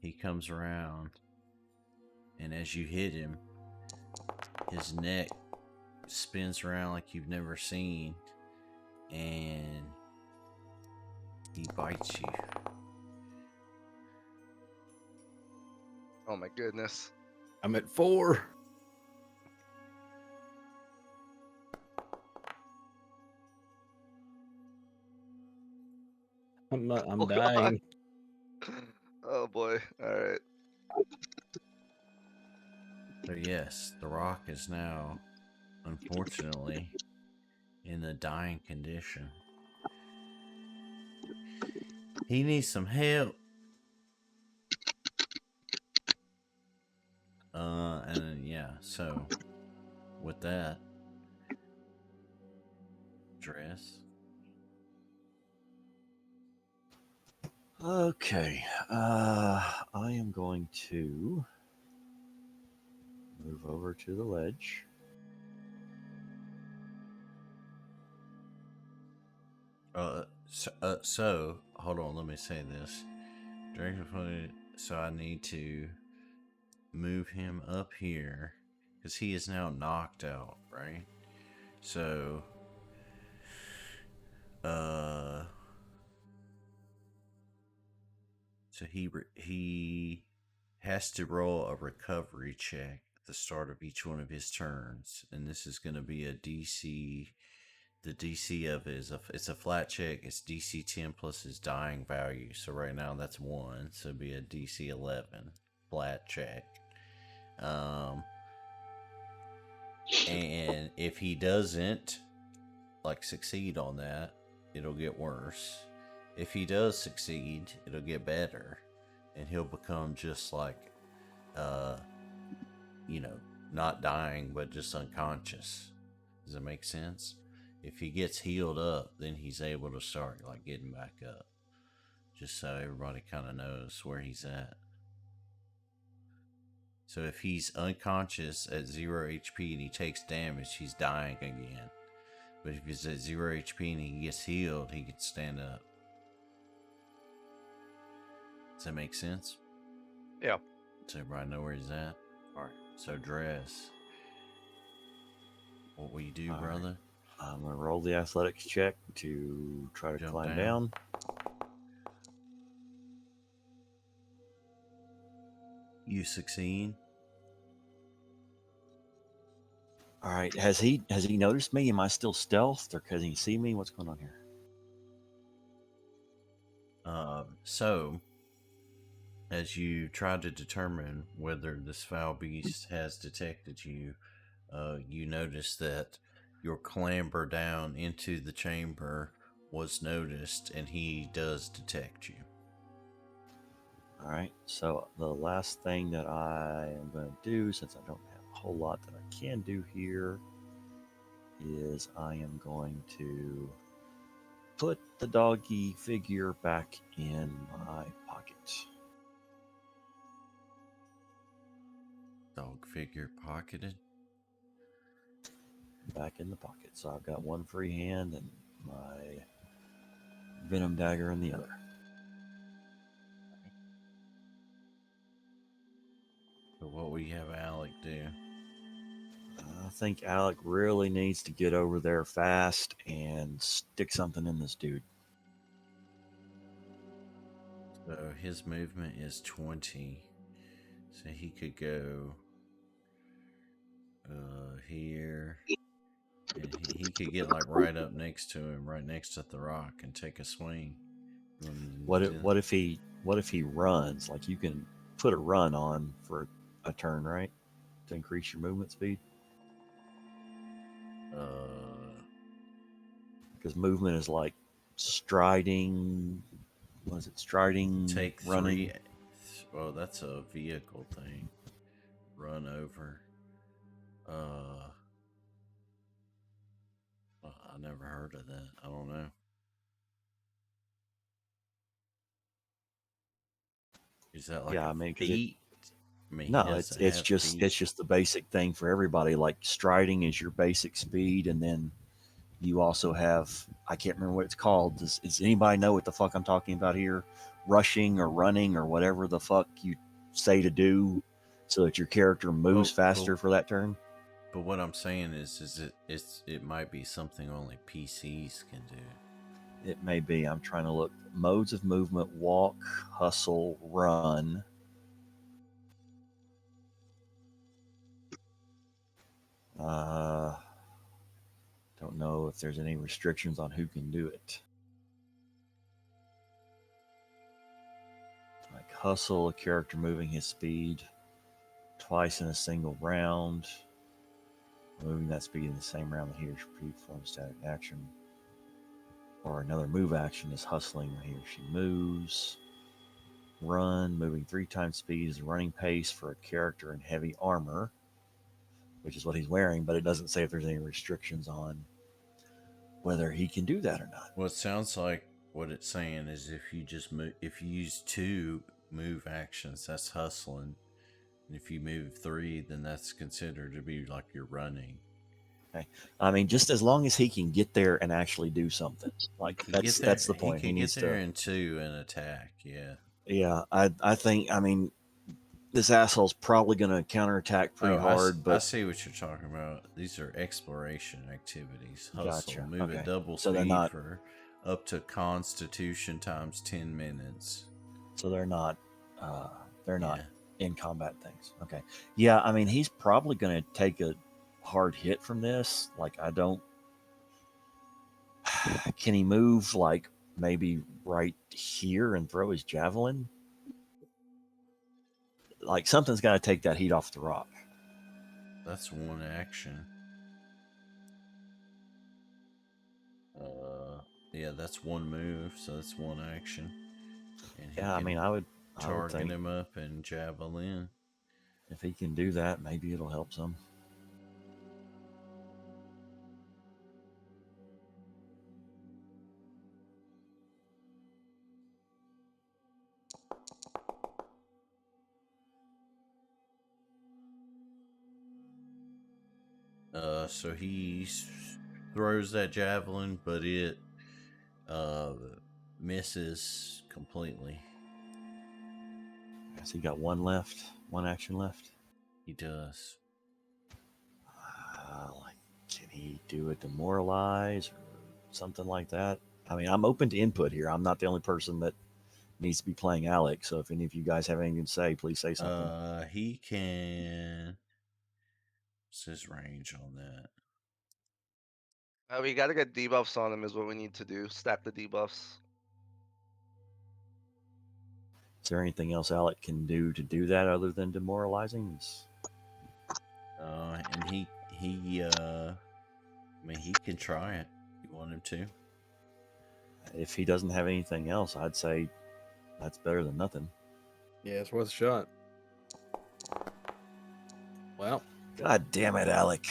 he comes around, and as you hit him, his neck spins around like you've never seen, and he bites you. Oh my goodness. I'm at 4. I'm Oh, God. dying. Oh boy. Alright. So yes, the rock is now, unfortunately, in a dying condition. He needs some help. And then, yeah, so with that, Drez. Okay. I am going to move over to the ledge. So hold on, let me say this. So I need to move him up here because he is now knocked out, right? So, so he has to roll a recovery check at the start of each one of his turns, and this is going to be a DC. The DC of it is it's a flat check. It's DC 10 plus his dying value. So right now that's 1. So it'd be a DC 11 flat check. And if he doesn't like succeed on that, it'll get worse. If he does succeed, it'll get better, and he'll become just like, not dying but just unconscious. Does that make sense? If he gets healed up, then he's able to start like getting back up. Just so everybody kind of knows where he's at. So if he's unconscious at 0 HP and he takes damage, he's dying again. But if he's at 0 HP and he gets healed, he can stand up. Does that make sense? Yeah. Does everybody know where he's at? Alright, so Drez. What will you do, All brother? right. I'm going to roll the athletics check to try to Jump climb down. down. You succeed. All right. Has he noticed me? Am I still stealthed, or can he see me? What's going on here? So, as you try to determine whether this foul beast has detected you, you notice that your clamber down into the chamber was noticed, and he does detect you. All right. So the last thing that I am going to do, since I don't have a whole lot that I can do here, is I am going to put the doggy figure back in my pocket. Dog figure pocketed. Back in the pocket. So I've got one free hand and my venom dagger in the other. So what will you have Alec do? I think Alec really needs to get over there fast and stick something in this dude. So his movement is 20. So he could go here. And he could get like right up next to him, right next to the rock, and take a swing. What if he runs? Like, you can put a run on for a turn, right? To increase your movement speed. Because movement is like striding. What is it? Striding, take running. 3. Well, that's a vehicle thing. Run over. I never heard of that. I don't know. Is that like Yeah, a I mean, 'cause feat? I mean, he No, doesn't it's have just feet. it's just the basic thing for everybody. Like, striding is your basic speed, and then you also have, I can't remember what it's called. Does anybody know what the fuck I'm talking about here? Rushing or running or whatever the fuck you say to do, so that your character moves faster for that turn. But what I'm saying is it might be something only PCs can do. It may be. I'm trying to look. Modes of movement: walk, hustle, run. Don't know if there's any restrictions on who can do it. Like hustle, a character moving his speed twice in a single round. Moving that speed in the same round that he or she performs static action. Or another move action is hustling when he or she moves. Run, moving 3 times speed is running pace for a character in heavy armor, which is what he's wearing, but it doesn't say if there's any restrictions on whether he can do that or not. Well, it sounds like what it's saying is if you just move, if you use 2 move actions, that's hustling. And if you move 3, then that's considered to be like you're running. Okay. I mean, just as long as he can get there and actually do something, like that's the point. He can needs get there to. in 2 and attack. Yeah. Yeah, I think. I mean, this asshole's probably going to counterattack pretty hard. I But see what you're talking about. These are exploration activities. Hustle, Gotcha. move Okay. at double So they're speed not- for up to Constitution times 10 minutes. so they're not. They're not Yeah. in combat things. Okay. Yeah, I mean, he's probably going to take a hard hit from this. Like, I don't. Can he move like maybe right here and throw his javelin? Like, something's got to take that heat off the rock. That's one action. Yeah, that's one move, so that's one action. And he Yeah, I can mean, I would target think him up and javelin. if he can do that, maybe it'll help some. So he throws that javelin, but it misses completely. Has he got one action left? He does. Like, can he do a demoralize or something like that? I mean, I'm open to input here. I'm not the only person that needs to be playing Alec. So if any of you guys have anything to say, please say something. He can. What's his range on that? We gotta get debuffs on him is what we need to do. Stack the debuffs. Is there anything else Alec can do to do that other than demoralizing? And he I mean, he can try it. You want him to? If he doesn't have anything else, I'd say that's better than nothing. Yeah, it's worth a shot. Well, God damn it, Alec.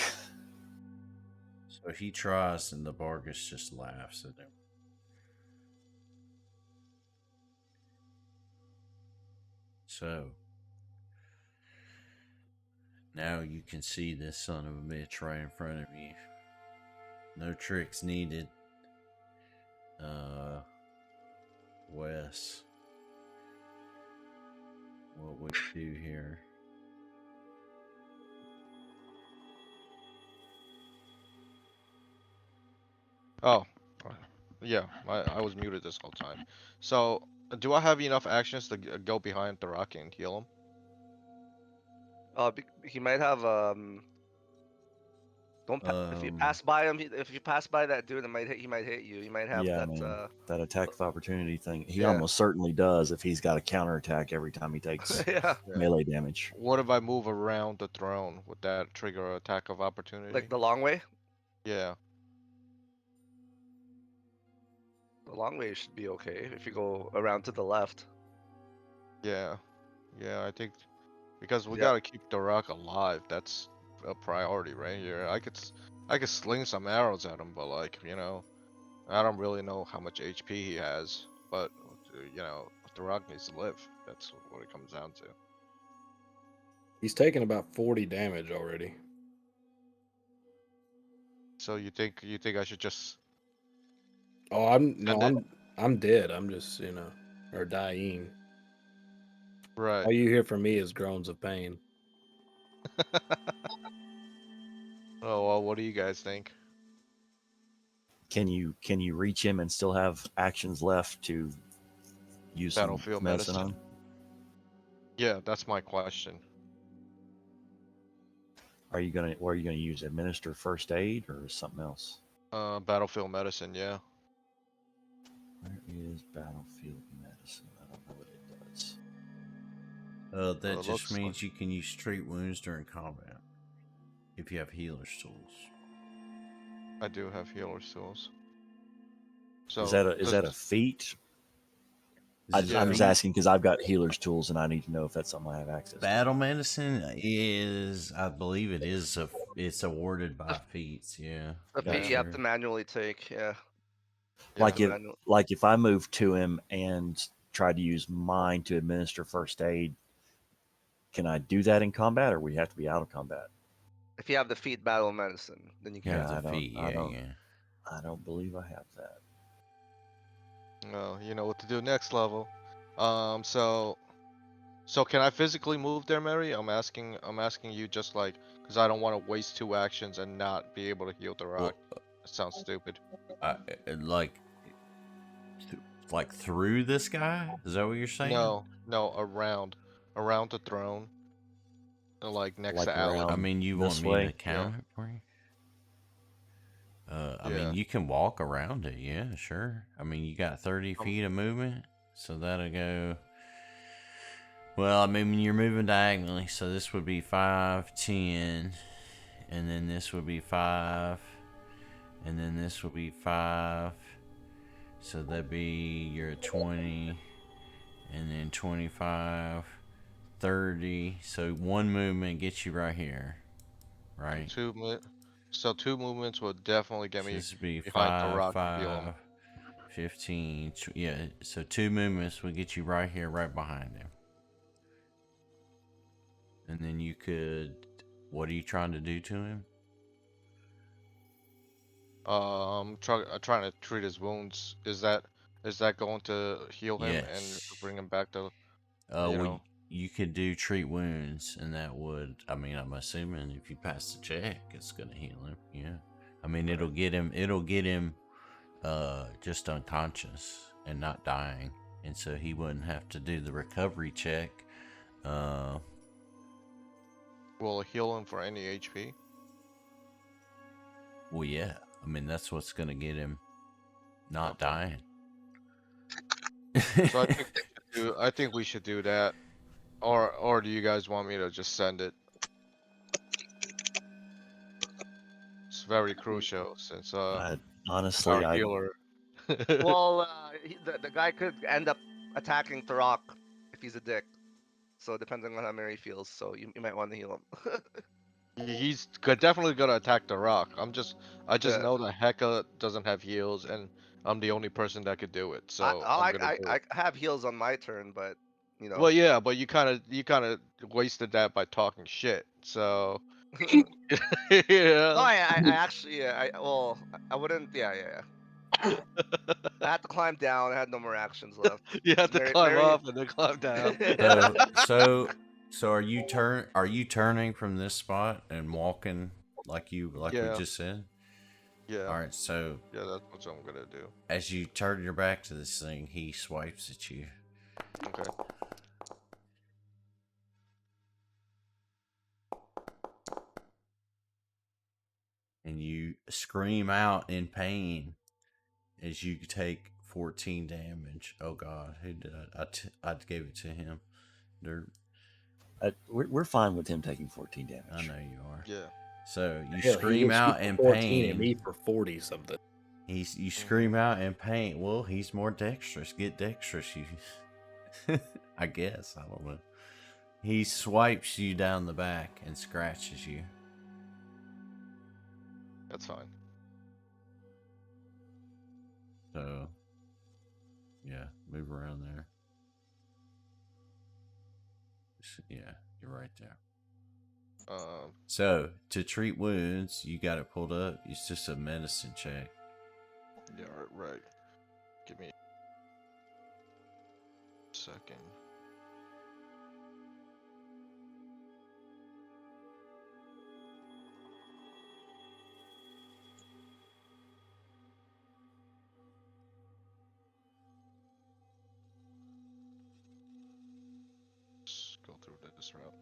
So he tries, and the Bargus just laughs at him. So now you can see this son of a bitch right in front of you. No tricks needed. Wes, what would you do here? Oh, yeah, I was muted this whole time. So, do I have enough actions to go behind Therok and heal him? He might have Don't if you pass by him, if you pass by that dude, he might hit you. He might have Yeah, that. man, that attack of opportunity thing. He Yeah. almost certainly does if he's got a counterattack every time he takes Yeah, melee damage. What if I move around the throne? Would that trigger an attack of opportunity? like the long way. Yeah. The long way should be okay if you go around to the left. Yeah, I think because we Yeah. gotta keep Therok alive. That's a priority right here. I could sling some arrows at him, but like I don't really know how much HP he has. But Therok needs to live. That's what it comes down to. he's taken about 40 damage already. So you think I should just? Oh, I'm dead. I'm just or dying. Right. All you hear from me is groans of pain. Oh well, what do you guys think? Can you reach him and still have actions left to use some Battlefield medicine on? medicine. Yeah, that's my question. Are you gonna use administer first aid or something else? Battlefield medicine. Yeah. Where is battlefield medicine? I don't know what it does. That it just looks like. means you can use treat wounds during combat if you have healer's tools. I do have healer's tools. Is So that a feat? Is it I'm just feat? asking because I've got healer's tools and I need to know if that's something I have access to. Battle medicine is, I believe it is it's awarded by feats. Yeah, The Gotcha. feat you have to manually take. Yeah. Like Yeah. if I move to him and try to use mine to administer first aid, can I do that in combat, or we have to be out of combat? If you have the feat battle medicine, then you can. yeah, I the feat. I Yeah, yeah. I don't believe I have that. well, you know what to do next level. So can I physically move there, Mary? I'm asking you just like because I don't want to waste 2 actions and not be able to heal the rock. Well, That sounds stupid. like through this guy. Is that what you're saying? No, around the throne, like next Like to Alan. I mean, you this want me way? to count it for you? I Yeah. mean, you can walk around it. Yeah, sure. I mean, you got 30 feet of movement, so that'll go. Well, I mean, you're moving diagonally, so this would be 5, 10, and then this would be 5, and then this would be 5. So that'd be you're at 20, and then 25, 30. So one movement gets you right here, right? So 2 movements would definitely get So me this would be behind 5, Therok and heal 5, him. 15. Yeah, so 2 movements would get you right here, right behind him. And then you could. What are you trying to do to him? Trying to treat his wounds. Is that going to heal him and Yes. bring him back to? Well, you could do treat wounds, and that would. I mean, I'm assuming if you pass the check, it's gonna heal him. Yeah. I mean, it'll get him. Just unconscious and not dying, and so he wouldn't have to do the recovery check. Will it heal him for any HP? Well, yeah. I mean, that's what's gonna get him not dying. So I think we should do that. Or do you guys want me to just send it? It's very crucial since Honestly, our healer. Well, the guy could end up attacking Therok if he's a dick. So depending on how Mary feels, so you might want to heal him. He's definitely gonna attack the rock. I just Yeah. know that Heka doesn't have heals, and I'm the only person that could do it. So I'm gonna do I it. have heals on my turn, but you know. Well, yeah, but you kind of wasted that by talking shit. So No, yeah. I actually, yeah, I wouldn't, yeah. I had to climb down. I had no more actions left. You have to climb up and then climb down. So are you turning from this spot and walking like we Yeah. just said? Yeah. All right. So Yeah, that's what I'm gonna do. as you turn your back to this thing, he swipes at you. Okay. And you scream out in pain as you take 14 damage. Oh God, who did I gave it to him. Dirt. we're fine with him taking 14 damage. I know you are. Yeah. So you Hell, he scream gets you out for in 14 and me pain. for 40 something. You scream out in pain. Well, he's more dexterous. Get dexterous, you. I guess I don't know. He swipes you down the back and scratches you. That's fine. So, yeah, move around there. Yeah, you're right there. So, to treat wounds, you got it pulled up. It's just a medicine check. Yeah, right. Give me a second. Let's go through this route.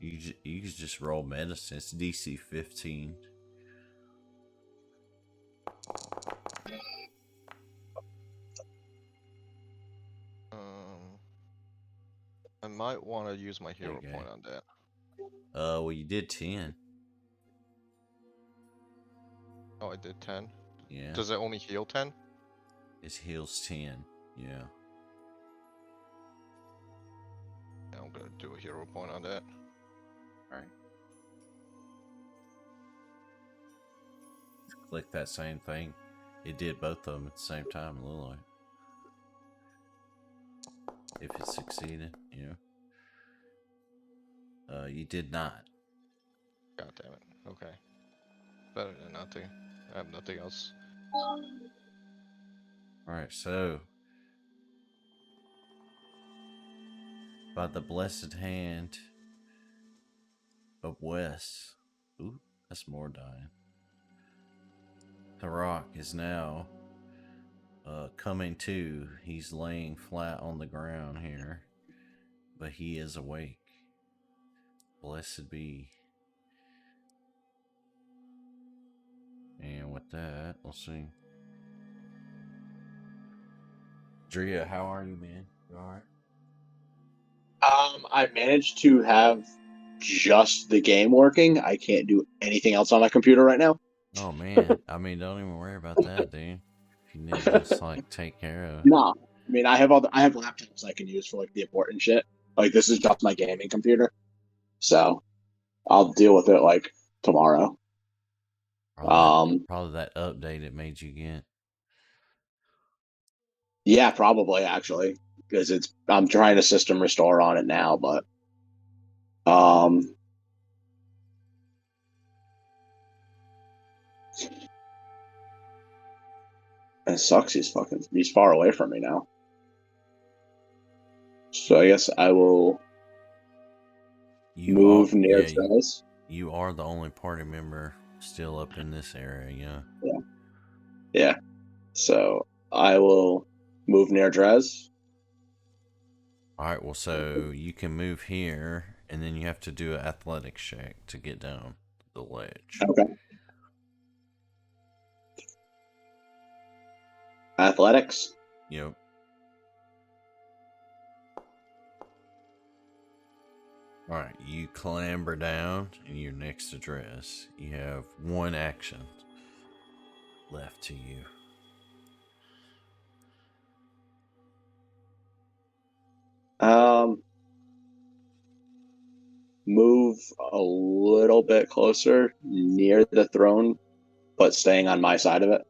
You can just roll medicine. It's DC 15. I might want to use my hero Okay. point on that. Well, you did 10. Oh, I did 10. Yeah. Does it only heal 10? It heals 10. Yeah. Yeah, I'm gonna do a hero point on that. Alright. Click that same thing. It did both of them at the same time, a little like. If it succeeded, you know. You did not. God damn it. Okay. Better than nothing. I have nothing else. Alright, so by the blessed hand of Wes. Ooh, that's more dying. Therok is now coming to. He's laying flat on the ground here, but he is awake. Blessed be. And with that, we'll see. Driya, how are you, man? You alright? I managed to have just the game working. I can't do anything else on my computer right now. Oh man, I mean, don't even worry about that, dude. If you need to just like take care of it. No, I mean I have I have laptops I can use for like the important shit. Like this is just my gaming computer, so I'll deal with it like tomorrow. Probably that update it made you get. Yeah, probably actually, because I'm trying to system restore on it now, but it sucks. He's far away from me now. So I guess I will move near Drez. You are the only party member still up in this area, yeah. Yeah. So I will move near Drez. Alright, well, so you can move here, and then you have to do an athletics check to get down the ledge. Okay. Athletics? Yep. Alright, you clamber down, and you're next to Drez. You have one action left to you. Move a little bit closer near the throne, but staying on my side of it.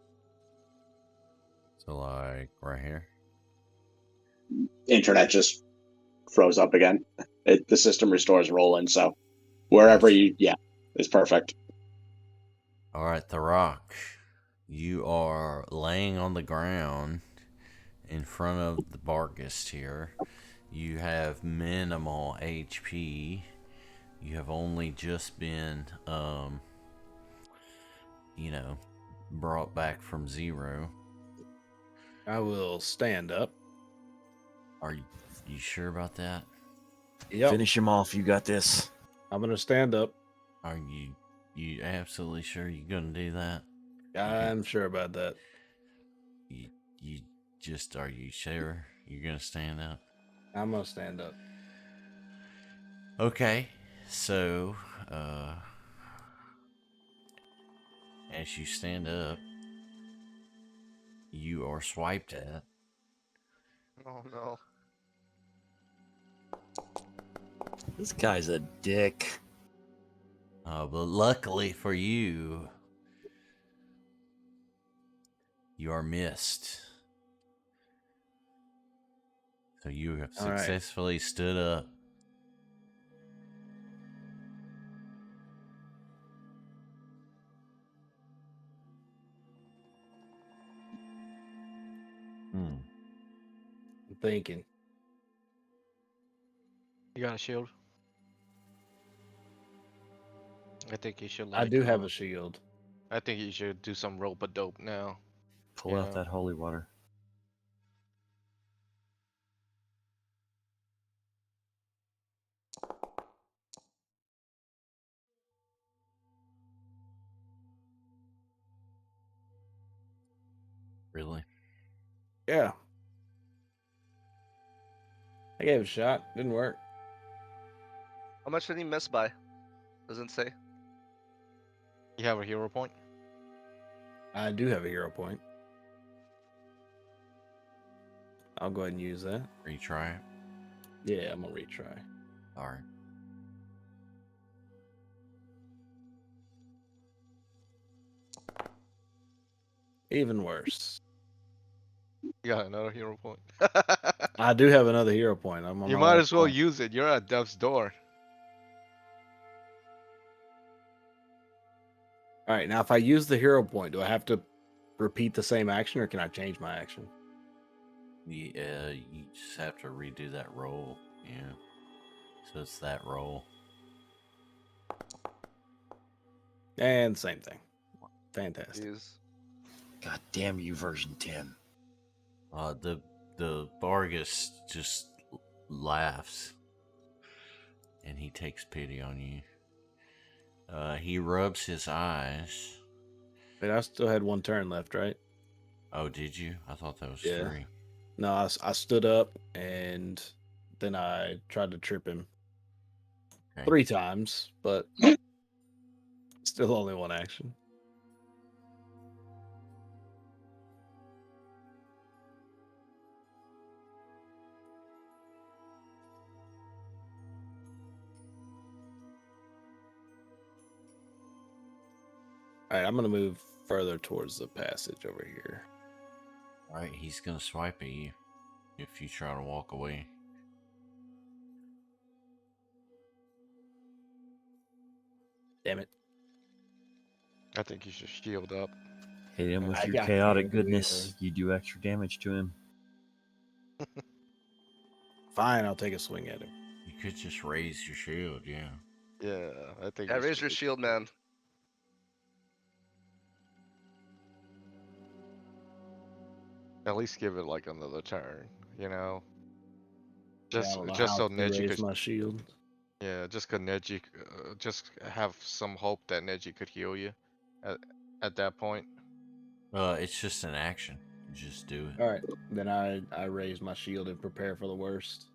So, like, right here? Internet just froze up again. The system restores rolling, so wherever is perfect. Alright, Therok, you are laying on the ground in front of the Bargist here. You have minimal HP. You have only just been, brought back from 0. I will stand up. Are you sure about that? Yep. Finish him off. You got this. I'm gonna stand up. Are you absolutely sure you're gonna do that? I'm sure about that. Are you sure you're gonna stand up? I'm gonna stand up. Okay, so as you stand up, you are swiped at. Oh no. This guy's a dick. But luckily for you, you are missed. So you have All right. successfully stood up. I'm thinking. You got a shield? I think you should. I do have a shield. I think you should do some rope a dope now. Pull out that holy water. Really? Yeah. I gave it a shot. Didn't work. How much did he miss by? Doesn't say. You have a hero point? I do have a hero point. I'll go ahead and use that. Retry it. Yeah, I'm gonna retry. All right. Even worse. You got another hero point. I do have another hero point. I'm on You my might last as well one. use it. You're at death's door. All right, now if I use the hero point, do I have to repeat the same action, or can I change my action? You just have to redo that roll. Yeah. So it's that roll. And same thing. Fantastic. Jeez. God damn you, version 10. The Vargas just laughs, and he takes pity on you. He rubs his eyes. Wait, I still had one turn left, right? Oh, did you? I thought that was Yeah. 3. No, I stood up and then I tried to trip him Okay. 3 times, but still only one action. All right, I'm gonna move further towards the passage over here. All right, he's gonna swipe at you if you try to walk away. Damn it! I think you should shield up. Hit him with I your got chaotic can't do goodness. You do extra damage to him. Fine, I'll take a swing at him. You could just raise your shield, yeah. Yeah, I think. Yeah, you raise should your do- shield, man. At least give it like another turn, you know. Yeah, I Just don't know just how so to Neji raise could, my shield. yeah, just cause Neji, just have some hope that Neji could heal you, at at that point. It's just an action. You just do it. All right, then I raise my shield and prepare for the worst.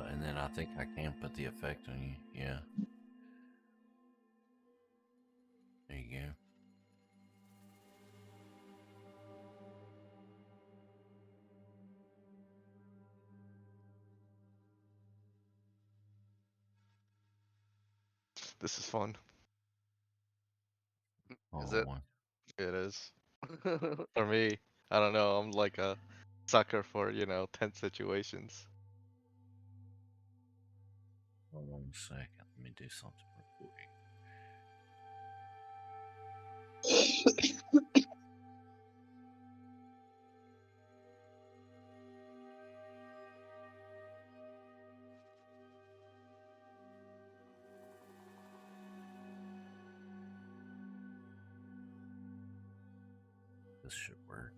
And then I think I can put the effect on you. Yeah. There you go. This is fun. Is Hold it? on. It is. For me, I don't know. I'm like a sucker for, tense situations. Hold on a second. Let me do something real quick. This should work.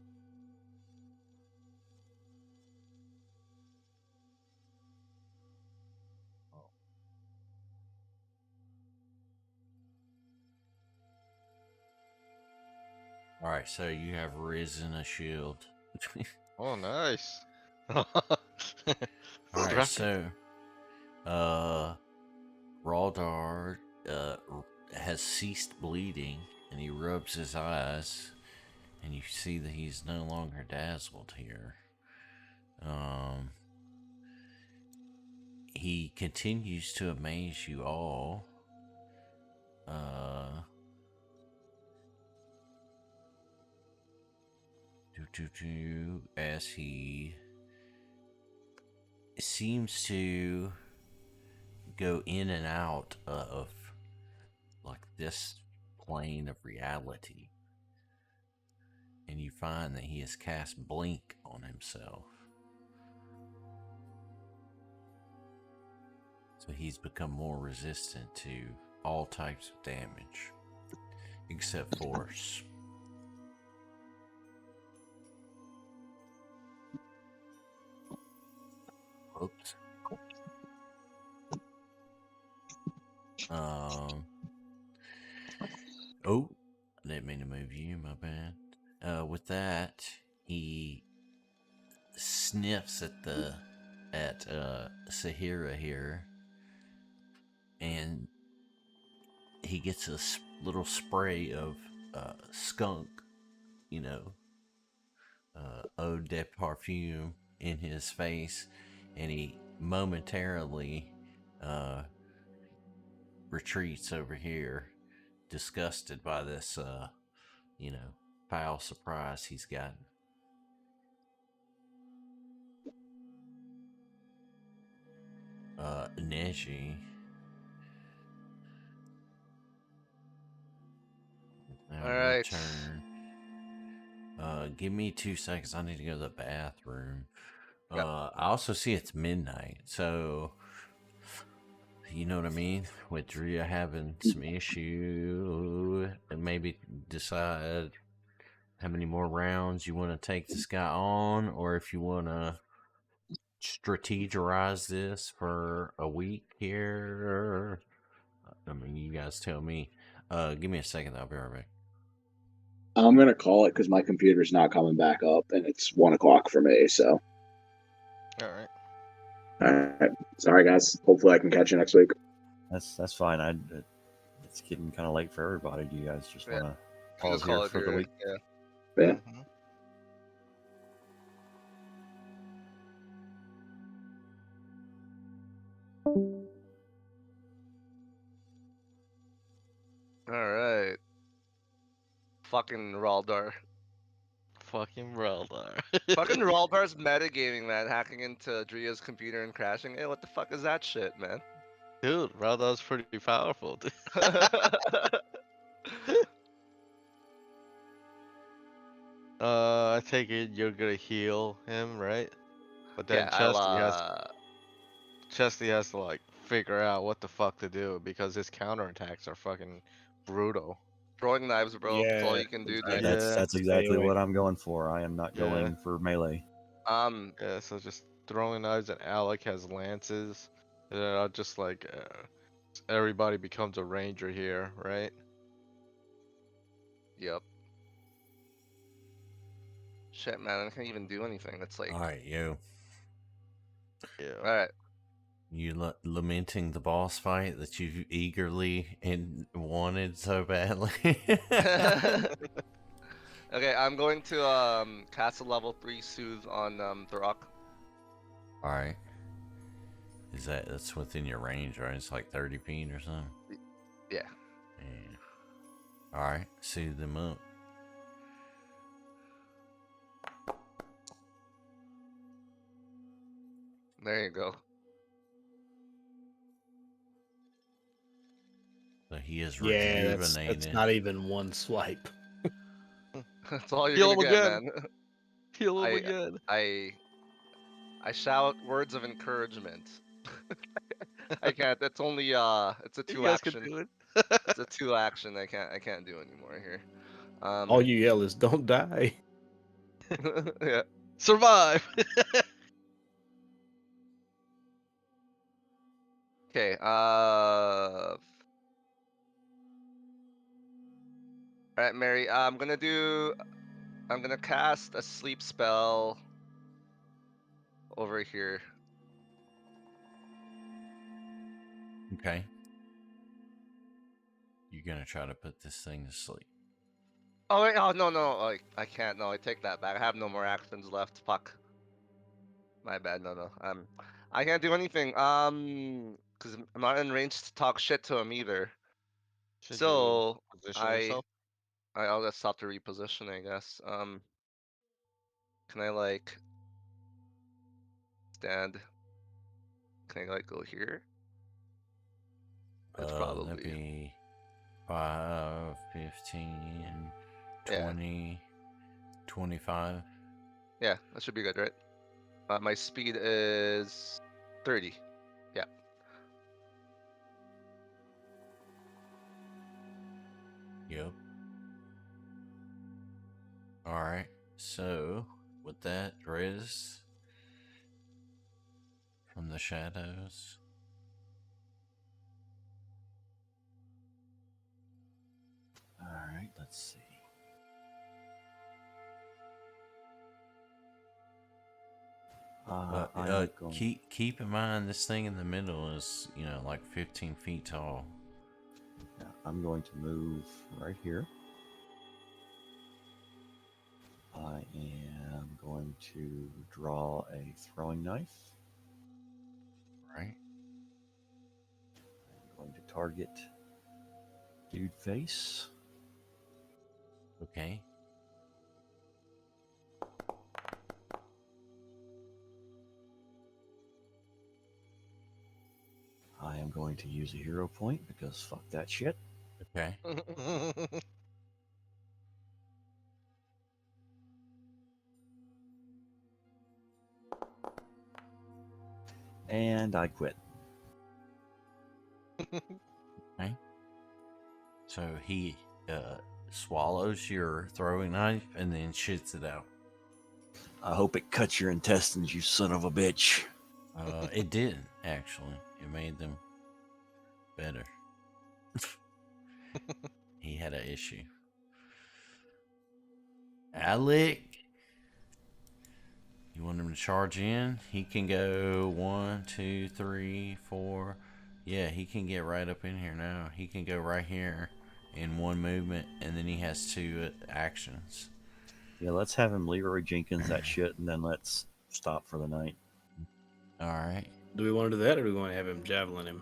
All right, so you have risen a shield. Oh, nice. All right, Drafted. so Raldar has ceased bleeding, and he rubs his eyes, and you see that he's no longer dazzled here. He continues to amaze you all. As he seems to go in and out of like this plane of reality, and you find that he has cast blink on himself, so he's become more resistant to all types of damage except force. Oops. Oh, I didn't mean to move you, my bad. With that, he sniffs at Sahira here, and he gets a little spray of skunk, you know, eau de parfum in his face, and he momentarily retreats over here, disgusted by this, foul surprise he's gotten. Neji. Now All your right. turn. Give me 2 seconds. I need to go to the bathroom. Yep. I also see it's midnight, so you know what I mean? With Driya having some issue, and maybe decide how many more rounds you want to take this guy on, or if you want to strategize this for a week here. I mean, you guys tell me. Give me a second. I'll be right back. I'm gonna call it because my computer's not coming back up, and it's 1:00 for me. So, All right. all right. Sorry, guys. Hopefully, I can catch you next week. That's fine. It's getting kind of late for everybody. Do you guys just Yeah. want to We'll pause just call here it for the here. week? Yeah. Yeah. Mhm. All right. Fucking Raldar. Fucking Reldar. Fucking Raldar's metagaming, man. Hacking into Driya's computer and crashing. Hey, what the fuck is that shit, man? Dude, Reldar's pretty powerful. Dude. I take it you're gonna heal him, right? But then Yeah, I'll Chesty has to like figure out what the fuck to do because his counterattacks are fucking brutal. throwing knives, bro. That's all Yeah, you can do, Yeah, dude. Yeah. that's Stay exactly away. what I'm going for. I am not Yeah. going for melee. Yeah, so just throwing knives, and Alec has lances. And then I'll just like everybody becomes a ranger here, right? Yep. Shit, man. I can't even do anything. It's like, All right, yo. Yeah. all right. You lamenting the boss fight that you eagerly and wanted so badly. Okay, I'm going to cast a level 3 soothe on Therok. All right. That's within your range, right? It's like 30 feet or something. Yeah. Yeah. All right, soothe them up. There you go. So he is Yeah, rejuvenated. that's not even one swipe. That's all you're Heal gonna him get, again. man. Heal him I again. I shout words of encouragement. I can't. That's only it's a You 2 guys can action. do it. It's a 2 action. I can't do anymore here. All you yell is "Don't die." Yeah. Survive. Okay. All right, Mary. I'm gonna cast a sleep spell over here. Okay. You're gonna try to put this thing to sleep. Oh wait, oh no, I can't. No, I take that back. I have no more actions left. Fuck. My bad. No. I can't do anything. Cause I'm not in range to talk shit to him either. Should you So position yourself? I'll just have to reposition, I guess. Can I like stand? Can I like go here? It's That'd probably be 5, 15, yeah. 20, 25. Yeah, that should be good, right? My speed is 30. Yeah. Yep. All right. So with that, Drez from the shadows. All right, let's see. I'm going. keep in mind this thing in the middle is like 15 feet tall. I'm going to move right here. I am going to draw a throwing knife. Right. I'm going to target dude face. Okay. I am going to use a hero point because fuck that shit. Okay. And I quit. Okay. So he swallows your throwing knife and then shits it out. I hope it cuts your intestines, you son of a bitch. It did, actually. It made them better. He had an issue. Alec, you want him to charge in? He can go 1, 2, 3, 4. Yeah, he can get right up in here now. He can go right here in one movement, and then he has 2 actions. Yeah, let's have him Leroy Jenkins that shit, and then let's stop for the night. All right. Do we want to do that, or do we want to have him javelin him?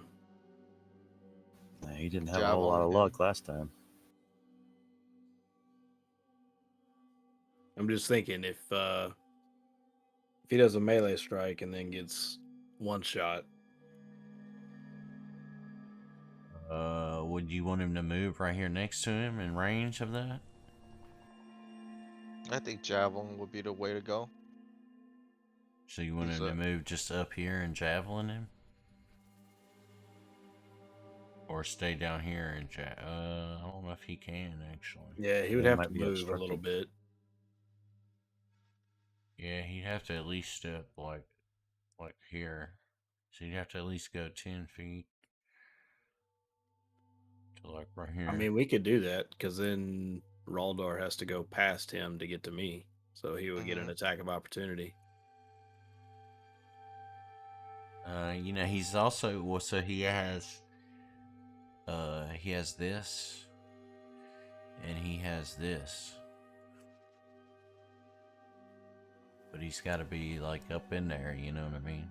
Nah, he didn't have a whole lot of luck last time. I'm just thinking if he does a melee strike and then gets one shot. Would you want him to move right here next to him in range of that? I think javelin would be the way to go. So you want him to move just up here and javelin him? Or stay down here and I don't know if he can actually. Yeah, he would He have might to be move a little obstructed. bit. Yeah, he'd have to at least step like here. So you'd have to at least go 10 feet to like right here. I mean, we could do that because then Raldar has to go past him to get to me, so he would get an attack of opportunity. He's also so he has this, and he has this, but he's got to be like up in there. You know what I mean?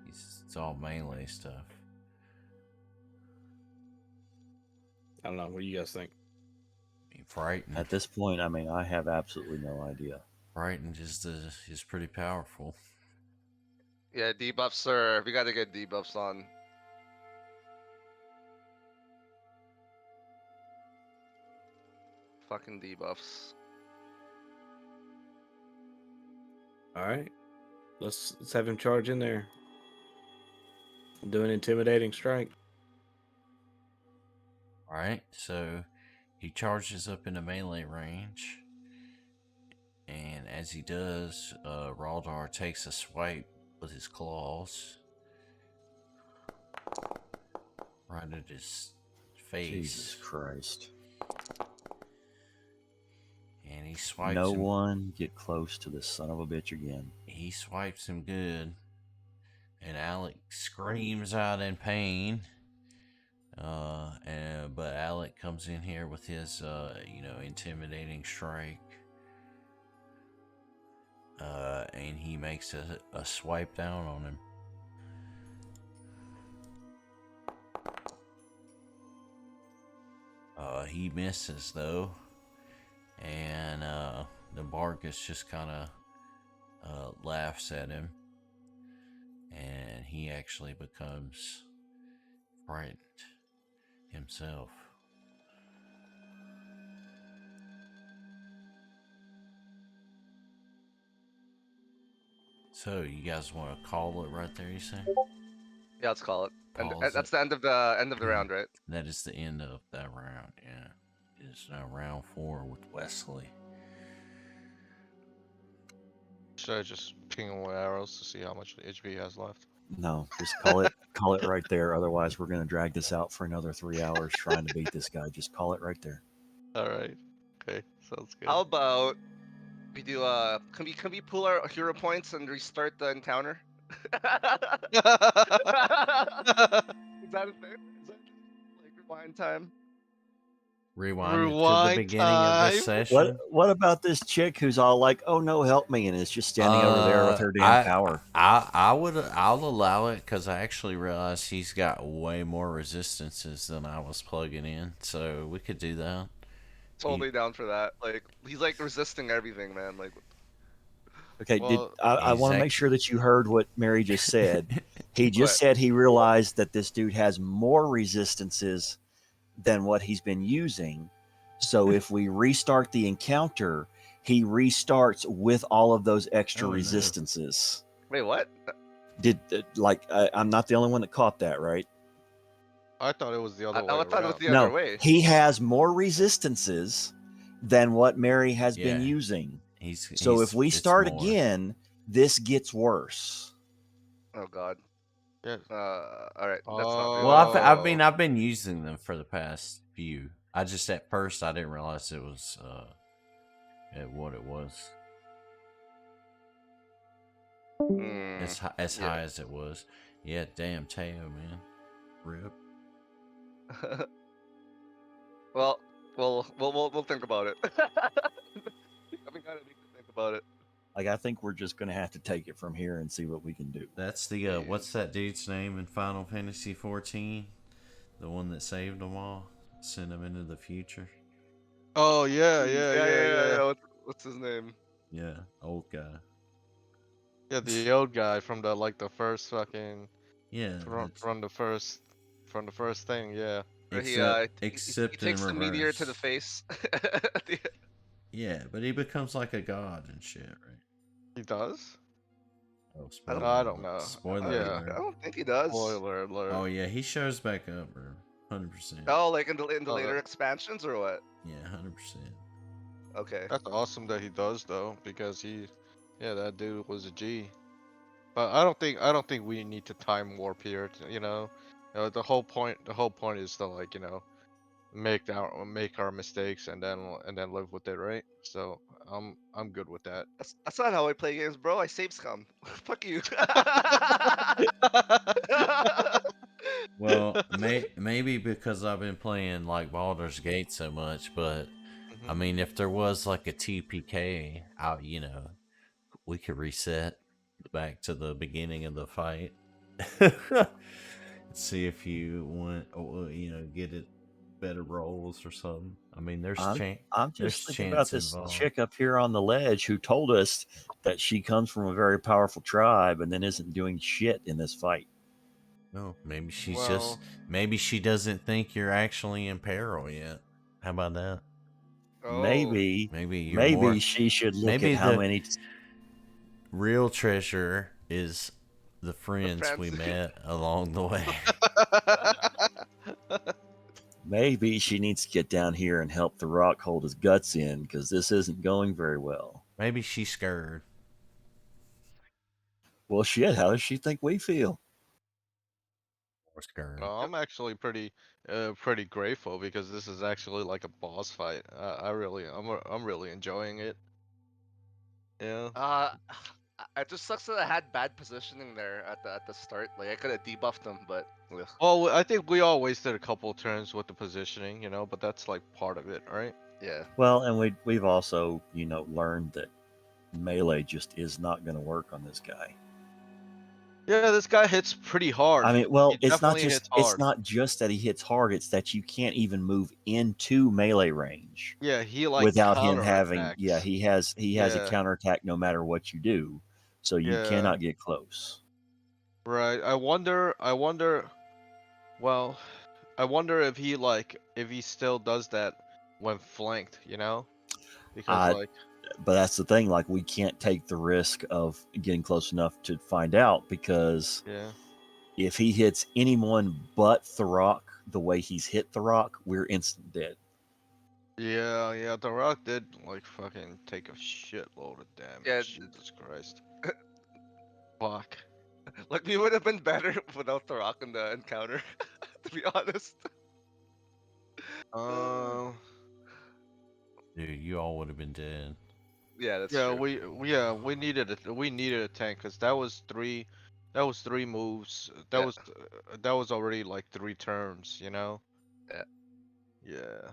It's all melee stuff. I don't know. What do you guys think? Frightened. At this point, I mean, I have absolutely no idea. Frightened is pretty powerful. Yeah, debuffs, sir. We gotta get debuffs on. Fucking debuffs. All right, let's have him charge in there. Do an intimidating strike. All right, so he charges up into melee range, and as he does, Raldar takes a swipe with his claws right at his face. Jesus Christ. And he swipes No him. one get close to this son of a bitch again. He swipes him good, and Alec screams out in pain. But Alec comes in here with his, intimidating strike. And he makes a swipe down on him. He misses though, and the Bargus just kind of laughs at him, and he actually becomes frightened himself. So you guys want to call it right there? You say? Yeah, let's call it. And Pause that's it. the end of the round, right? That is the end of that round. Yeah, it's now round 4 with Wesley. Should I just ping him with arrows to see how much HP he has left? No, just call it right there. Otherwise, we're gonna drag this out for another 3 hours trying to beat this guy. Just call it right there. All right. Okay, sounds good. How about We do. Can we pull our hero points and restart the encounter? Is that a thing? Is that like rewind time? Rewind it to the Rewind beginning of the time. session. What about this chick who's all like, "Oh no, help me," and is just standing over there with her damn power? I'll allow it because I actually realized he's got way more resistances than I was plugging in, so we could do that. Totally down for that. Like he's like resisting everything, man. Like Okay, Well, I want to make sure that you heard what Mary just said. He just said he realized that this dude has more resistances than what he's been using. So if we restart the encounter, he restarts with all of those extra Oh, no. resistances. wait, what? I'm not the only one that caught that, right? I thought it was the other way I thought it was around. the No, other way. he has more resistances than what Mary has been Yeah. using. He's So if we it's start more. again, this gets worse. Oh God. Yeah. All right. That's not Well, real. I've been using them for the past few. I just at first I didn't realize it was what it was as high as it was. Yeah, damn Teo, man, rip. Well, we'll think about it. I mean, kind of need to think about it. Like, I think we're just going to have to take it from here and see what we can do. That's the what's that dude's name in Final Fantasy 14? The one that saved them all, sent them into the future. Oh yeah. What's his name? Yeah, old guy. Yeah, the old guy from the first fucking Yeah, from the first thing. Yeah. Where he except takes in the meteor to the reverse. face. Yeah, but he becomes like a god and shit, right? He does. Oh, I don't know. Spoiler Yeah. alert. I don't think he does. Spoiler alert. Oh yeah, he shows back up, bro. 100%. Oh, like in the Oh, later expansions or what? Yeah, 100%. Okay. That's awesome that he does though, because that dude was a G. But I don't think we need to time warp here. The whole point is to make our mistakes and then live with it, right? So I'm good with that. That's not how I play games, bro. I save scum. Fuck you. Well, maybe because I've been playing like Baldur's Gate so much, but I mean, if there was like a TPK out, we could reset back to the beginning of the fight. See if you want, get it better rolls or something. I mean, I'm just thinking about this chick up here on the ledge who told us that she comes from a very powerful tribe and then isn't doing shit in this fight. No, maybe she doesn't think you're actually in peril yet. How about that? Oh. Maybe she should look at how many. Real treasure is the friends we met along the way. Maybe she needs to get down here and help Therok hold his guts in, because this isn't going very well. Maybe she's scared. Well, shit, how does she think we feel? Or scared. I'm actually pretty grateful because this is actually like a boss fight. I'm really enjoying it. Yeah. It just sucks that I had bad positioning there at the start. Like I could have debuffed them, but. Ugh. Well, I think we all wasted a couple of turns with the positioning, but that's like part of it, right? Yeah. Well, and we've also, learned that melee just is not going to work on this guy. Yeah, this guy hits pretty hard. I mean, well, it's not just that he hits hard; it's that you can't even move into melee range. Yeah, he without him having. counterattacks. Yeah, he has a counterattack no matter what you do, so you cannot get close. Right. I wonder. Well, I wonder if he still does that when flanked. Because but that's the thing. Like, we can't take the risk of getting close enough to find out, because if he hits anyone but Therok the way he's hit Therok, we're instant dead. Yeah. Therok did fucking take a shitload of damage. Yeah. Jesus Christ. Fuck. Like we would have been better without Therok in the encounter, to be honest. Dude, you all would have been dead. Yeah, that's Yeah, true. we needed a tank because that was three moves. Yeah. That was already like 3 turns, you know. Yeah. Yeah,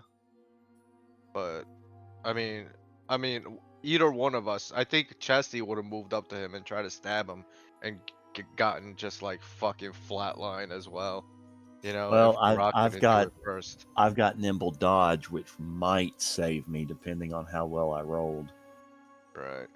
but I mean, either one of us. I think Chesty would have moved up to him and tried to stab him and gotten just like fucking flatline as well. You know, if Well, Rock didn't do it first. I've got nimble dodge, which might save me depending on how well I rolled. Right.